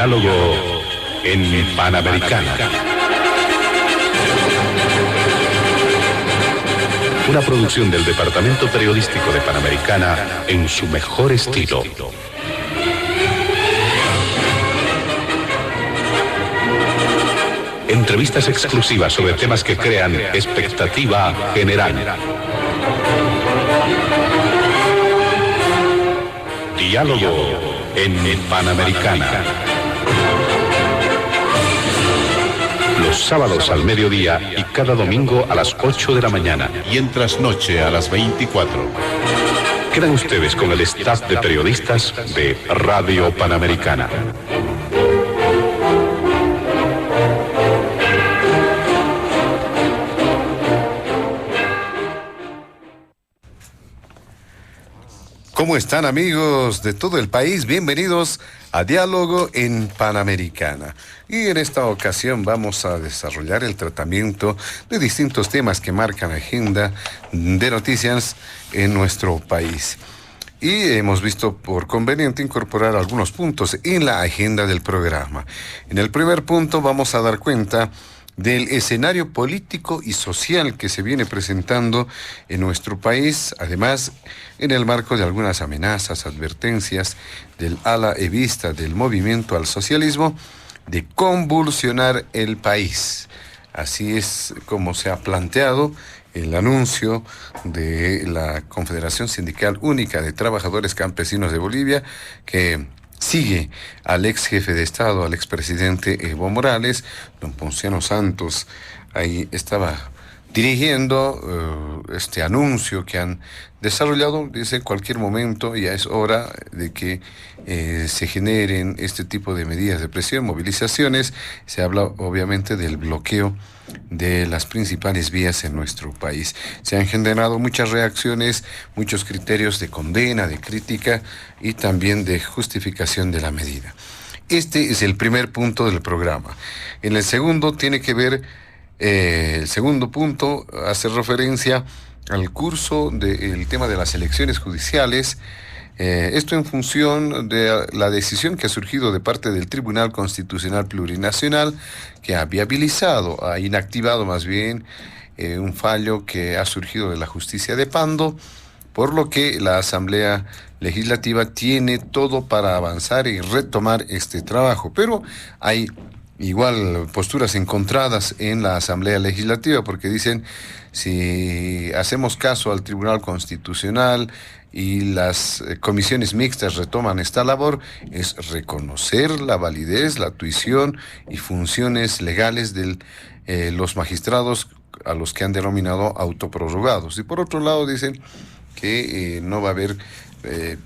Diálogo en Panamericana. Una producción del Departamento Periodístico de Panamericana en su mejor estilo. Entrevistas exclusivas sobre temas que crean expectativa general. Diálogo en Panamericana. Los sábados al mediodía y cada domingo a las 8 de la mañana. Y en trasnoche a las 24. Quedan ustedes con el staff de periodistas de Radio Panamericana. ¿Cómo están, amigos de todo el país? Bienvenidos a Diálogo en Panamericana. Y en esta ocasión vamos a desarrollar el tratamiento de distintos temas que marcan la agenda de noticias en nuestro país. Y hemos visto por conveniente incorporar algunos puntos en la agenda del programa. En el primer punto vamos a dar cuenta del escenario político y social que se viene presentando en nuestro país, además en el marco de algunas amenazas, advertencias del ala evista del movimiento al socialismo de convulsionar el país. Así es como se ha planteado el anuncio de la Confederación Sindical Única de Trabajadores Campesinos de Bolivia, que sigue al ex jefe de Estado, al expresidente Evo Morales. Don Ponciano Santos ahí estaba dirigiendo este anuncio que han desarrollado. Dice, cualquier momento ya es hora de que se generen este tipo de medidas de presión, movilizaciones. Se habla obviamente del bloqueo de las principales vías en nuestro país. Se han generado muchas reacciones, muchos criterios de condena, de crítica y también de justificación de la medida. Este es el primer punto del programa. En el segundo tiene que ver, el segundo punto hace referencia al curso del tema de las elecciones judiciales. Esto en función de la decisión que ha surgido de parte del Tribunal Constitucional Plurinacional, que ha viabilizado, ha inactivado más bien un fallo que ha surgido de la justicia de Pando, por lo que la Asamblea Legislativa tiene todo para avanzar y retomar este trabajo. Pero hay igual posturas encontradas en la Asamblea Legislativa, porque dicen, si hacemos caso al Tribunal Constitucional y las comisiones mixtas retoman esta labor, es reconocer la validez, la tuición y funciones legales de los magistrados a los que han denominado autoprorrogados. Y por otro lado dicen que no va a haber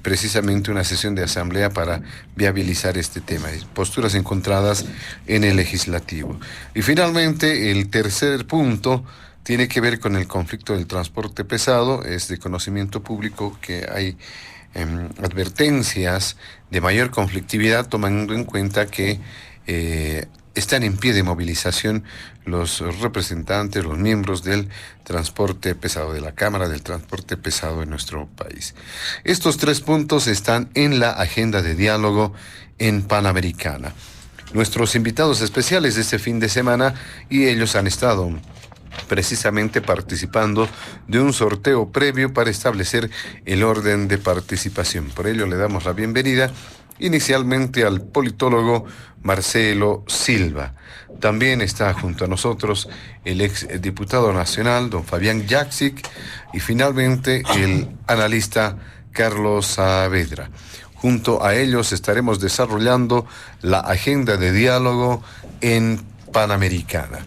precisamente una sesión de asamblea para viabilizar este tema. Posturas encontradas en el legislativo. Y finalmente, el tercer punto tiene que ver con el conflicto del transporte pesado. Es de conocimiento público que hay advertencias de mayor conflictividad, tomando en cuenta que están en pie de movilización los representantes, los miembros del transporte pesado, de la Cámara del Transporte Pesado en nuestro país. Estos tres puntos están en la agenda de diálogo en Panamericana. Nuestros invitados especiales de este fin de semana, y ellos han estado precisamente participando de un sorteo previo para establecer el orden de participación. Por ello le damos la bienvenida inicialmente al politólogo Marcelo Silva. También está junto a nosotros el ex diputado nacional, don Fabián Jaksic, y finalmente el analista Carlos Saavedra. Junto a ellos estaremos desarrollando la agenda de diálogo en Panamericana.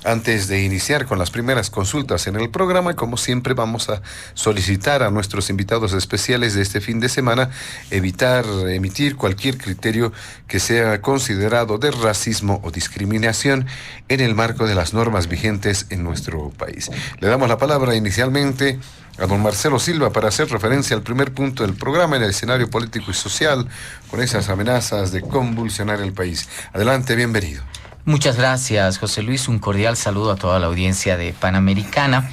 Antes de iniciar con las primeras consultas en el programa, como siempre vamos a solicitar a nuestros invitados especiales de este fin de semana evitar emitir cualquier criterio que sea considerado de racismo o discriminación en el marco de las normas vigentes en nuestro país. Le damos la palabra inicialmente a don Marcelo Silva para hacer referencia al primer punto del programa, en el escenario político y social, con esas amenazas de convulsionar el país. Adelante, bienvenido. Muchas gracias, José Luis. Un cordial saludo a toda la audiencia de Panamericana.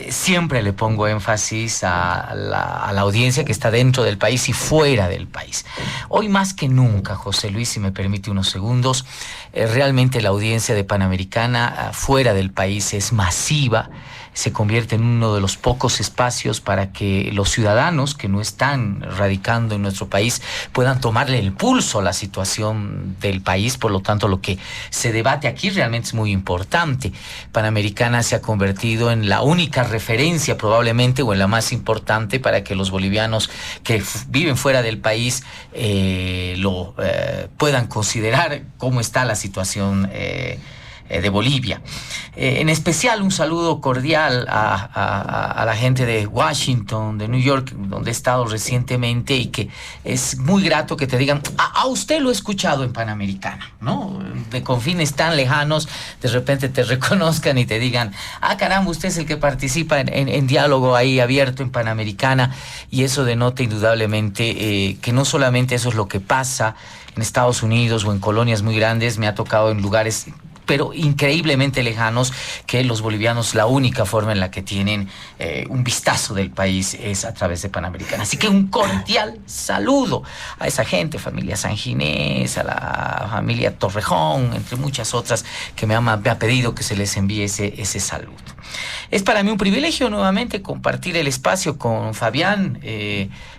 siempre le pongo énfasis a la audiencia que está dentro del país y fuera del país. Hoy más que nunca, José Luis, si me permite unos segundos, realmente la audiencia de Panamericana fuera del país es masiva, se convierte en uno de los pocos espacios para que los ciudadanos que no están radicando en nuestro país puedan tomarle el pulso a la situación del país. Por lo tanto, lo que se debate aquí realmente es muy importante. Panamericana se ha convertido en la única referencia probablemente, o en la más importante, para que los bolivianos que viven fuera del país lo puedan considerar cómo está la situación de Bolivia. En especial un saludo cordial a la gente de Washington, de New York, donde he estado recientemente, y que es muy grato que te digan, a usted lo he escuchado en Panamericana, ¿no? De confines tan lejanos, de repente te reconozcan y te digan, caramba, usted es el que participa en diálogo ahí abierto en Panamericana, y eso denota indudablemente que no solamente eso es lo que pasa en Estados Unidos o en colonias muy grandes. Me ha tocado en lugares pero increíblemente lejanos, que los bolivianos la única forma en la que tienen un vistazo del país es a través de Panamericana. Así que un cordial saludo a esa gente, familia San Ginés, a la familia Torrejón, entre muchas otras, que me ha pedido que se les envíe ese saludo. Es para mí un privilegio nuevamente compartir el espacio con Fabián,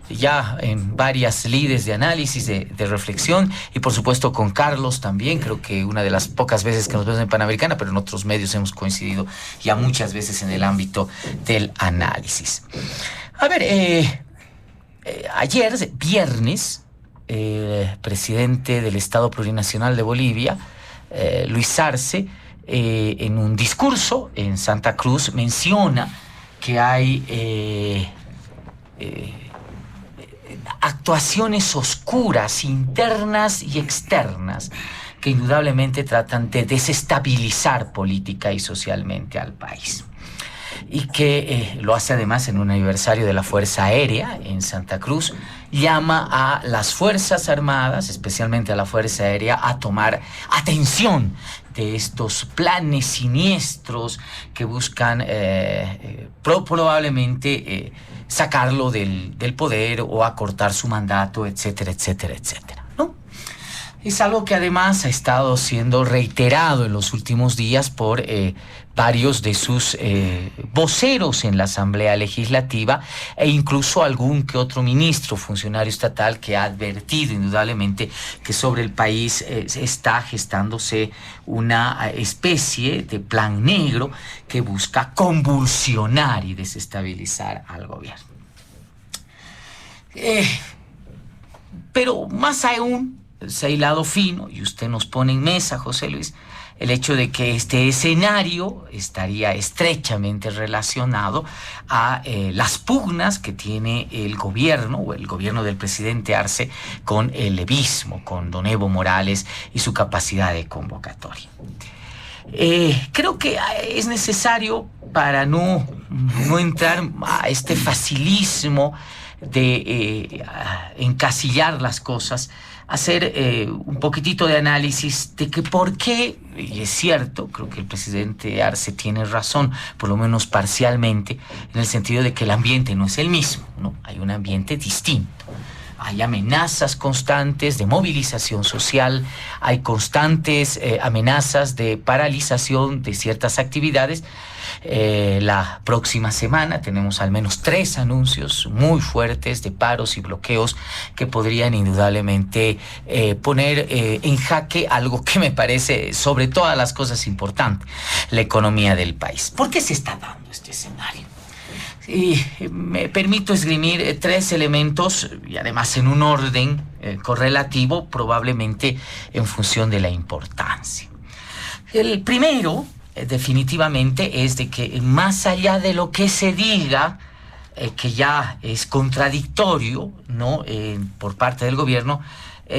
ya en varias lides de análisis, de reflexión, y por supuesto con Carlos también. Creo que una de las pocas veces que nos vemos en Panamericana, pero en otros medios hemos coincidido ya muchas veces en el ámbito del análisis. A ver, ayer, viernes, presidente del Estado Plurinacional de Bolivia, Luis Arce, en un discurso en Santa Cruz, menciona que hay actuaciones oscuras, internas y externas, que indudablemente tratan de desestabilizar política y socialmente al país. Y que lo hace además en un aniversario de la Fuerza Aérea en Santa Cruz. Llama a las Fuerzas Armadas, especialmente a la Fuerza Aérea, a tomar atención de estos planes siniestros que buscan probablemente sacarlo del poder o acortar su mandato, etcétera, etcétera, etcétera, ¿no? Es algo que además ha estado siendo reiterado en los últimos días por varios de sus voceros en la Asamblea Legislativa, e incluso algún que otro ministro, funcionario estatal, que ha advertido indudablemente que sobre el país está gestándose una especie de plan negro que busca convulsionar y desestabilizar al gobierno. Pero más aún, se ha hilado fino, y usted nos pone en mesa, José Luis, el hecho de que este escenario estaría estrechamente relacionado a las pugnas que tiene el gobierno, o el gobierno del presidente Arce, con el levismo, con don Evo Morales y su capacidad de convocatoria. Creo que es necesario, para no entrar a este facilismo de encasillar las cosas, hacer un poquitito de análisis de que por qué, y es cierto, creo que el presidente Arce tiene razón, por lo menos parcialmente, en el sentido de que el ambiente no es el mismo, ¿no? Hay un ambiente distinto. Hay amenazas constantes de movilización social, hay constantes amenazas de paralización de ciertas actividades. La próxima semana tenemos al menos 3 anuncios muy fuertes de paros y bloqueos que podrían indudablemente poner en jaque algo que me parece sobre todas las cosas importante: la economía del país. ¿Por qué se está dando este escenario? Y me permito esgrimir 3 elementos, y además en un orden correlativo, probablemente en función de la importancia. El primero, definitivamente, es de que más allá de lo que se diga, que ya es contradictorio, ¿no?, por parte del gobierno,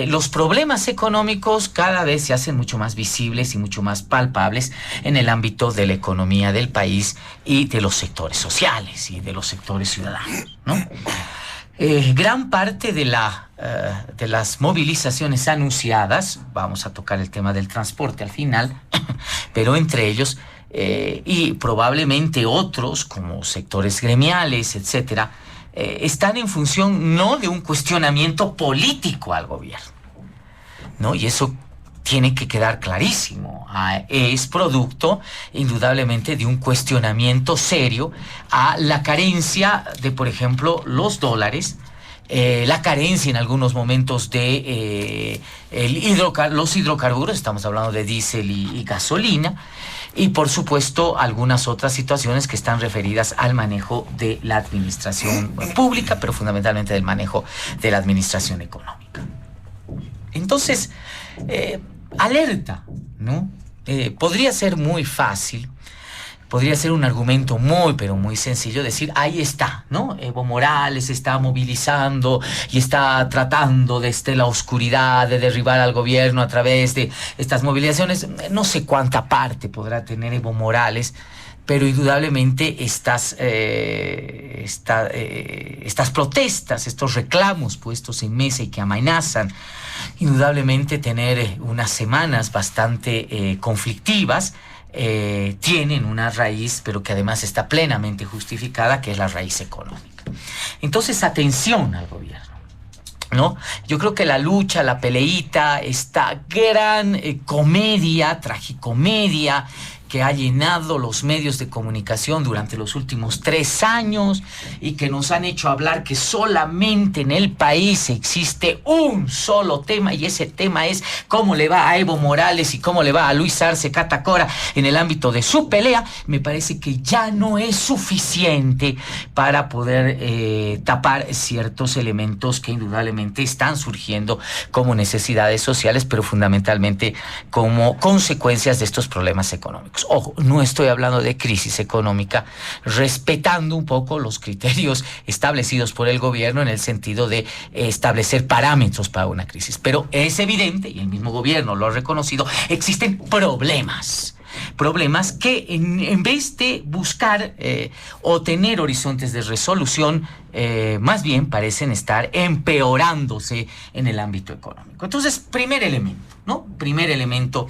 los problemas económicos cada vez se hacen mucho más visibles y mucho más palpables en el ámbito de la economía del país y de los sectores sociales y de los sectores ciudadanos, ¿no? Gran parte de las movilizaciones anunciadas, vamos a tocar el tema del transporte al final, pero entre ellos y probablemente otros, como sectores gremiales, etcétera, están en función no de un cuestionamiento político al gobierno, ¿no? Y eso tiene que quedar clarísimo. Es producto, indudablemente, de un cuestionamiento serio a la carencia de, por ejemplo, los dólares, la carencia en algunos momentos de los hidrocarburos, estamos hablando de diésel y gasolina, y por supuesto algunas otras situaciones que están referidas al manejo de la administración pública, pero fundamentalmente del manejo de la administración económica. Entonces, alerta, ¿no? Podría ser muy fácil, podría ser un argumento muy, pero muy sencillo decir, ahí está, ¿no? Evo Morales está movilizando y está tratando desde la oscuridad de derribar al gobierno a través de estas movilizaciones. No sé cuánta parte podrá tener Evo Morales, pero indudablemente estas protestas, estos reclamos puestos en mesa y que amenazan indudablemente tener unas semanas bastante conflictivas, tienen una raíz, pero que además está plenamente justificada, que es la raíz económica. Entonces, atención al gobierno, ¿no? Yo creo que la lucha, la peleita, esta gran comedia, tragicomedia, que ha llenado los medios de comunicación durante los últimos 3 años y que nos han hecho hablar que solamente en el país existe un solo tema, y ese tema es cómo le va a Evo Morales y cómo le va a Luis Arce Catacora en el ámbito de su pelea, me parece que ya no es suficiente para poder tapar ciertos elementos que indudablemente están surgiendo como necesidades sociales, pero fundamentalmente como consecuencias de estos problemas económicos. Ojo, no estoy hablando de crisis económica, respetando un poco los criterios establecidos por el gobierno en el sentido de establecer parámetros para una crisis. Pero es evidente, y el mismo gobierno lo ha reconocido, existen problemas que en vez de buscar o tener horizontes de resolución, más bien parecen estar empeorándose en el ámbito económico. Entonces, primer elemento, ¿no? Primer elemento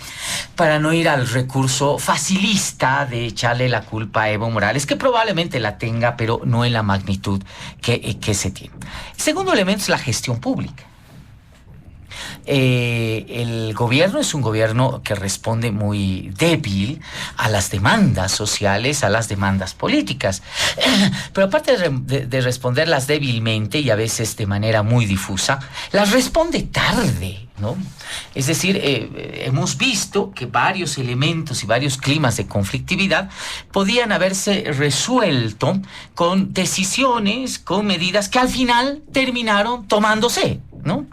para no ir al recurso facilista de echarle la culpa a Evo Morales, que probablemente la tenga, pero no en la magnitud que se tiene. El segundo elemento es la gestión pública. El gobierno es un gobierno que responde muy débil a las demandas sociales, a las demandas políticas. Pero aparte de responderlas débilmente y a veces de manera muy difusa, las responde tarde, ¿no? Es decir, hemos visto que varios elementos y varios climas de conflictividad podían haberse resuelto con decisiones, con medidas que al final terminaron tomándose, ¿no?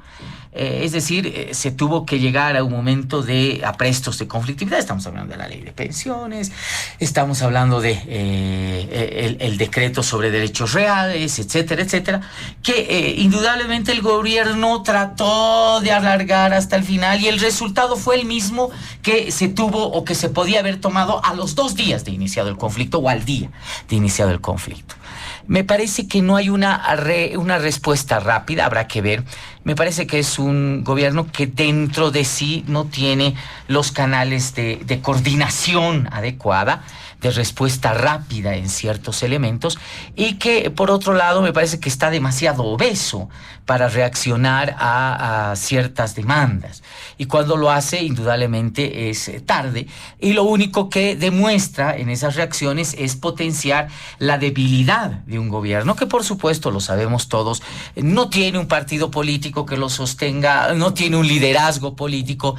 Es decir, se tuvo que llegar a un momento de aprestos de conflictividad. Estamos hablando de la ley de pensiones, estamos hablando de el decreto sobre derechos reales, etcétera, etcétera, que indudablemente el gobierno trató de alargar hasta el final, y el resultado fue el mismo que se tuvo o que se podía haber tomado a los 2 días de iniciado el conflicto o al día de iniciado el conflicto. Me parece que no hay una respuesta rápida, habrá que ver. Me parece que es un gobierno que dentro de sí no tiene los canales de coordinación adecuada, de respuesta rápida en ciertos elementos, y que por otro lado me parece que está demasiado obeso para reaccionar a ciertas demandas, y cuando lo hace indudablemente es tarde, y lo único que demuestra en esas reacciones es potenciar la debilidad de un gobierno que, por supuesto, lo sabemos todos, no tiene un partido político que lo sostenga, no tiene un liderazgo político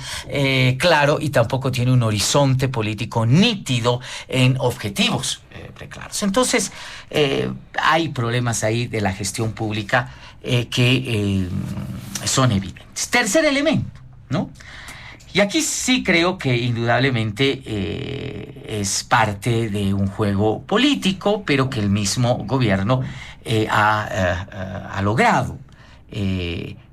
claro, y tampoco tiene un horizonte político nítido en objetivos preclaros. Entonces, hay problemas ahí de la gestión pública que son evidentes. Tercer elemento, ¿no? Y aquí sí creo que indudablemente es parte de un juego político, pero que el mismo gobierno ha logrado.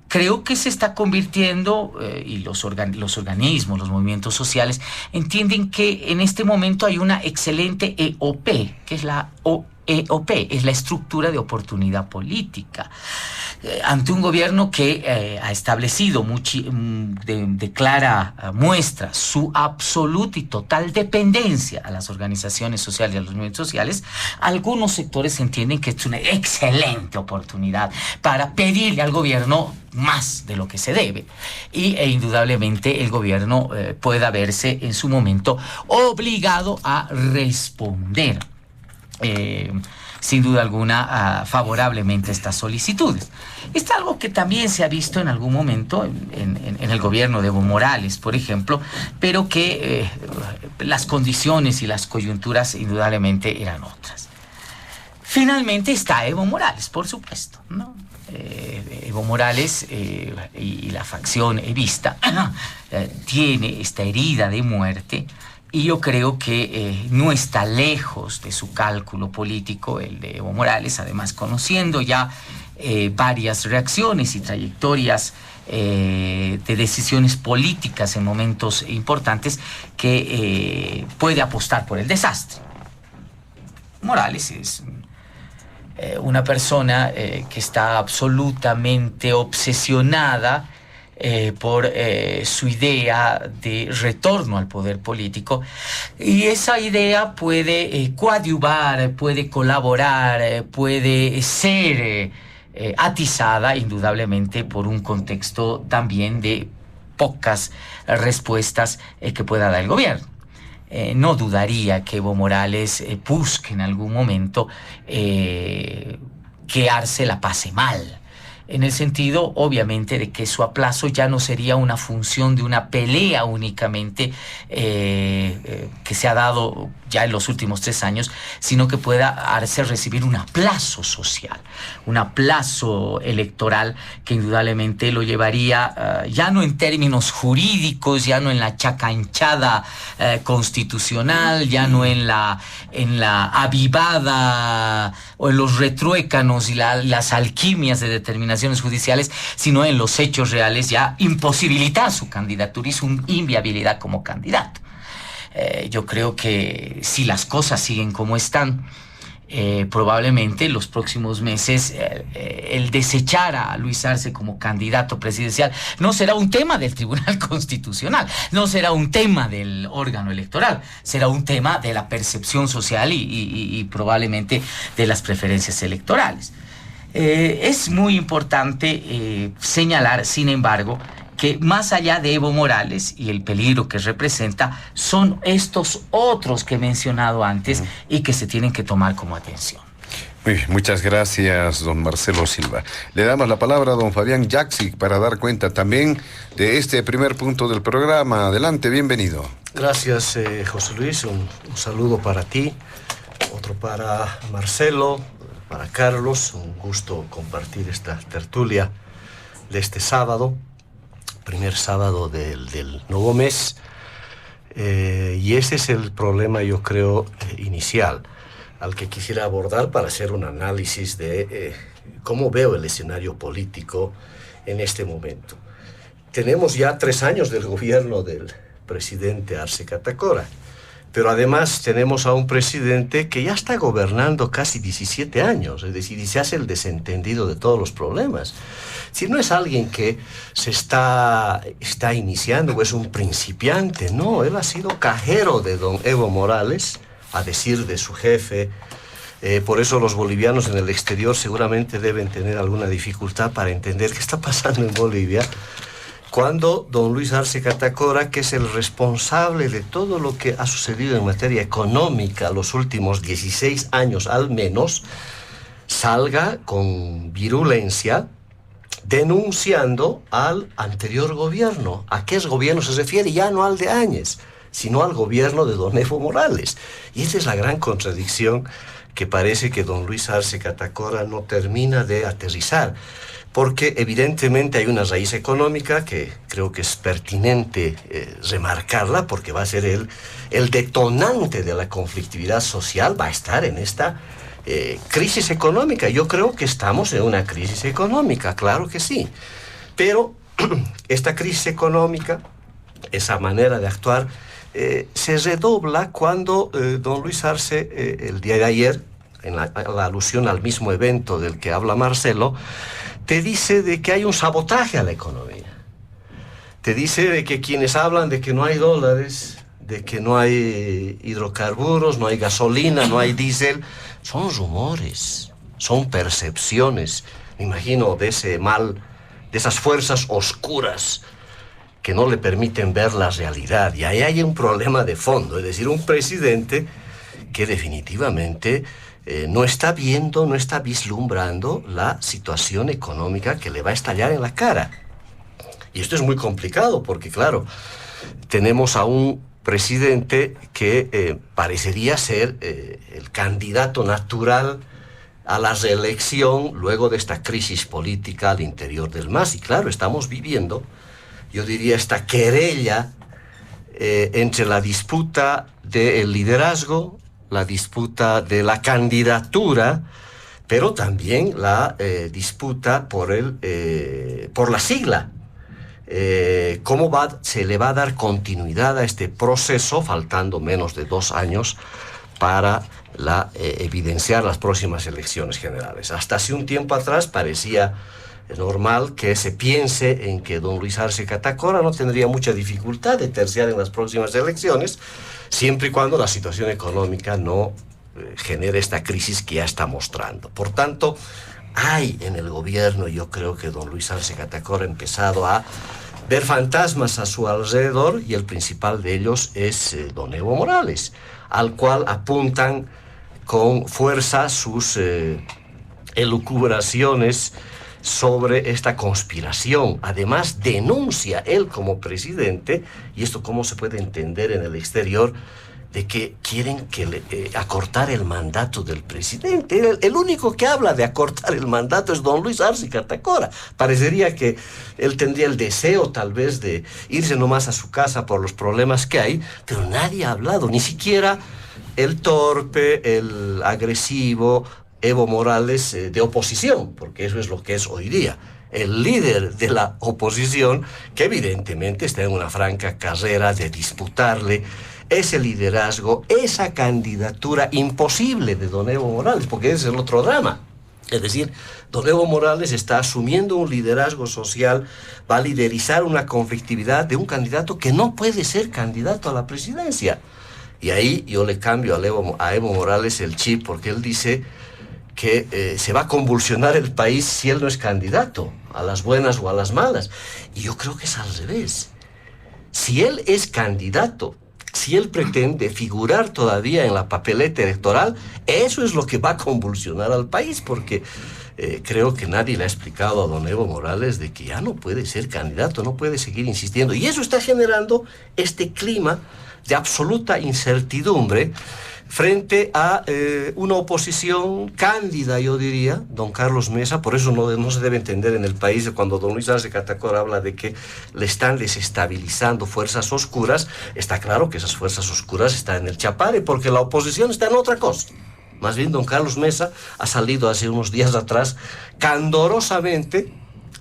Creo que se está convirtiendo, y los organismos, los movimientos sociales, entienden que en este momento hay una excelente EOP, que es la EOP, es la estructura de oportunidad política. ante un gobierno que ha establecido de clara muestra su absoluta y total dependencia a las organizaciones sociales y a los movimientos sociales, algunos sectores entienden que es una excelente oportunidad para pedirle al gobierno más de lo que se debe, e indudablemente el gobierno pueda verse en su momento obligado a responder sin duda alguna favorablemente a estas solicitudes. Es algo que también se ha visto en algún momento en el gobierno de Evo Morales, por ejemplo, pero que las condiciones y las coyunturas indudablemente eran otras. Finalmente está Evo Morales, por supuesto, ¿no? Evo Morales y la facción evista tiene esta herida de muerte, y yo creo que no está lejos de su cálculo político el de Evo Morales, además conociendo ya varias reacciones y trayectorias de decisiones políticas en momentos importantes, que puede apostar por el desastre. Morales es una persona que está absolutamente obsesionada por su idea de retorno al poder político, y esa idea puede coadyuvar, puede colaborar, puede ser atizada indudablemente por un contexto también de pocas respuestas que pueda dar el gobierno. No dudaría que Evo Morales busque en algún momento que Arce la pase mal, en el sentido, obviamente, de que su aplazo ya no sería una función de una pelea únicamente que se ha dado ya en los últimos 3 años, sino que pueda Arce recibir un aplazo social, un aplazo electoral que indudablemente lo llevaría ya no en términos jurídicos, ya no en la chacanchada constitucional, ya no en la avivada o en los retruécanos y las alquimias de determinaciones judiciales, sino en los hechos reales, ya imposibilitar su candidatura y su inviabilidad como candidato. Yo creo que si las cosas siguen como están, probablemente en los próximos meses el desechar a Luis Arce como candidato presidencial no será un tema del Tribunal Constitucional, no será un tema del órgano electoral, será un tema de la percepción social y probablemente de las preferencias electorales. Es muy importante señalar, sin embargo, que más allá de Evo Morales y el peligro que representa, son estos otros que he mencionado antes y que se tienen que tomar como atención. Muy bien, muchas gracias, don Marcelo Silva. Le damos la palabra a don Fabián Jaksic para dar cuenta también de este primer punto del programa. Adelante, bienvenido. Gracias, José Luis. Un saludo para ti, otro para Marcelo, para Carlos. Un gusto compartir esta tertulia de este sábado, primer sábado del nuevo mes, y ese es el problema, yo creo, inicial al que quisiera abordar para hacer un análisis de cómo veo el escenario político en este momento. Tenemos ya 3 años del gobierno del presidente Arce Catacora, pero además tenemos a un presidente que ya está gobernando casi 17 años, es decir, y se hace el desentendido de todos los problemas. Si no es alguien que se está iniciando o es un principiante, no, él ha sido cajero de don Evo Morales, a decir de su jefe. Por eso los bolivianos en el exterior seguramente deben tener alguna dificultad para entender qué está pasando en Bolivia, cuando don Luis Arce Catacora, que es el responsable de todo lo que ha sucedido en materia económica los últimos 16 años al menos, salga con virulencia denunciando al anterior gobierno. ¿A qué gobierno se refiere? Ya no al de Áñez, sino al gobierno de don Evo Morales. Y esa es la gran contradicción que parece que don Luis Arce Catacora no termina de aterrizar, porque evidentemente hay una raíz económica que creo que es pertinente remarcarla, porque va a ser el detonante de la conflictividad social, va a estar en esta crisis económica. Yo creo que estamos en una crisis económica, claro que sí, pero esta crisis económica, esa manera de actuar, se redobla cuando don Luis Arce, el día de ayer, en la alusión al mismo evento del que habla Marcelo, te dice de que hay un sabotaje a la economía. Te dice de que quienes hablan de que no hay dólares, de que no hay hidrocarburos, no hay gasolina, no hay diésel, son rumores, son percepciones. Me imagino de ese mal, de esas fuerzas oscuras que no le permiten ver la realidad. Y ahí hay un problema de fondo, es decir, un presidente que definitivamente no está viendo, no está vislumbrando la situación económica que le va a estallar en la cara. Y esto es muy complicado porque, claro, tenemos a un presidente que parecería ser el candidato natural a la reelección luego de esta crisis política al interior del MAS. Y claro, estamos viviendo, yo diría, esta querella entre la disputa del liderazgo, la disputa de la candidatura, pero también la disputa por la sigla. ¿Cómo se le va a dar continuidad a este proceso, faltando menos de 2 años para evidenciar las próximas elecciones generales? Hasta hace un tiempo atrás parecía normal que se piense en que don Luis Arce Catacora no tendría mucha dificultad de terciar en las próximas elecciones, siempre y cuando la situación económica no genere esta crisis que ya está mostrando. Por tanto, hay en el gobierno, yo creo que don Luis Arce Catacora ha empezado a ver fantasmas a su alrededor, y el principal de ellos es don Evo Morales, al cual apuntan con fuerza sus elucubraciones sobre esta conspiración. Además, denuncia él como presidente, y esto cómo se puede entender en el exterior, de que quieren acortar el mandato del presidente. El único que habla de acortar el mandato es don Luis Arce Catacora. Parecería que él tendría el deseo tal vez de irse nomás a su casa por los problemas que hay, pero nadie ha hablado, ni siquiera el torpe, el agresivo Evo Morales de oposición, porque eso es lo que es hoy día, el líder de la oposición, que evidentemente está en una franca carrera de disputarle ese liderazgo, esa candidatura imposible de don Evo Morales, porque ese es el otro drama. Es decir, don Evo Morales está asumiendo un liderazgo social, va a liderizar una conflictividad de un candidato que no puede ser candidato a la presidencia. Y ahí yo le cambio a Evo Morales el chip, porque él dice que se va a convulsionar el país si él no es candidato, a las buenas o a las malas. Y yo creo que es al revés. Si él es candidato, si él pretende figurar todavía en la papeleta electoral, eso es lo que va a convulsionar al país, porque creo que nadie le ha explicado a don Evo Morales de que ya no puede ser candidato, no puede seguir insistiendo. Y eso está generando este clima de absoluta incertidumbre frente a una oposición cándida, yo diría, don Carlos Mesa. Por eso no se debe entender en el país cuando don Luis Arce Catacora habla de que le están desestabilizando fuerzas oscuras. Está claro que esas fuerzas oscuras están en el Chapare, porque la oposición está en otra cosa. Más bien don Carlos Mesa ha salido hace unos días atrás candorosamente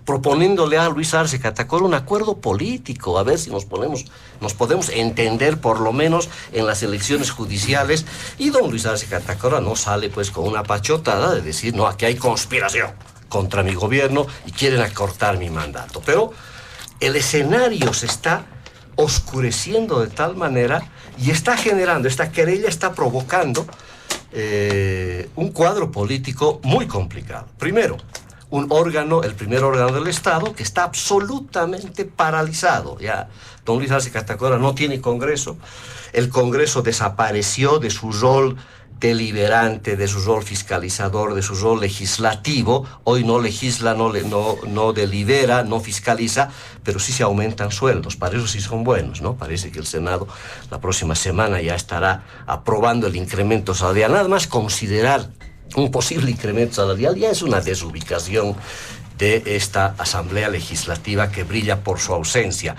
proponiéndole a Luis Arce Catacora un acuerdo político, a ver si nos podemos entender por lo menos en las elecciones judiciales. Y don Luis Arce Catacora no sale pues con una pachotada de decir, no, aquí hay conspiración contra mi gobierno y quieren acortar mi mandato. Pero el escenario se está oscureciendo de tal manera y está generando, esta querella está provocando un cuadro político muy complicado. Primero, el primer órgano del Estado, que está absolutamente paralizado. Ya don Luis Arce Catacora no tiene Congreso. El Congreso desapareció de su rol deliberante, de su rol fiscalizador, de su rol legislativo. Hoy no legisla, no delibera, no fiscaliza, pero sí se aumentan sueldos. Para eso sí son buenos, ¿no? Parece que el Senado la próxima semana ya estará aprobando el incremento salarial. Nada más considerar un posible incremento salarial ya es una desubicación de esta Asamblea Legislativa que brilla por su ausencia.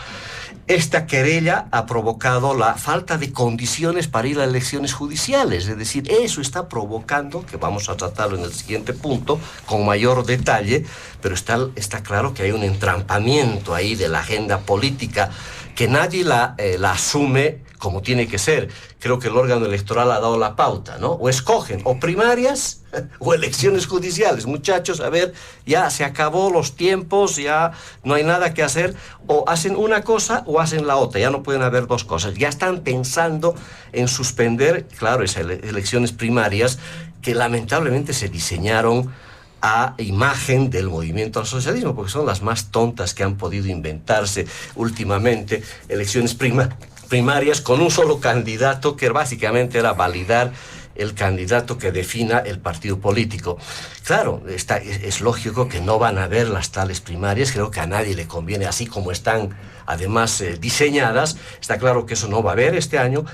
Esta querella ha provocado la falta de condiciones para ir a elecciones judiciales, es decir, eso está provocando, que vamos a tratarlo en el siguiente punto con mayor detalle, pero está claro que hay un entrampamiento ahí de la agenda política que nadie la asume como tiene que ser. Creo que el órgano electoral ha dado la pauta, ¿no? O escogen o primarias o elecciones judiciales. Muchachos, a ver, ya se acabó los tiempos, ya no hay nada que hacer. O hacen una cosa o hacen la otra. Ya no pueden haber dos cosas. Ya están pensando en suspender, claro, esas elecciones primarias que lamentablemente se diseñaron a imagen del movimiento al socialismo, porque son las más tontas que han podido inventarse últimamente, elecciones primarias con un solo candidato, que básicamente era validar el candidato que defina el partido político. Claro, es lógico que no van a haber las tales primarias, creo que a nadie le conviene, así como están además diseñadas, está claro que eso no va a haber este año,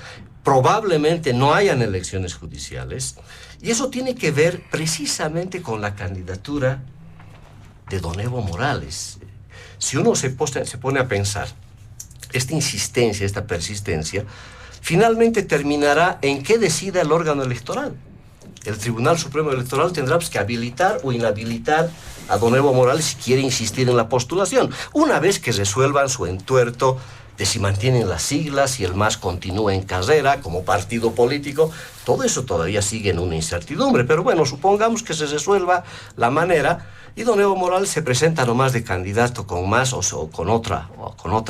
probablemente no hayan elecciones judiciales, y eso tiene que ver precisamente con la candidatura de don Evo Morales. Si uno se pone a pensar, esta insistencia, esta persistencia, finalmente terminará en qué decida el órgano electoral. El Tribunal Supremo Electoral tendrá que habilitar o inhabilitar a don Evo Morales si quiere insistir en la postulación, una vez que resuelvan su entuerto de si mantienen las siglas, si el MAS continúa en carrera como partido político. Todo eso todavía sigue en una incertidumbre, pero bueno, supongamos que se resuelva la manera y don Evo Morales se presenta nomás de candidato con MAS o con otra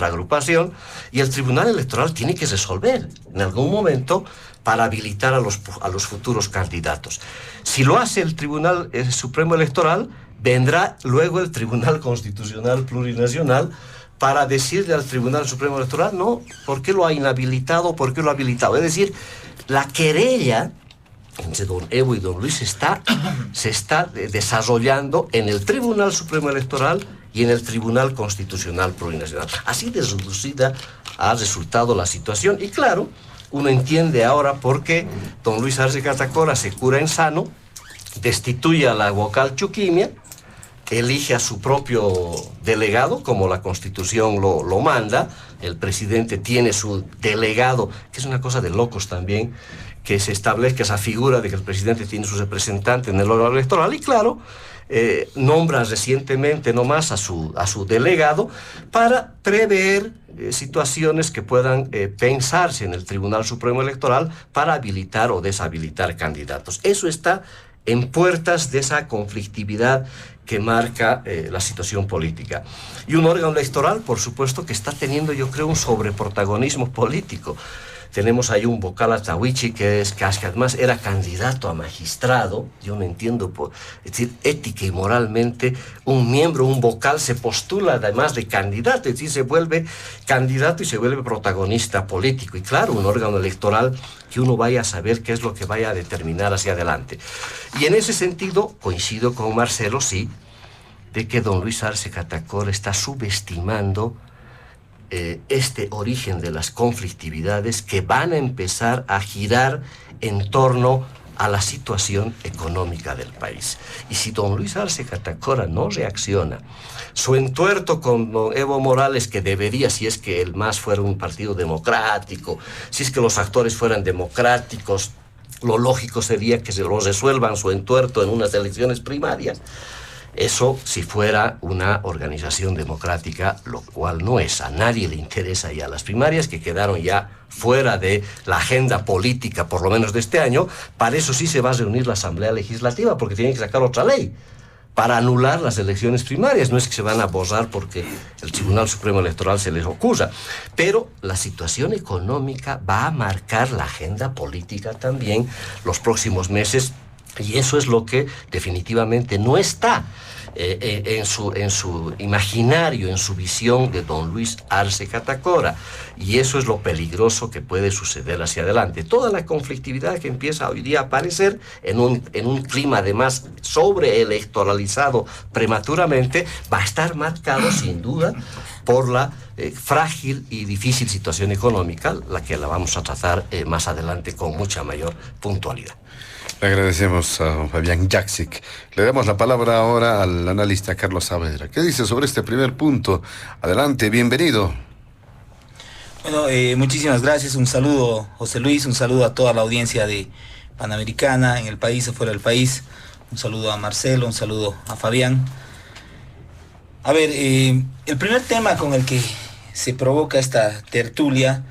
agrupación, y el Tribunal Electoral tiene que resolver en algún momento para habilitar a los futuros candidatos. Si lo hace el Tribunal Supremo Electoral, vendrá luego el Tribunal Constitucional Plurinacional para decirle al Tribunal Supremo Electoral, no, ¿por qué lo ha inhabilitado? ¿Por qué lo ha habilitado? Es decir, la querella entre don Evo y don Luis se está desarrollando en el Tribunal Supremo Electoral y en el Tribunal Constitucional Plurinacional. Así de reducida ha resultado la situación. Y claro, uno entiende ahora por qué don Luis Arce Catacora se cura en sano, destituye a la vocal Chuquimia, elige a su propio delegado, como la Constitución lo manda. El presidente tiene su delegado, que es una cosa de locos también, que se establezca esa figura de que el presidente tiene su representante en el órgano electoral. Y claro, nombra recientemente nomás a su delegado para prever situaciones que puedan pensarse en el Tribunal Supremo Electoral para habilitar o deshabilitar candidatos. Eso está en puertas de esa conflictividad que marca la situación política. Y un órgano electoral, por supuesto, que está teniendo, yo creo, un sobreprotagonismo político. Tenemos ahí un vocal Atahuichi que además era candidato a magistrado. Yo no entiendo, es decir, ética y moralmente, un miembro, un vocal se postula además de candidato, es decir, se vuelve candidato y se vuelve protagonista político. Y claro, un órgano electoral que uno vaya a saber qué es lo que vaya a determinar hacia adelante. Y en ese sentido, coincido con Marcelo, sí, de que don Luis Arce Catacora está subestimando este origen de las conflictividades que van a empezar a girar en torno a la situación económica del país. Y si don Luis Arce Catacora no reacciona, su entuerto con don Evo Morales, que debería, si es que el MAS fuera un partido democrático, si es que los actores fueran democráticos, lo lógico sería que se lo resuelvan su entuerto en unas elecciones primarias. Eso si fuera una organización democrática, lo cual no es. A nadie le interesa ya las primarias, que quedaron ya fuera de la agenda política, por lo menos de este año. Para eso sí se va a reunir la Asamblea Legislativa, porque tienen que sacar otra ley para anular las elecciones primarias. No es que se van a borrar porque el Tribunal Supremo Electoral se les ocurra. Pero la situación económica va a marcar la agenda política también los próximos meses. Y eso es lo que definitivamente no está en su imaginario, en su visión de don Luis Arce Catacora. Y eso es lo peligroso que puede suceder hacia adelante. Toda la conflictividad que empieza hoy día a aparecer en un clima además sobreelectoralizado prematuramente, va a estar marcado sin duda por la frágil y difícil situación económica, la que la vamos a tratar más adelante con mucha mayor puntualidad. Le agradecemos a don Fabián Jaksic. Le damos la palabra ahora al analista Carlos Saavedra. ¿Qué dice sobre este primer punto? Adelante, bienvenido. Bueno, muchísimas gracias. Un saludo, José Luis. Un saludo a toda la audiencia de Panamericana, en el país o fuera del país. Un saludo a Marcelo, un saludo a Fabián. A ver, el primer tema con el que se provoca esta tertulia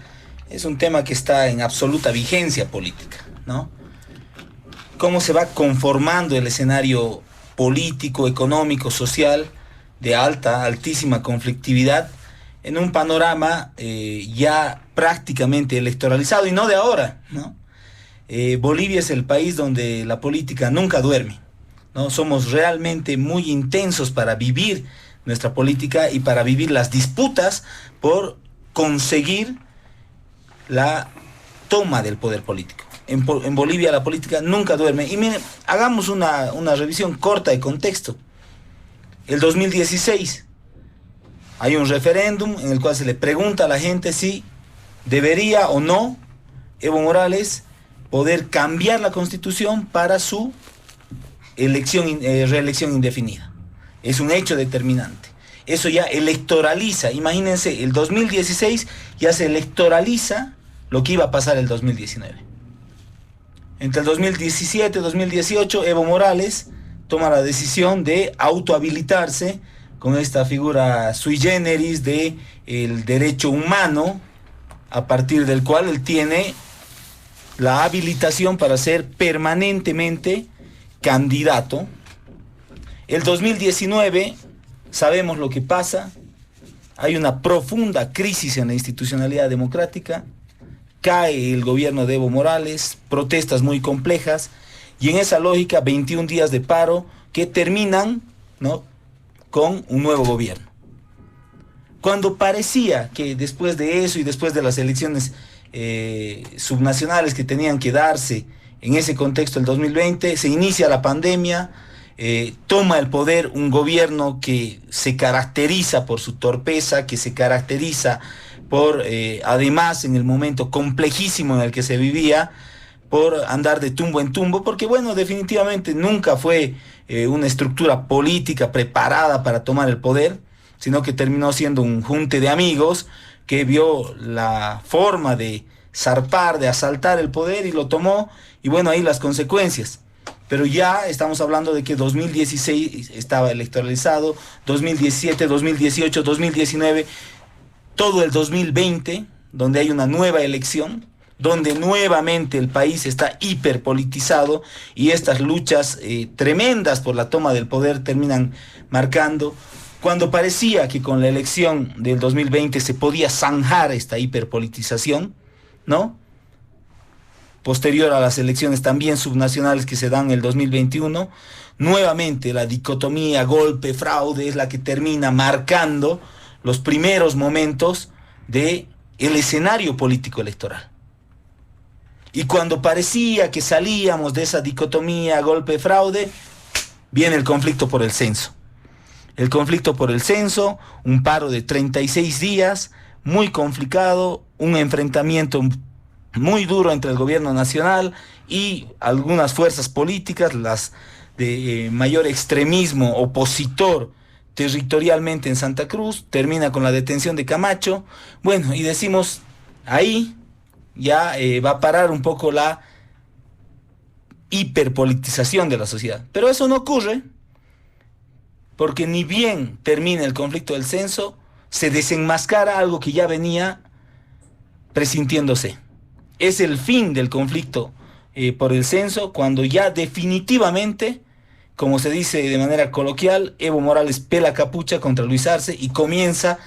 es un tema que está en absoluta vigencia política, ¿no? Cómo se va conformando el escenario político, económico, social de altísima conflictividad en un panorama ya prácticamente electoralizado, y no de ahora, ¿no? Bolivia es el país donde la política nunca duerme, ¿no? Somos realmente muy intensos para vivir nuestra política y para vivir las disputas por conseguir la toma del poder político. En Bolivia la política nunca duerme. Y miren, hagamos una revisión corta de contexto. El 2016 hay un referéndum en el cual se le pregunta a la gente si debería o no Evo Morales poder cambiar la constitución para su reelección indefinida. Es un hecho determinante. Eso ya electoraliza. Imagínense, el 2016 ya se electoraliza lo que iba a pasar el 2019. Entre el 2017 y 2018, Evo Morales toma la decisión de autohabilitarse con esta figura sui generis de el derecho humano, a partir del cual él tiene la habilitación para ser permanentemente candidato. El 2019, sabemos lo que pasa, hay una profunda crisis en la institucionalidad democrática, cae el gobierno de Evo Morales, protestas muy complejas, y en esa lógica 21 días de paro que terminan, ¿no?, con un nuevo gobierno. Cuando parecía que después de eso y después de las elecciones subnacionales que tenían que darse en ese contexto el 2020, se inicia la pandemia, toma el poder un gobierno que se caracteriza por su torpeza, que se caracteriza por, además, en el momento complejísimo en el que se vivía, por andar de tumbo en tumbo, porque bueno, definitivamente nunca fue una estructura política preparada para tomar el poder, sino que terminó siendo un junte de amigos que vio la forma de zarpar, de asaltar el poder y lo tomó, y bueno, ahí las consecuencias. Pero ya estamos hablando de que 2016 estaba electoralizado, 2017, 2018, 2019, todo el 2020, donde hay una nueva elección, donde nuevamente el país está hiperpolitizado y estas luchas tremendas por la toma del poder terminan marcando. Cuando parecía que con la elección del 2020 se podía zanjar esta hiperpolitización, ¿no?, posterior a las elecciones también subnacionales que se dan en el 2021, nuevamente la dicotomía golpe-fraude es la que termina marcando los primeros momentos del escenario político electoral. Y cuando parecía que salíamos de esa dicotomía golpe-fraude, viene el conflicto por el censo. El conflicto por el censo, un paro de 36 días, muy complicado, un enfrentamiento muy duro entre el gobierno nacional y algunas fuerzas políticas, las de mayor extremismo opositor territorialmente en Santa Cruz, termina con la detención de Camacho. Bueno, y decimos, ahí ya va a parar un poco la hiperpolitización de la sociedad. Pero eso no ocurre, porque ni bien termina el conflicto del censo, se desenmascara algo que ya venía presintiéndose. Es el fin del conflicto por el censo, cuando ya definitivamente, como se dice de manera coloquial, Evo Morales pela capucha contra Luis Arce y comienza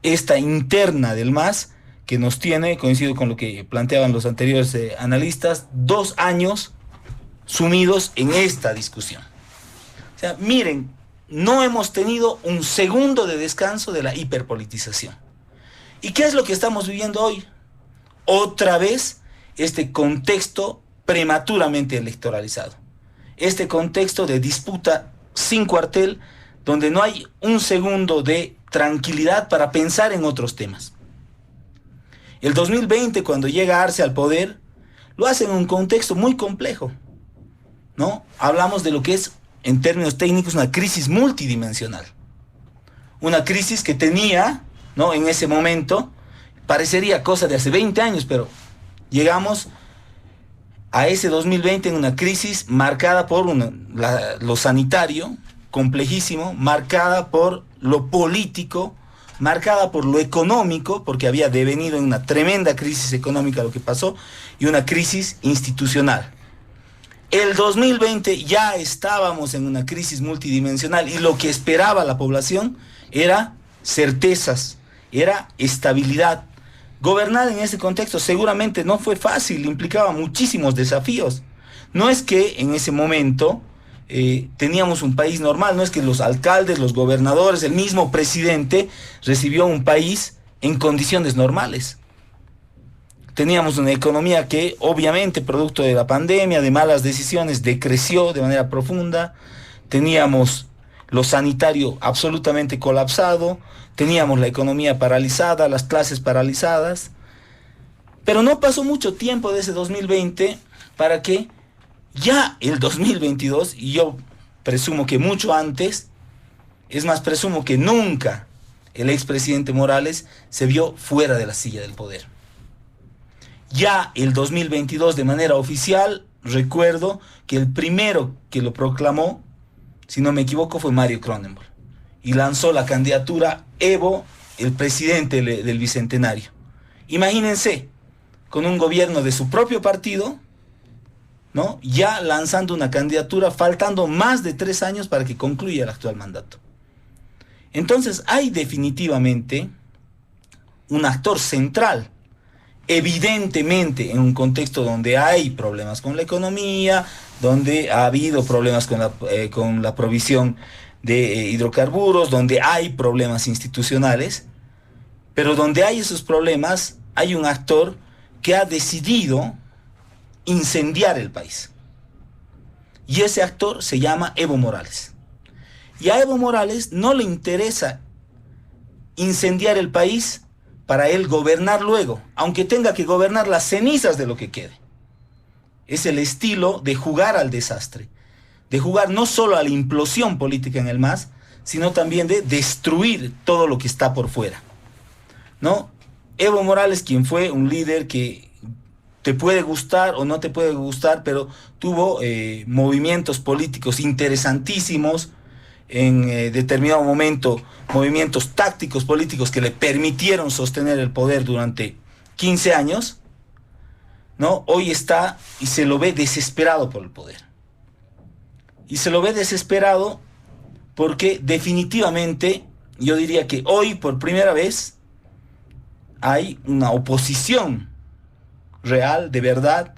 esta interna del MAS que nos tiene, coincido con lo que planteaban los anteriores analistas, 2 años sumidos en esta discusión. O sea, miren, no hemos tenido un segundo de descanso de la hiperpolitización. ¿Y qué es lo que estamos viviendo hoy? Otra vez este contexto prematuramente electoralizado. Este contexto de disputa sin cuartel, donde no hay un segundo de tranquilidad para pensar en otros temas. El 2020, cuando llega Arce al poder, lo hace en un contexto muy complejo, ¿no? Hablamos de lo que es, en términos técnicos, una crisis multidimensional. Una crisis que tenía, ¿no?, en ese momento, parecería cosa de hace 20 años, pero llegamos a ese 2020 en una crisis marcada por lo sanitario, complejísimo, marcada por lo político, marcada por lo económico, porque había devenido en una tremenda crisis económica lo que pasó, y una crisis institucional. El 2020 ya estábamos en una crisis multidimensional y lo que esperaba la población era certezas, era estabilidad. Gobernar en ese contexto seguramente no fue fácil, implicaba muchísimos desafíos. No es que en ese momento teníamos un país normal, no es que los alcaldes, los gobernadores, el mismo presidente recibió un país en condiciones normales. Teníamos una economía que obviamente producto de la pandemia, de malas decisiones, decreció de manera profunda. Teníamos lo sanitario absolutamente colapsado, teníamos la economía paralizada, las clases paralizadas. Pero no pasó mucho tiempo de ese 2020 para que ya el 2022, y yo presumo que mucho antes, es más, presumo que nunca el expresidente Morales se vio fuera de la silla del poder. Ya el 2022 de manera oficial, recuerdo que el primero que lo proclamó, si no me equivoco, fue Mario Cronenberg. Y lanzó la candidatura Evo, el presidente del Bicentenario. Imagínense, con un gobierno de su propio partido, ¿no?, ya lanzando una candidatura, faltando más de 3 años para que concluya el actual mandato. Entonces hay definitivamente un actor central, evidentemente en un contexto donde hay problemas con la economía, donde ha habido problemas con la provisión de hidrocarburos, donde hay problemas institucionales, pero donde hay esos problemas hay un actor que ha decidido incendiar el país. Y ese actor se llama Evo Morales. Y a Evo Morales no le interesa incendiar el país para él gobernar luego, aunque tenga que gobernar las cenizas de lo que quede. Es el estilo de jugar al desastre, de jugar no solo a la implosión política en el MAS, sino también de destruir todo lo que está por fuera, ¿no? Evo Morales, quien fue un líder que te puede gustar o no te puede gustar, pero tuvo movimientos políticos interesantísimos, en determinado momento movimientos tácticos políticos que le permitieron sostener el poder durante 15 años, ¿no? Hoy está y se lo ve desesperado por el poder. Y se lo ve desesperado porque definitivamente yo diría que hoy por primera vez hay una oposición real, de verdad,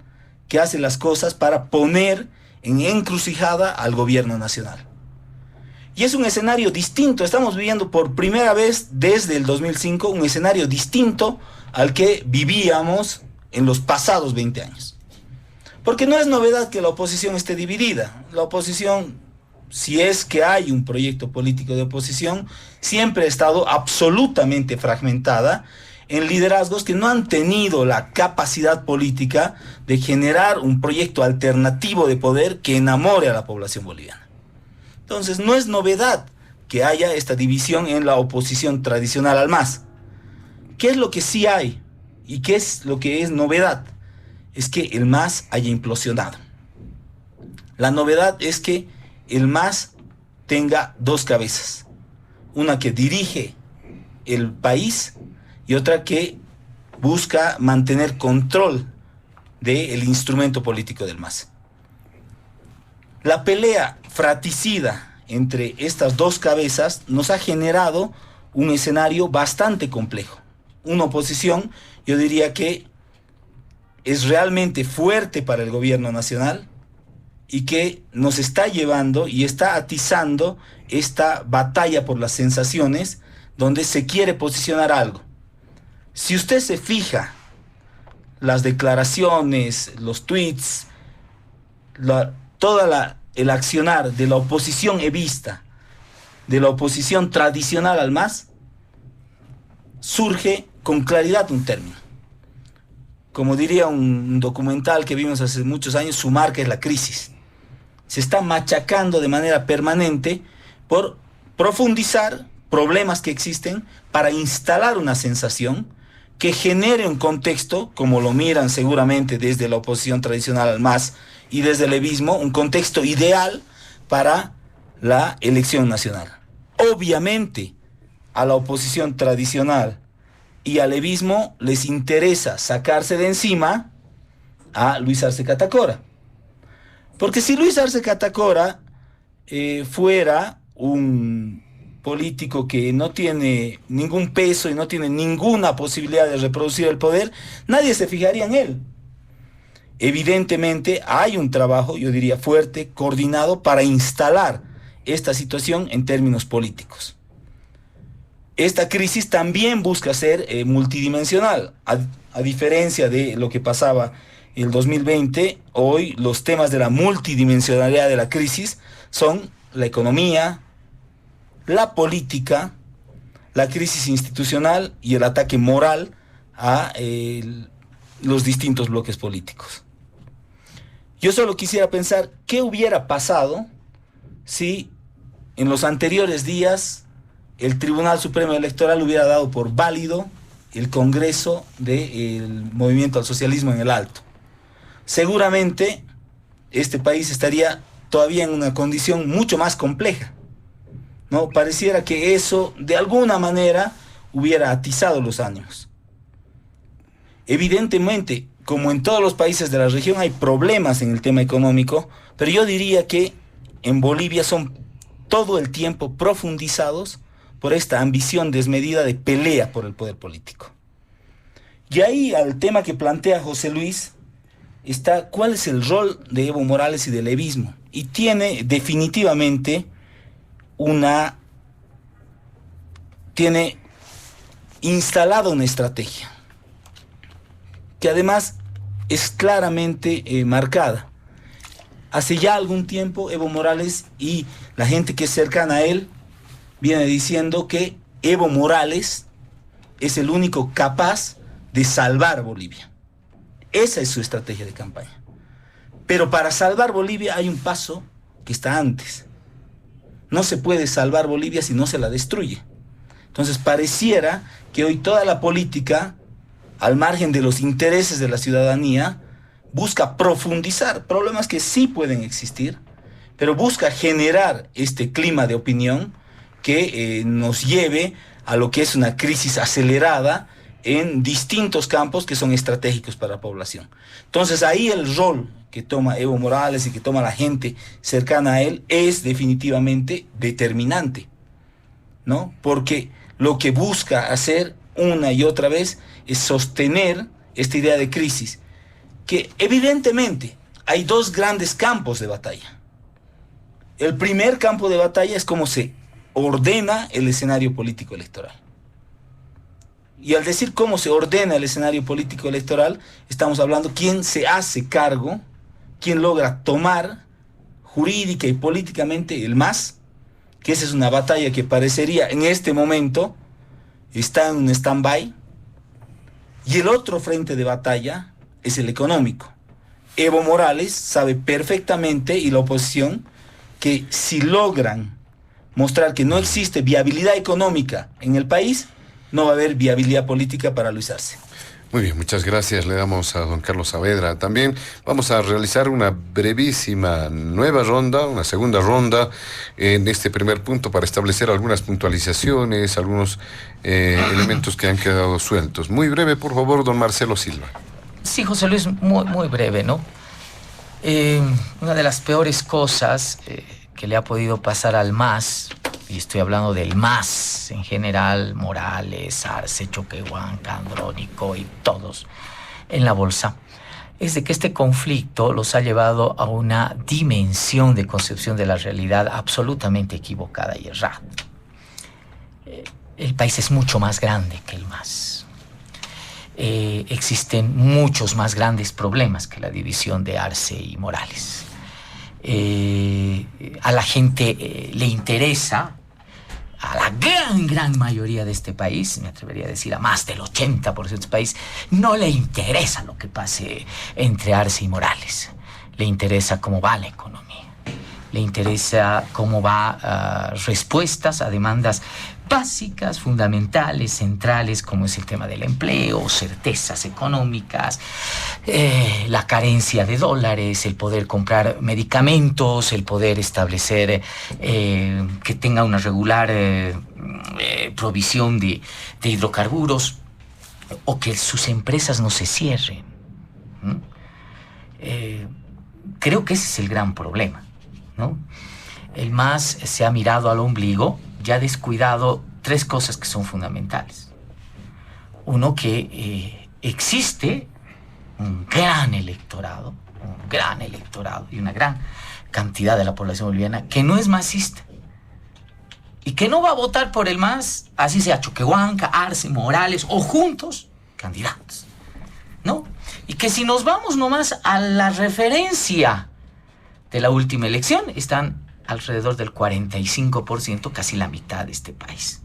que hace las cosas para poner en encrucijada al gobierno nacional. Y es un escenario distinto, estamos viviendo por primera vez desde el 2005 un escenario distinto al que vivíamos en los pasados 20 años. Porque no es novedad que la oposición esté dividida. La oposición, si es que hay un proyecto político de oposición, siempre ha estado absolutamente fragmentada en liderazgos que no han tenido la capacidad política de generar un proyecto alternativo de poder que enamore a la población boliviana. Entonces no es novedad que haya esta división en la oposición tradicional al MAS. ¿Qué es lo que sí hay? ¿Y qué es lo que es novedad? Es que el MAS haya implosionado. La novedad es que el MAS tenga 2 cabezas. Una que dirige el país y otra que busca mantener control del instrumento político del MAS. La pelea fratricida entre estas 2 cabezas nos ha generado un escenario bastante complejo. Una oposición, yo diría que es realmente fuerte para el gobierno nacional y que nos está llevando y está atizando esta batalla por las sensaciones donde se quiere posicionar algo. Si usted se fija, las declaraciones, los tweets, el accionar de la oposición evista, de la oposición tradicional al MAS, surge con claridad un término. Como diría un documental que vimos hace muchos años, su marca es la crisis. Se está machacando de manera permanente por profundizar problemas que existen para instalar una sensación que genere un contexto, como lo miran seguramente desde la oposición tradicional al MAS y desde el evismo, un contexto ideal para la elección nacional. Obviamente a la oposición tradicional y al levismo les interesa sacarse de encima a Luis Arce Catacora. Porque si Luis Arce Catacora fuera un político que no tiene ningún peso y no tiene ninguna posibilidad de reproducir el poder, nadie se fijaría en él. Evidentemente hay un trabajo, yo diría fuerte, coordinado para instalar esta situación en términos políticos. Esta crisis también busca ser multidimensional, a diferencia de lo que pasaba en el 2020, hoy los temas de la multidimensionalidad de la crisis son la economía, la política, la crisis institucional y el ataque moral a los distintos bloques políticos. Yo solo quisiera pensar qué hubiera pasado si en los anteriores días el Tribunal Supremo Electoral hubiera dado por válido el Congreso del Movimiento al Socialismo en el Alto. Seguramente este país estaría todavía en una condición mucho más compleja, ¿no? Pareciera que eso de alguna manera hubiera atizado los ánimos. Evidentemente, como en todos los países de la región hay problemas en el tema económico, pero yo diría que en Bolivia son todo el tiempo profundizados por esta ambición desmedida de pelea por el poder político. Y ahí al tema que plantea José Luis está cuál es el rol de Evo Morales y del levismo. Y tiene definitivamente tiene instalada una estrategia que además es claramente marcada. Hace ya algún tiempo Evo Morales y la gente que es cercana a él viene diciendo que Evo Morales es el único capaz de salvar Bolivia. Esa es su estrategia de campaña. Pero para salvar Bolivia hay un paso que está antes. No se puede salvar Bolivia si no se la destruye. Entonces pareciera que hoy toda la política, al margen de los intereses de la ciudadanía, busca profundizar problemas que sí pueden existir, pero busca generar este clima de opinión que nos lleve a lo que es una crisis acelerada en distintos campos que son estratégicos para la población. Entonces ahí el rol que toma Evo Morales y que toma la gente cercana a él es definitivamente determinante, ¿no? Porque lo que busca hacer una y otra vez es sostener esta idea de crisis, que evidentemente hay dos grandes campos de batalla. El primer campo de batalla es cómo se ordena el escenario político electoral. Y al decir cómo se ordena el escenario político electoral, estamos hablando quién se hace cargo, quién logra tomar jurídica y políticamente el MAS, que esa es una batalla que parecería en este momento está en un stand-by. Y el otro frente de batalla es el económico. Evo Morales sabe perfectamente, y la oposición, que si logran mostrar que no existe viabilidad económica en el país, no va a haber viabilidad política para Luis Arce. Muy bien, muchas gracias. Le damos a don Carlos Saavedra. También vamos a realizar una brevísima nueva ronda, una segunda ronda en este primer punto para establecer algunas puntualizaciones, algunos elementos que han quedado sueltos. Muy breve, por favor, don Marcelo Silva. Sí, José Luis, muy breve, ¿no? Una de las peores cosas que le ha podido pasar al MAS, y estoy hablando del MAS en general, Morales, Arce, Choquehuanca, Andrónico y todos en la bolsa, es de que este conflicto los ha llevado a una dimensión de concepción de la realidad absolutamente equivocada y errada. El país es mucho más grande que el MAS. Existen muchos más grandes problemas que la división de Arce y Morales. A la gente le interesa, a la gran mayoría de este país, me atrevería a decir a más del 80% de este país, no le interesa lo que pase entre Arce y Morales. Le interesa cómo va la economía. Le interesa cómo va respuestas a demandas básicas, fundamentales, centrales, como es el tema del empleo, certezas económicas, la carencia de dólares, el poder comprar medicamentos, el poder establecer que tenga una regular provisión de hidrocarburos, o que sus empresas no se cierren. Creo que ese es el gran problema, ¿no? El MAS se ha mirado al ombligo y ha descuidado tres cosas que son fundamentales. Uno, que existe un gran electorado y una gran cantidad de la población boliviana que no es masista y que no va a votar por el MAS, así sea Choquehuanca, Arce, Morales o juntos candidatos, ¿no? Y que si nos vamos nomás a la referencia de la última elección, están alrededor del 45%, casi la mitad de este país.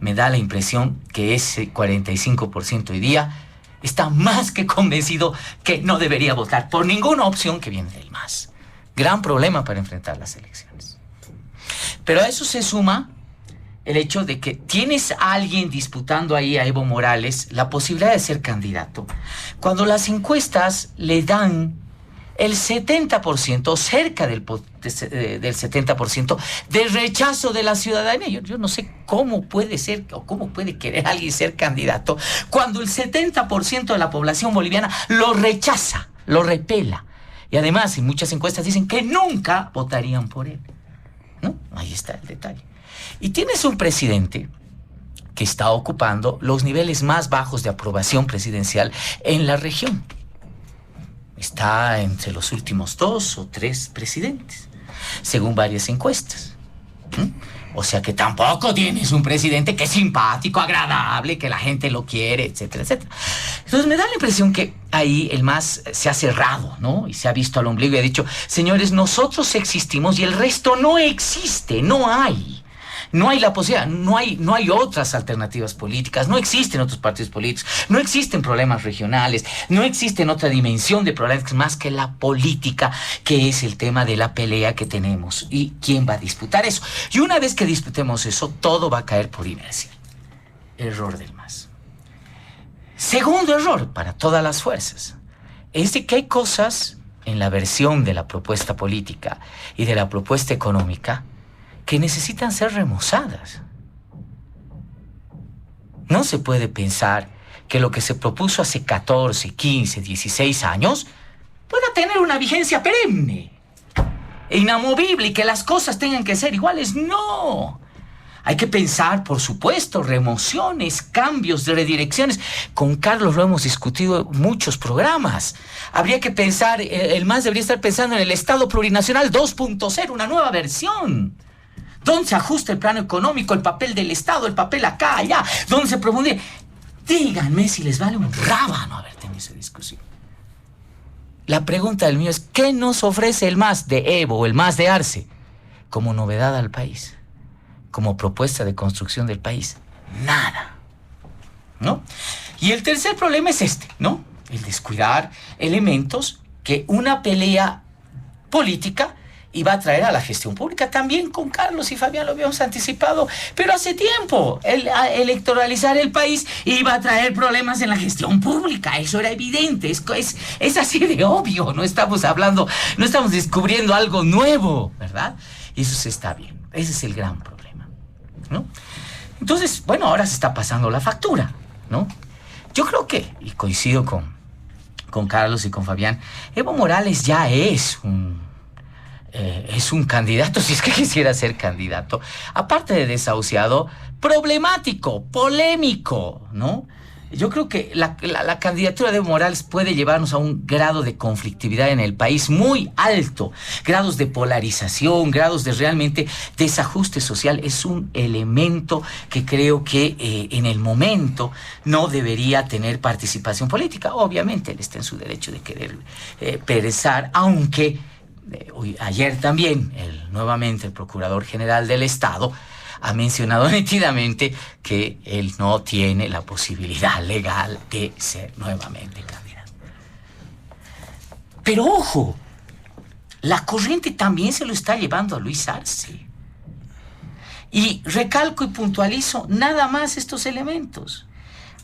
Me da la impresión que ese 45% hoy día está más que convencido que no debería votar por ninguna opción que viene del MAS. Gran problema para enfrentar las elecciones. Pero a eso se suma el hecho de que tienes a alguien disputando ahí a Evo Morales la posibilidad de ser candidato, cuando las encuestas le dan el 70%, cerca del 70% de rechazo de la ciudadanía. Yo no sé cómo puede ser o cómo puede querer alguien ser candidato cuando el 70% de la población boliviana lo rechaza, lo repela. Y además, en muchas encuestas dicen que nunca votarían por él, ¿no? Ahí está el detalle. Y tienes un presidente que está ocupando los niveles más bajos de aprobación presidencial en la región. Está entre los últimos 2 o 3 presidentes, según varias encuestas. O sea que tampoco tienes un presidente que es simpático, agradable, que la gente lo quiere, etcétera, etcétera. Entonces me da la impresión que ahí el MAS se ha cerrado, ¿no? Y se ha visto al ombligo y ha dicho, señores, nosotros existimos y el resto no existe, no hay. No hay la posibilidad, no hay otras alternativas políticas, no existen otros partidos políticos, no existen problemas regionales, no existen otra dimensión de problemas más que la política, que es el tema de la pelea que tenemos. ¿Y quién va a disputar eso? Y una vez que disputemos eso, todo va a caer por inercia. Error del MAS. Segundo error para todas las fuerzas es de que hay cosas en la versión de la propuesta política y de la propuesta económica que necesitan ser remozadas. No se puede pensar que lo que se propuso hace 14, 15, 16 años pueda tener una vigencia perenne e inamovible y que las cosas tengan que ser iguales. No. Hay que pensar, por supuesto, remociones, cambios, redirecciones. Con Carlos lo hemos discutido en muchos programas. Habría que pensar, el MAS debería estar pensando en el Estado Plurinacional 2.0, una nueva versión. ¿Dónde se ajusta el plano económico, el papel del Estado, el papel acá, allá? ¿Dónde se profunde? Díganme si les vale un rábano haber tenido esa discusión. La pregunta del mío es, ¿qué nos ofrece el MAS de Evo o el MAS de Arce como novedad al país? Como propuesta de construcción del país. Nada. ¿No? Y el tercer problema es este, ¿no? El descuidar elementos que una pelea política iba a traer a la gestión pública. También con Carlos y Fabián lo habíamos anticipado, pero hace tiempo. Electoralizar el país iba a traer problemas en la gestión pública. Eso era evidente. Es así de obvio. No estamos descubriendo algo nuevo, ¿verdad? Y eso se está viendo. Ese es el gran problema, ¿no? Entonces, bueno, ahora se está pasando la factura, ¿no? Yo creo que, y coincido con Carlos y con Fabián, Evo Morales ya es un candidato, si es que quisiera ser candidato, aparte de desahuciado, problemático, polémico, ¿no? Yo creo que la candidatura de Evo Morales puede llevarnos a un grado de conflictividad en el país muy alto, grados de polarización, grados de realmente desajuste social. Es un elemento que creo que en el momento no debería tener participación política. Obviamente él está en su derecho de querer perezar, aunque ayer también nuevamente el Procurador General del Estado ha mencionado nítidamente que él no tiene la posibilidad legal de ser nuevamente candidato. Pero ojo, la corriente también se lo está llevando a Luis Arce. Y recalco y puntualizo nada más estos elementos.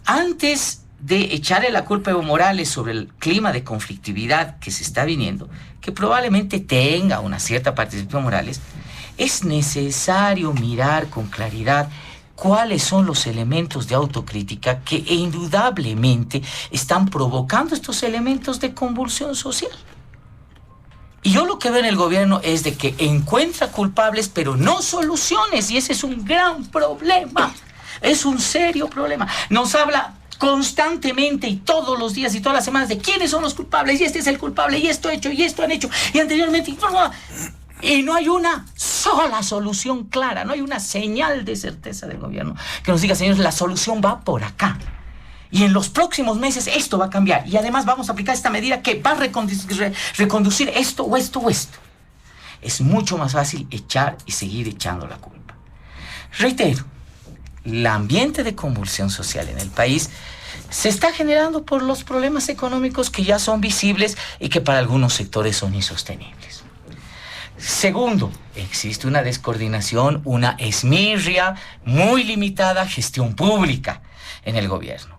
Antes de echarle la culpa a Evo Morales sobre el clima de conflictividad que se está viniendo, que probablemente tenga una cierta participación Morales, es necesario mirar con claridad cuáles son los elementos de autocrítica que indudablemente están provocando estos elementos de convulsión social. Y yo lo que veo en el gobierno es de que encuentra culpables, pero no soluciones, y ese es un gran problema, es un serio problema. Nos habla constantemente y todos los días y todas las semanas de quiénes son los culpables, y este es el culpable, y esto hecho, y esto han hecho, y anteriormente, y no hay una sola solución clara, no hay una señal de certeza del gobierno que nos diga, señores, la solución va por acá. Y en los próximos meses esto va a cambiar. Y además vamos a aplicar esta medida que va a reconducir esto o esto o esto. Es mucho más fácil echar y seguir echando la culpa. Reitero, el ambiente de convulsión social en el país se está generando por los problemas económicos que ya son visibles y que para algunos sectores son insostenibles. Segundo, existe una descoordinación, una esmirria muy limitada gestión pública en el gobierno.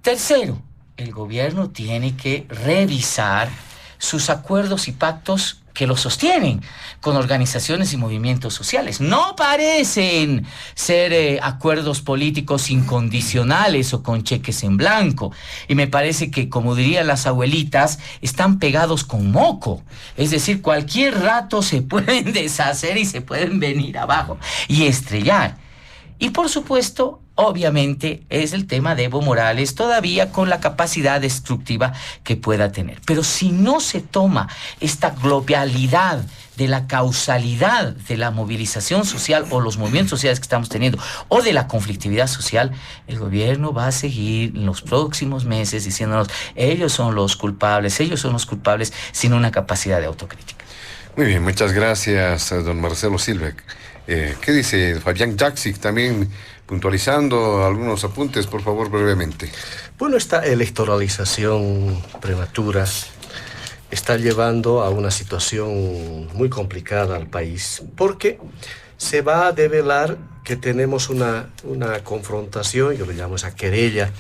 Tercero, el gobierno tiene que revisar sus acuerdos y pactos que lo sostienen con organizaciones y movimientos sociales. No parecen ser acuerdos políticos incondicionales o con cheques en blanco. Y me parece que, como dirían las abuelitas, están pegados con moco. Es decir, cualquier rato se pueden deshacer y se pueden venir abajo y estrellar. Y por supuesto, obviamente, es el tema de Evo Morales, todavía con la capacidad destructiva que pueda tener. Pero si no se toma esta globalidad de la causalidad de la movilización social o los movimientos sociales que estamos teniendo, o de la conflictividad social, el gobierno va a seguir en los próximos meses diciéndonos, ellos son los culpables, sin una capacidad de autocrítica. Muy bien, muchas gracias, don Marcelo Silva. ¿Qué dice Fabián Jaksic? También puntualizando algunos apuntes, por favor, brevemente. Bueno, esta electoralización prematura está llevando a una situación muy complicada al país, porque se va a develar que tenemos una confrontación, yo le llamo esa querella,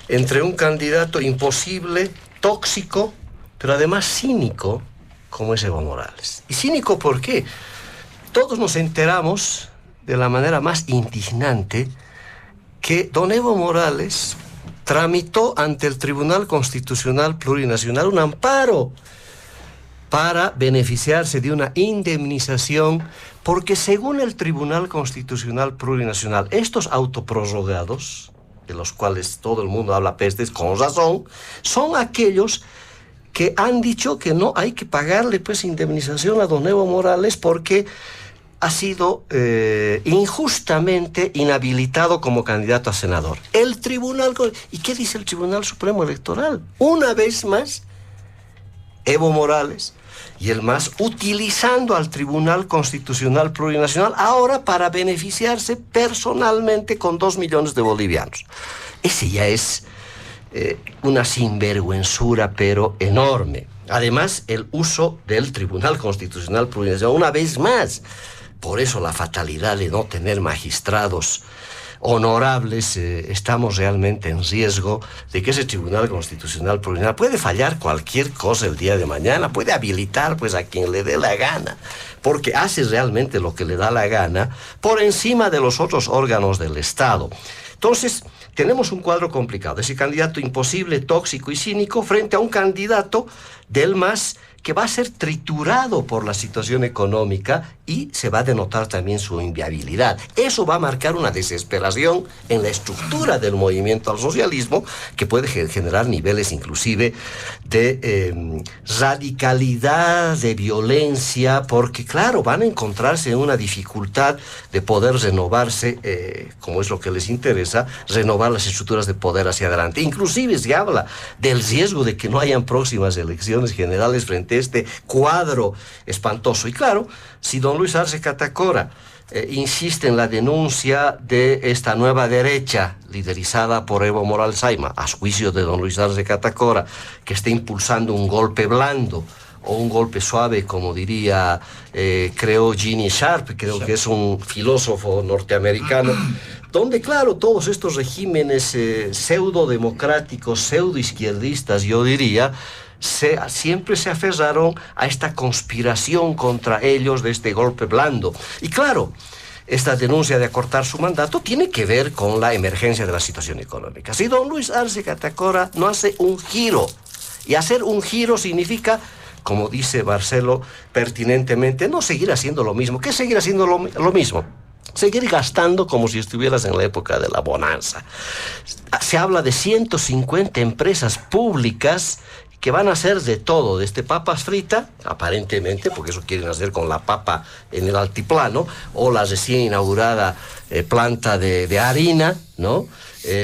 entre un candidato imposible, tóxico, pero además cínico, como es Evo Morales. ¿Y cínico por qué? Todos nos enteramos de la manera más indignante que don Evo Morales tramitó ante el Tribunal Constitucional Plurinacional un amparo para beneficiarse de una indemnización, porque según el Tribunal Constitucional Plurinacional, estos autoprorrogados, de los cuales todo el mundo habla pestes con razón, son aquellos que han dicho que no hay que pagarle pues indemnización a don Evo Morales porque ha sido injustamente inhabilitado como candidato a senador. El Tribunal... ¿Y qué dice el Tribunal Supremo Electoral? Una vez más, Evo Morales y el MAS utilizando al Tribunal Constitucional Plurinacional ahora para beneficiarse personalmente con 2 millones de bolivianos. Ese ya es una sinvergüenzura, pero enorme. Además, el uso del Tribunal Constitucional Plurinacional, una vez más. Por eso la fatalidad de no tener magistrados honorables, estamos realmente en riesgo de que ese Tribunal Constitucional Plurinacional puede fallar cualquier cosa el día de mañana, puede habilitar pues a quien le dé la gana, porque hace realmente lo que le da la gana por encima de los otros órganos del Estado. Entonces, tenemos un cuadro complicado, ese candidato imposible, tóxico y cínico frente a un candidato del MAS que va a ser triturado por la situación económica y se va a denotar también su inviabilidad. Eso va a marcar una desesperación en la estructura del movimiento al socialismo que puede generar niveles inclusive de radicalidad, de violencia, porque claro, van a encontrarse en una dificultad de poder renovarse, como es lo que les interesa, renovar las estructuras de poder hacia adelante. Inclusive se habla del riesgo de que no hayan próximas elecciones generales frente a este cuadro espantoso. Y claro, si don Luis Arce Catacora insiste en la denuncia de esta nueva derecha liderizada por Evo Morales Saima, a juicio de don Luis Arce Catacora, que está impulsando un golpe blando o un golpe suave, como diría, creo, Ginny Sharp, creo que es un filósofo norteamericano, donde, claro, todos estos regímenes pseudo-democráticos, pseudo-izquierdistas, yo diría, siempre se aferraron a esta conspiración contra ellos de este golpe blando. Y claro, esta denuncia de acortar su mandato tiene que ver con la emergencia de la situación económica. Si don Luis Arce Catacora no hace un giro, y hacer un giro significa, como dice Marcelo pertinentemente, no seguir haciendo lo mismo. ¿Qué es seguir haciendo lo mismo? Seguir gastando como si estuvieras en la época de la bonanza. Se habla de 150 empresas públicas que van a hacer de todo, desde papas fritas, aparentemente, porque eso quieren hacer con la papa en el altiplano, o la recién inaugurada planta de harina, ¿no?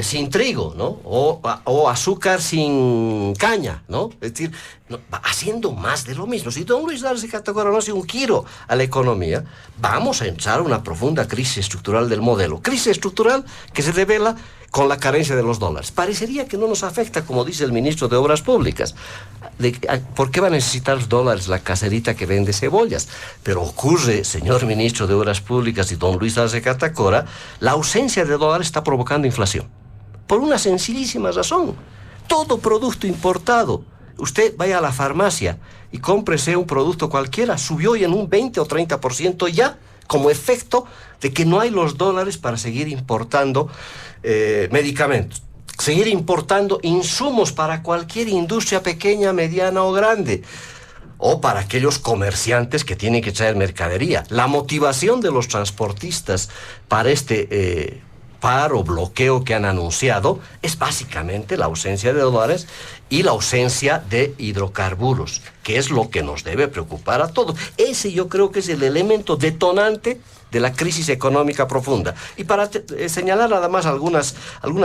Sin trigo, ¿no? O azúcar sin caña, ¿no? Es decir, no, va haciendo más de lo mismo. Si don Luis Arce Catacora no hace un giro a la economía, vamos a entrar a una profunda crisis estructural del modelo. Crisis estructural que se revela con la carencia de los dólares. Parecería que no nos afecta, como dice el ministro de Obras Públicas. ¿Por qué va a necesitar dólares la caserita que vende cebollas? Pero ocurre, señor ministro de Obras Públicas y don Luis Arce Catacora, la ausencia de dólares está provocando inflación. Por una sencillísima razón. Todo producto importado, usted vaya a la farmacia y cómprese un producto cualquiera, subió hoy en un 20 o 30% ya, como efecto de que no hay los dólares para seguir importando medicamentos, seguir importando insumos para cualquier industria pequeña, mediana o grande, o para aquellos comerciantes que tienen que traer mercadería. La motivación de los transportistas para este paro, bloqueo que han anunciado, es básicamente la ausencia de dólares y la ausencia de hidrocarburos, que es lo que nos debe preocupar a todos. Ese yo creo que es el elemento detonante de la crisis económica profunda. Y para señalar nada más algunas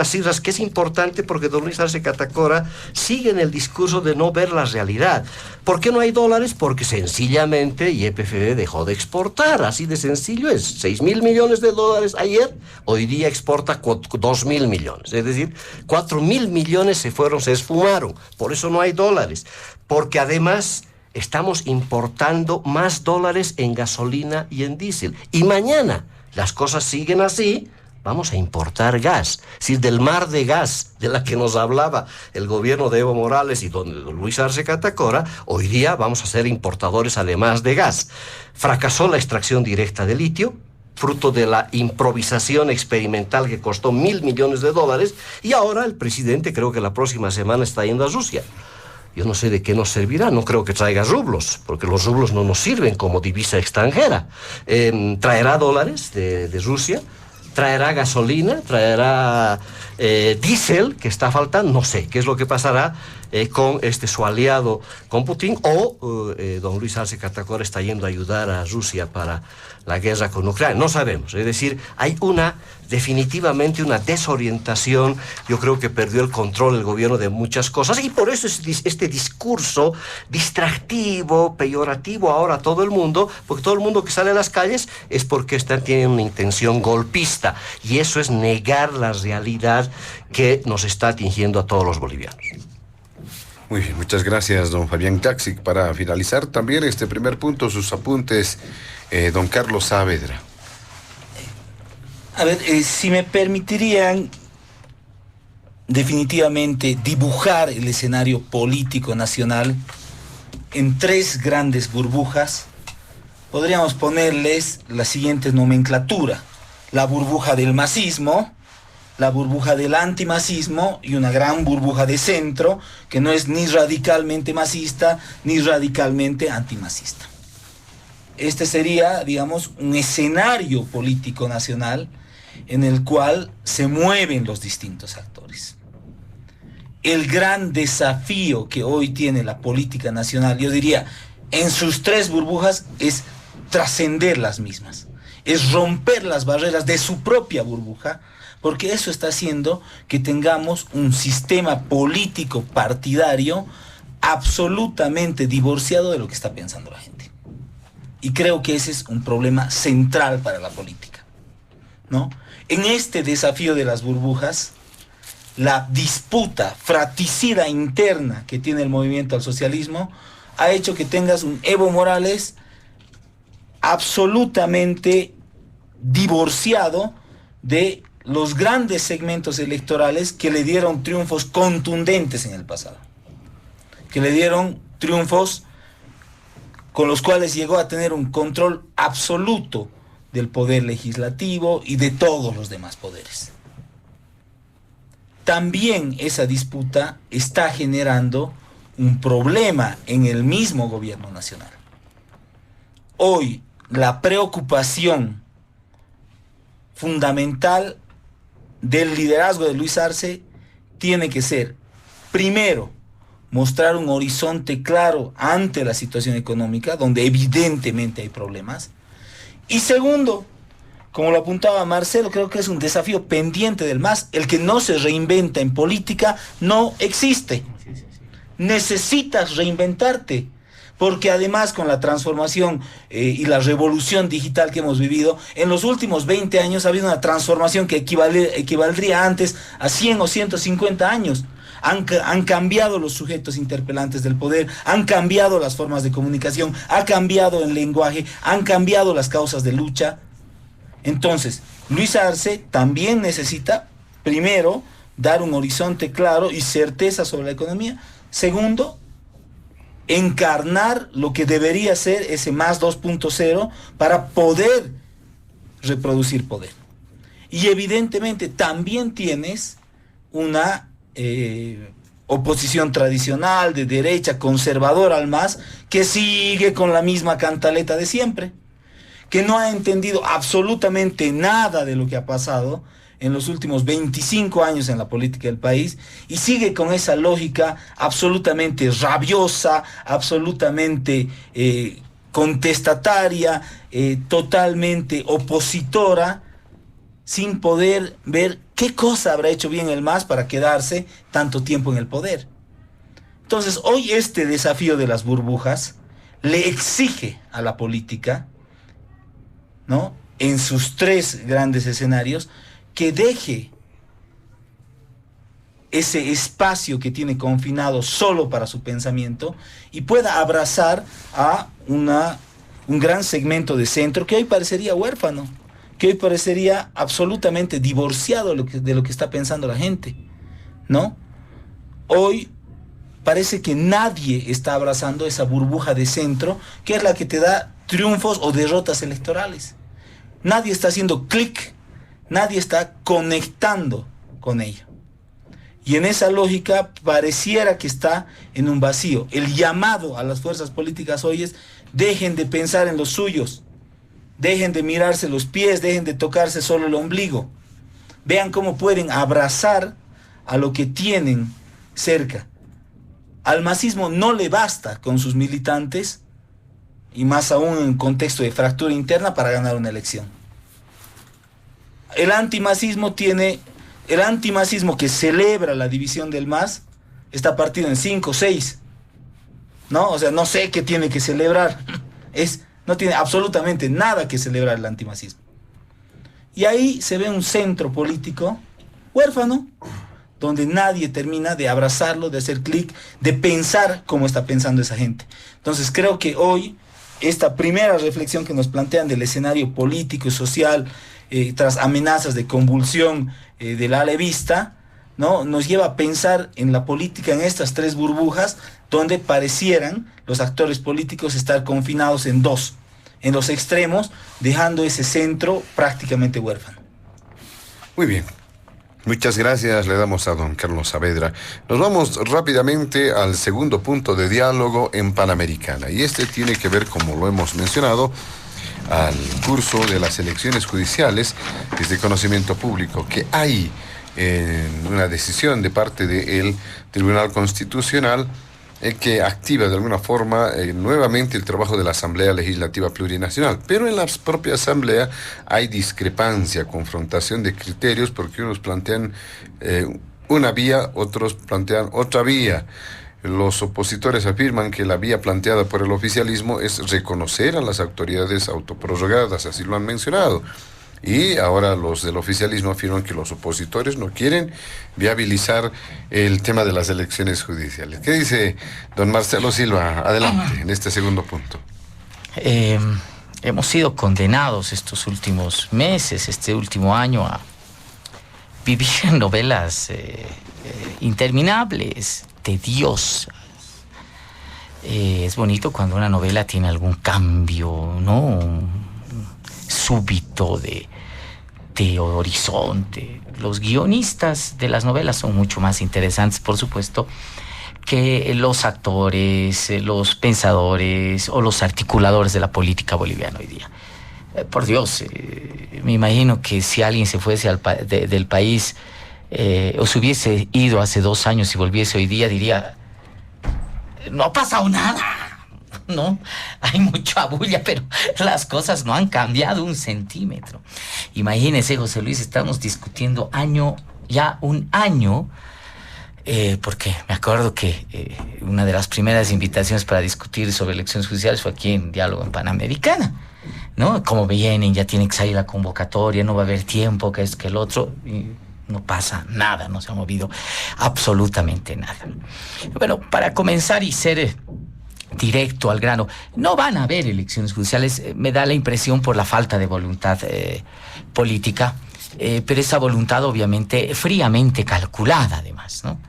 cifras, que es importante porque don Luis Arce Catacora sigue en el discurso de no ver la realidad. ¿Por qué no hay dólares? Porque sencillamente YPFB dejó de exportar, así de sencillo es. 6.000 millones de dólares ayer, hoy día exporta 2.000 millones. Es decir, 4.000 millones se esfumaron. Por eso no hay dólares. Porque además estamos importando más dólares en gasolina y en diésel. Y mañana las cosas siguen así, vamos a importar gas. Es decir, del mar de gas de la que nos hablaba el gobierno de Evo Morales y don Luis Arce Catacora, hoy día vamos a ser importadores además de gas. Fracasó la extracción directa de litio, fruto de la improvisación experimental que costó 1.000 millones de dólares, y ahora el presidente creo que la próxima semana está yendo a Rusia. Yo no sé de qué nos servirá, no creo que traiga rublos, porque los rublos no nos sirven como divisa extranjera. Traerá dólares de Rusia, traerá gasolina, traerá diésel, que está faltando, no sé qué es lo que pasará con su aliado, con Putin, o don Luis Arce Catacora está yendo a ayudar a Rusia para la guerra con Ucrania, no sabemos. Es decir, hay definitivamente una desorientación. Yo creo que perdió el control el gobierno de muchas cosas, y por eso este discurso distractivo, peyorativo ahora a todo el mundo, porque todo el mundo que sale a las calles es porque tiene una intención golpista, y eso es negar la realidad que nos está atingiendo a todos los bolivianos. Muy bien, muchas gracias, don Fabián Taxic. Para finalizar también este primer punto, sus apuntes, don Carlos Saavedra. A ver, si me permitirían definitivamente dibujar el escenario político nacional en tres grandes burbujas, podríamos ponerles la siguiente nomenclatura: la burbuja del masismo, la burbuja del antimasismo y una gran burbuja de centro que no es ni radicalmente masista ni radicalmente antimasista. Este sería, digamos, un escenario político nacional en el cual se mueven los distintos actores. El gran desafío que hoy tiene la política nacional, yo diría, en sus tres burbujas, es trascender las mismas, es romper las barreras de su propia burbuja, porque eso está haciendo que tengamos un sistema político partidario absolutamente divorciado de lo que está pensando la gente. Y creo que ese es un problema central para la política, ¿no? En este desafío de las burbujas, la disputa fratricida interna que tiene el movimiento al socialismo ha hecho que tengas un Evo Morales absolutamente divorciado de los grandes segmentos electorales que le dieron triunfos contundentes en el pasado, que le dieron triunfos con los cuales llegó a tener un control absoluto del poder legislativo y de todos los demás poderes. También esa disputa está generando un problema en el mismo gobierno nacional. Hoy, la preocupación fundamental del liderazgo de Luis Arce tiene que ser, primero, mostrar un horizonte claro ante la situación económica, donde evidentemente hay problemas. Y segundo, como lo apuntaba Marcelo, creo que es un desafío pendiente del MAS. El que no se reinventa en política no existe. Necesitas reinventarte, porque además con la transformación y la revolución digital que hemos vivido, en los últimos 20 años ha habido una transformación que equivaldría antes a 100 o 150 años. Han cambiado los sujetos interpelantes del poder, han cambiado las formas de comunicación, ha cambiado el lenguaje, han cambiado las causas de lucha. Entonces, Luis Arce también necesita, primero, dar un horizonte claro y certeza sobre la economía. Segundo, encarnar lo que debería ser ese MAS 2.0 para poder reproducir poder. Y evidentemente también tienes una oposición tradicional, de derecha, conservadora al MAS, que sigue con la misma cantaleta de siempre, que no ha entendido absolutamente nada de lo que ha pasado en los últimos 25 años en la política del país, y sigue con esa lógica absolutamente rabiosa, absolutamente contestataria, totalmente opositora, sin poder ver qué cosa habrá hecho bien el MAS para quedarse tanto tiempo en el poder. Entonces, hoy este desafío de las burbujas le exige a la política, ¿no?, en sus tres grandes escenarios, que deje ese espacio que tiene confinado solo para su pensamiento y pueda abrazar a un gran segmento de centro que hoy parecería huérfano, que hoy parecería absolutamente divorciado de lo que está pensando la gente, ¿no? Hoy parece que nadie está abrazando esa burbuja de centro, que es la que te da triunfos o derrotas electorales. Nadie está haciendo clic, nadie está conectando con ella. Y en esa lógica pareciera que está en un vacío. El llamado a las fuerzas políticas hoy es: dejen de pensar en los suyos, dejen de mirarse los pies, dejen de tocarse solo el ombligo. Vean cómo pueden abrazar a lo que tienen cerca. Al masismo no le basta con sus militantes, y más aún en un contexto de fractura interna, para ganar una elección. El antimasismo que celebra la división del MAS está partido en 5 o 6, ¿no? O sea, no sé qué tiene que celebrar. No tiene absolutamente nada que celebrar el antimasismo. Y ahí se ve un centro político huérfano, donde nadie termina de abrazarlo, de hacer clic, de pensar como está pensando esa gente. Entonces creo que hoy esta primera reflexión que nos plantean del escenario político y social, tras amenazas de convulsión del ala vista, ¿no?, nos lleva a pensar en la política en estas tres burbujas, donde parecieran los actores políticos estar confinados en dos, en los extremos, dejando ese centro prácticamente huérfano. Muy bien. Muchas gracias, le damos a don Carlos Saavedra. Nos vamos rápidamente al segundo punto de diálogo en Panamericana. Y este tiene que ver, como lo hemos mencionado, al curso de las elecciones judiciales. Es de conocimiento público que hay una decisión de parte del Tribunal Constitucional que activa de alguna forma nuevamente el trabajo de la Asamblea Legislativa Plurinacional. Pero en la propia Asamblea hay discrepancia, confrontación de criterios, porque unos plantean una vía, otros plantean otra vía. Los opositores afirman que la vía planteada por el oficialismo es reconocer a las autoridades autoprorrogadas, así lo han mencionado. Y ahora los del oficialismo afirman que los opositores no quieren viabilizar el tema de las elecciones judiciales. ¿Qué dice don Marcelo Silva? Adelante, en este segundo punto. Hemos sido condenados estos últimos meses, este último año, a vivir en novelas interminables, tediosas. Es bonito cuando una novela tiene algún cambio, ¿no? súbito de horizonte. Los guionistas de las novelas son mucho más interesantes, por supuesto, que los actores, los pensadores o los articuladores de la política boliviana hoy día. Por Dios, me imagino que si alguien se fuese del país o se hubiese ido hace 2 años y volviese hoy día, diría, no ha pasado nada, ¿no? Hay mucha bulla, pero las cosas no han cambiado un centímetro. Imagínese, José Luis, estamos discutiendo un año, porque me acuerdo que una de las primeras invitaciones para discutir sobre elecciones judiciales fue aquí en Diálogo en Panamericana, ¿no? Como vienen, ya tiene que salir la convocatoria, no va a haber tiempo, que es que el otro, y no pasa nada, no se ha movido absolutamente nada. Bueno, para comenzar y ser directo al grano, no van a haber elecciones judiciales, me da la impresión por la falta de voluntad política, pero esa voluntad obviamente fríamente calculada además, ¿no?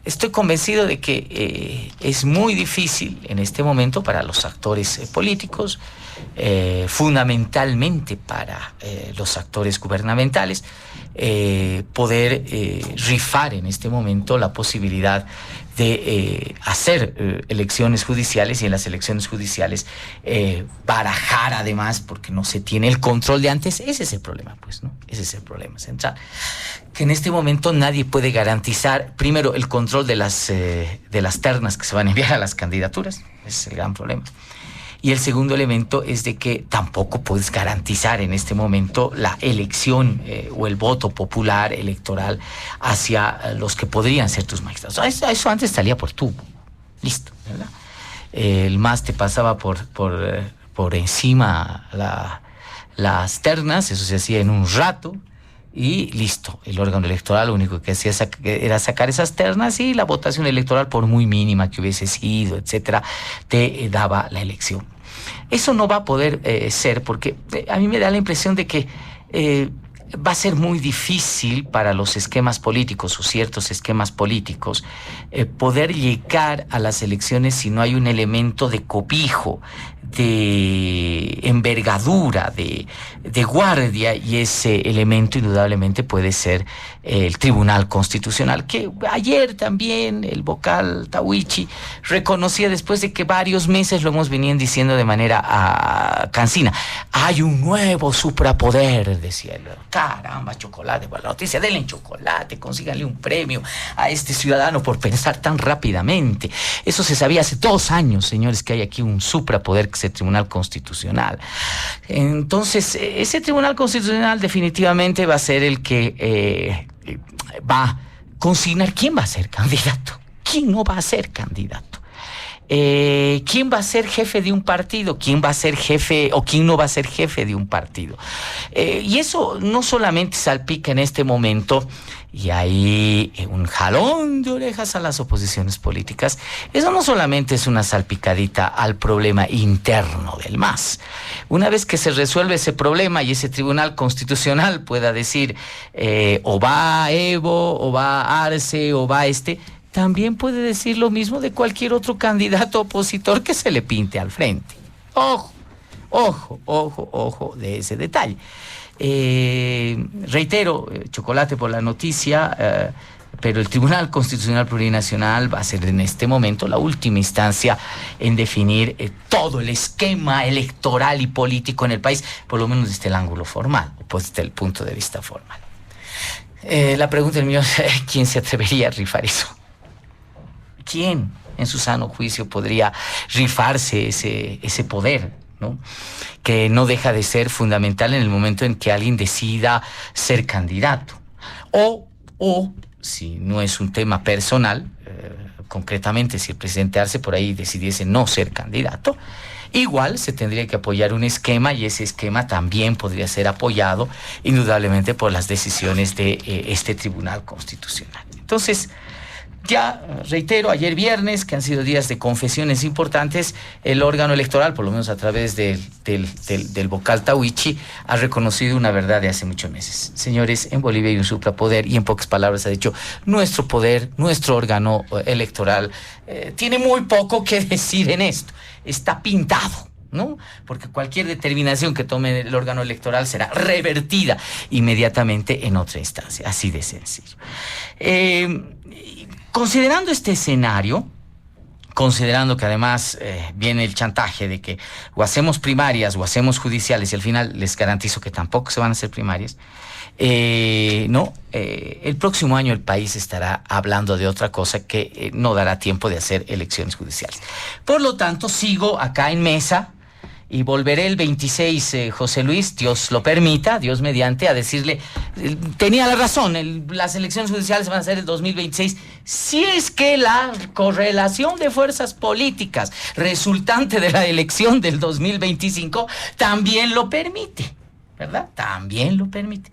Estoy convencido de que es muy difícil en este momento para los actores políticos, fundamentalmente para los actores gubernamentales, poder rifar en este momento la posibilidad de hacer elecciones judiciales y en las elecciones judiciales barajar además, porque no se tiene el control de antes. Ese es el problema, pues, ¿no? Ese es el problema central. Que en este momento nadie puede garantizar, primero, el control de las ternas que se van a enviar a las candidaturas. Ese es el gran problema. Y el segundo elemento es de que tampoco puedes garantizar en este momento la elección o el voto popular electoral hacia los que podrían ser tus magistrados. Eso antes salía por tubo. Listo, ¿verdad? El MAS te pasaba por encima las ternas, eso se hacía en un rato. Y listo, el órgano electoral lo único que hacía era sacar esas ternas y la votación electoral, por muy mínima que hubiese sido, etcétera, te daba la elección. Eso no va a poder ser, porque a mí me da la impresión de que va a ser muy difícil para los esquemas políticos o ciertos esquemas políticos poder llegar a las elecciones si no hay un elemento de cobijo, de envergadura, de guardia, y ese elemento indudablemente puede ser el Tribunal Constitucional, que ayer también el vocal Tahuichi reconocía, después de que varios meses lo hemos venido diciendo de manera cansina, hay un nuevo suprapoder, decía él. Caramba, chocolate, buena noticia, denle chocolate, consíganle un premio a este ciudadano por pensar tan rápidamente. Eso se sabía hace 2 años, señores, que hay aquí un suprapoder que es el Tribunal Constitucional. Entonces, ese Tribunal Constitucional definitivamente va a ser el que va a consignar quién va a ser candidato, quién no va a ser candidato. ¿Quién va a ser jefe de un partido? ¿Quién va a ser jefe o quién no va a ser jefe de un partido? Y eso no solamente salpica en este momento, y hay un jalón de orejas a las oposiciones políticas. Eso no solamente es una salpicadita al problema interno del MAS. Una vez que se resuelve ese problema y ese Tribunal Constitucional pueda decir o va Evo, o va Arce, o va también puede decir lo mismo de cualquier otro candidato opositor que se le pinte al frente. Ojo, ojo, ojo, ojo de ese detalle. Reitero, chocolate por la noticia, pero el Tribunal Constitucional Plurinacional va a ser en este momento la última instancia en definir todo el esquema electoral y político en el país, por lo menos desde el ángulo formal, pues desde el punto de vista formal. La pregunta del millón es, ¿quién se atrevería a rifar eso? ¿Quién en su sano juicio podría rifarse ese poder, ¿no? Que no deja de ser fundamental en el momento en que alguien decida ser candidato? O si no es un tema personal, concretamente si el presidente Arce por ahí decidiese no ser candidato, igual se tendría que apoyar un esquema, y ese esquema también podría ser apoyado indudablemente por las decisiones de este Tribunal Constitucional. Entonces, ya reitero, ayer viernes, que han sido días de confesiones importantes, el órgano electoral, por lo menos a través del vocal Tahuichi, ha reconocido una verdad de hace muchos meses. Señores, en Bolivia hay un suprapoder, y en pocas palabras ha dicho, nuestro poder, nuestro órgano electoral tiene muy poco que decir en esto. Está pintado, ¿no? Porque cualquier determinación que tome el órgano electoral será revertida inmediatamente en otra instancia, así de sencillo. Considerando este escenario, considerando que además viene el chantaje de que o hacemos primarias o hacemos judiciales, y al final les garantizo que tampoco se van a hacer primarias, el próximo año el país estará hablando de otra cosa que no dará tiempo de hacer elecciones judiciales. Por lo tanto, sigo acá en mesa y volveré el 26, José Luis, Dios lo permita, Dios mediante, a decirle, tenía la razón, las elecciones judiciales van a ser el 2026, si es que la correlación de fuerzas políticas resultante de la elección del 2025 también lo permite, ¿verdad? También lo permite.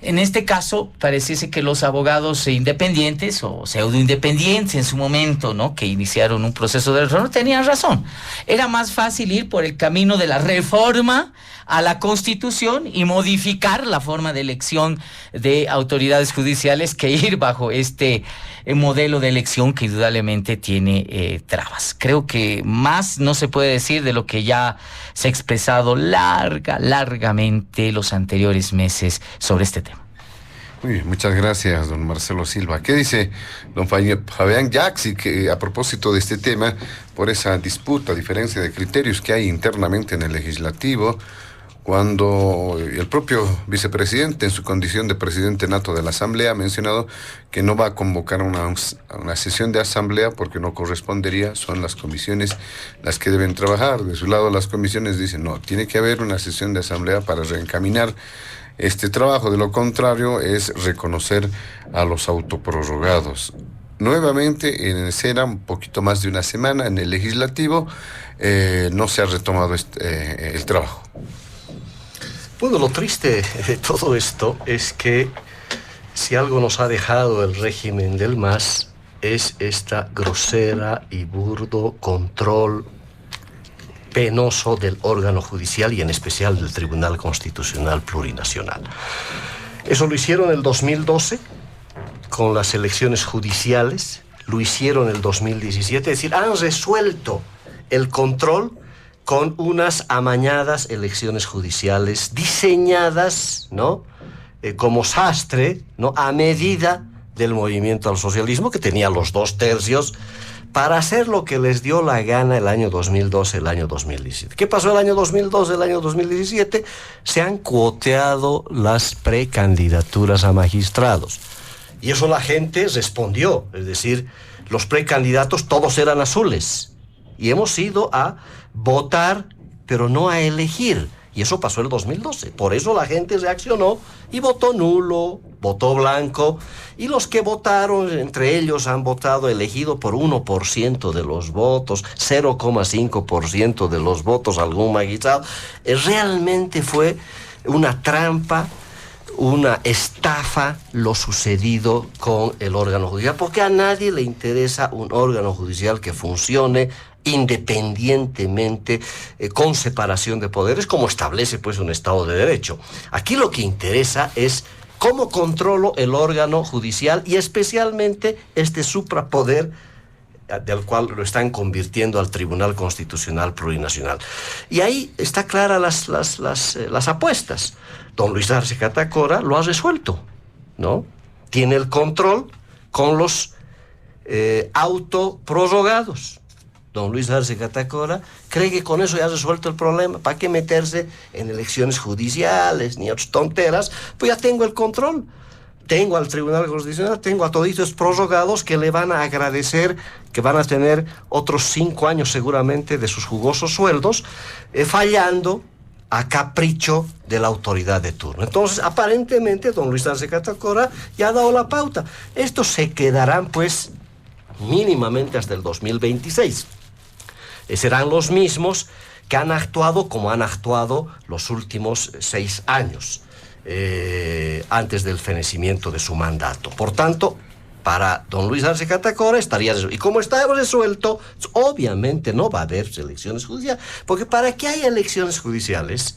En este caso, pareciese que los abogados independientes o pseudo-independientes en su momento, ¿no?, que iniciaron un proceso de reforma, tenían razón. Era más fácil ir por el camino de la reforma a la Constitución y modificar la forma de elección de autoridades judiciales que ir bajo este modelo de elección que indudablemente tiene trabas. Creo que más no se puede decir de lo que ya se ha expresado largamente los anteriores meses sobre este tema. Muy bien, muchas gracias, don Marcelo Silva. ¿Qué dice don Fabián Yaxi que a propósito de este tema, por esa disputa, diferencia de criterios que hay internamente en el legislativo, cuando el propio vicepresidente, en su condición de presidente nato de la Asamblea, ha mencionado que no va a convocar una sesión de Asamblea porque no correspondería, son las comisiones las que deben trabajar. De su lado, las comisiones dicen, no, tiene que haber una sesión de Asamblea para reencaminar este trabajo. De lo contrario, es reconocer a los autoprorrogados. Nuevamente, en escena, un poquito más de una semana, en el legislativo, no se ha retomado el trabajo. Bueno, lo triste de todo esto es que si algo nos ha dejado el régimen del MAS es esta grosera y burdo control penoso del órgano judicial y en especial del Tribunal Constitucional Plurinacional. Eso lo hicieron en el 2012 con las elecciones judiciales, lo hicieron en el 2017, es decir, han resuelto el control con unas amañadas elecciones judiciales diseñadas, ¿no?, como sastre, ¿no?, a medida del movimiento al socialismo, que tenía los 2/3, para hacer lo que les dio la gana el año 2012, el año 2017. ¿Qué pasó el año 2012, el año 2017? Se han cuoteado las precandidaturas a magistrados. Y eso la gente respondió, es decir, los precandidatos todos eran azules. Y hemos ido a votar, pero no a elegir. Y eso pasó el 2012. Por eso la gente reaccionó y votó nulo, votó blanco. Y los que votaron, entre ellos han votado elegido por 1% de los votos, 0,5% de los votos algún magistrado. Realmente fue una trampa, una estafa lo sucedido con el órgano judicial, porque a nadie le interesa un órgano judicial que funcione independientemente, con separación de poderes, como establece pues un Estado de Derecho. Aquí lo que interesa es cómo controlo el órgano judicial y especialmente este suprapoder del cual lo están convirtiendo al Tribunal Constitucional Plurinacional. Y ahí está clara las apuestas. Don Luis Arce Catacora lo ha resuelto, ¿no? Tiene el control con los autoprorrogados. Don Luis Arce Catacora cree que con eso ya ha resuelto el problema. ¿Para qué meterse en elecciones judiciales ni otras tonteras? Pues ya tengo el control. Tengo al Tribunal Constitucional, tengo a toditos prorrogados que le van a agradecer, que van a tener otros 5 años seguramente de sus jugosos sueldos, fallando a capricho de la autoridad de turno. Entonces, aparentemente, don Luis Arce Catacora ya ha dado la pauta. Estos se quedarán, pues, mínimamente hasta el 2026. Serán los mismos que han actuado como han actuado los últimos 6 años, antes del fenecimiento de su mandato. Por tanto, para don Luis Arce Catacora estaría resuelto. Y como está resuelto, obviamente no va a haber elecciones judiciales, porque para que haya elecciones judiciales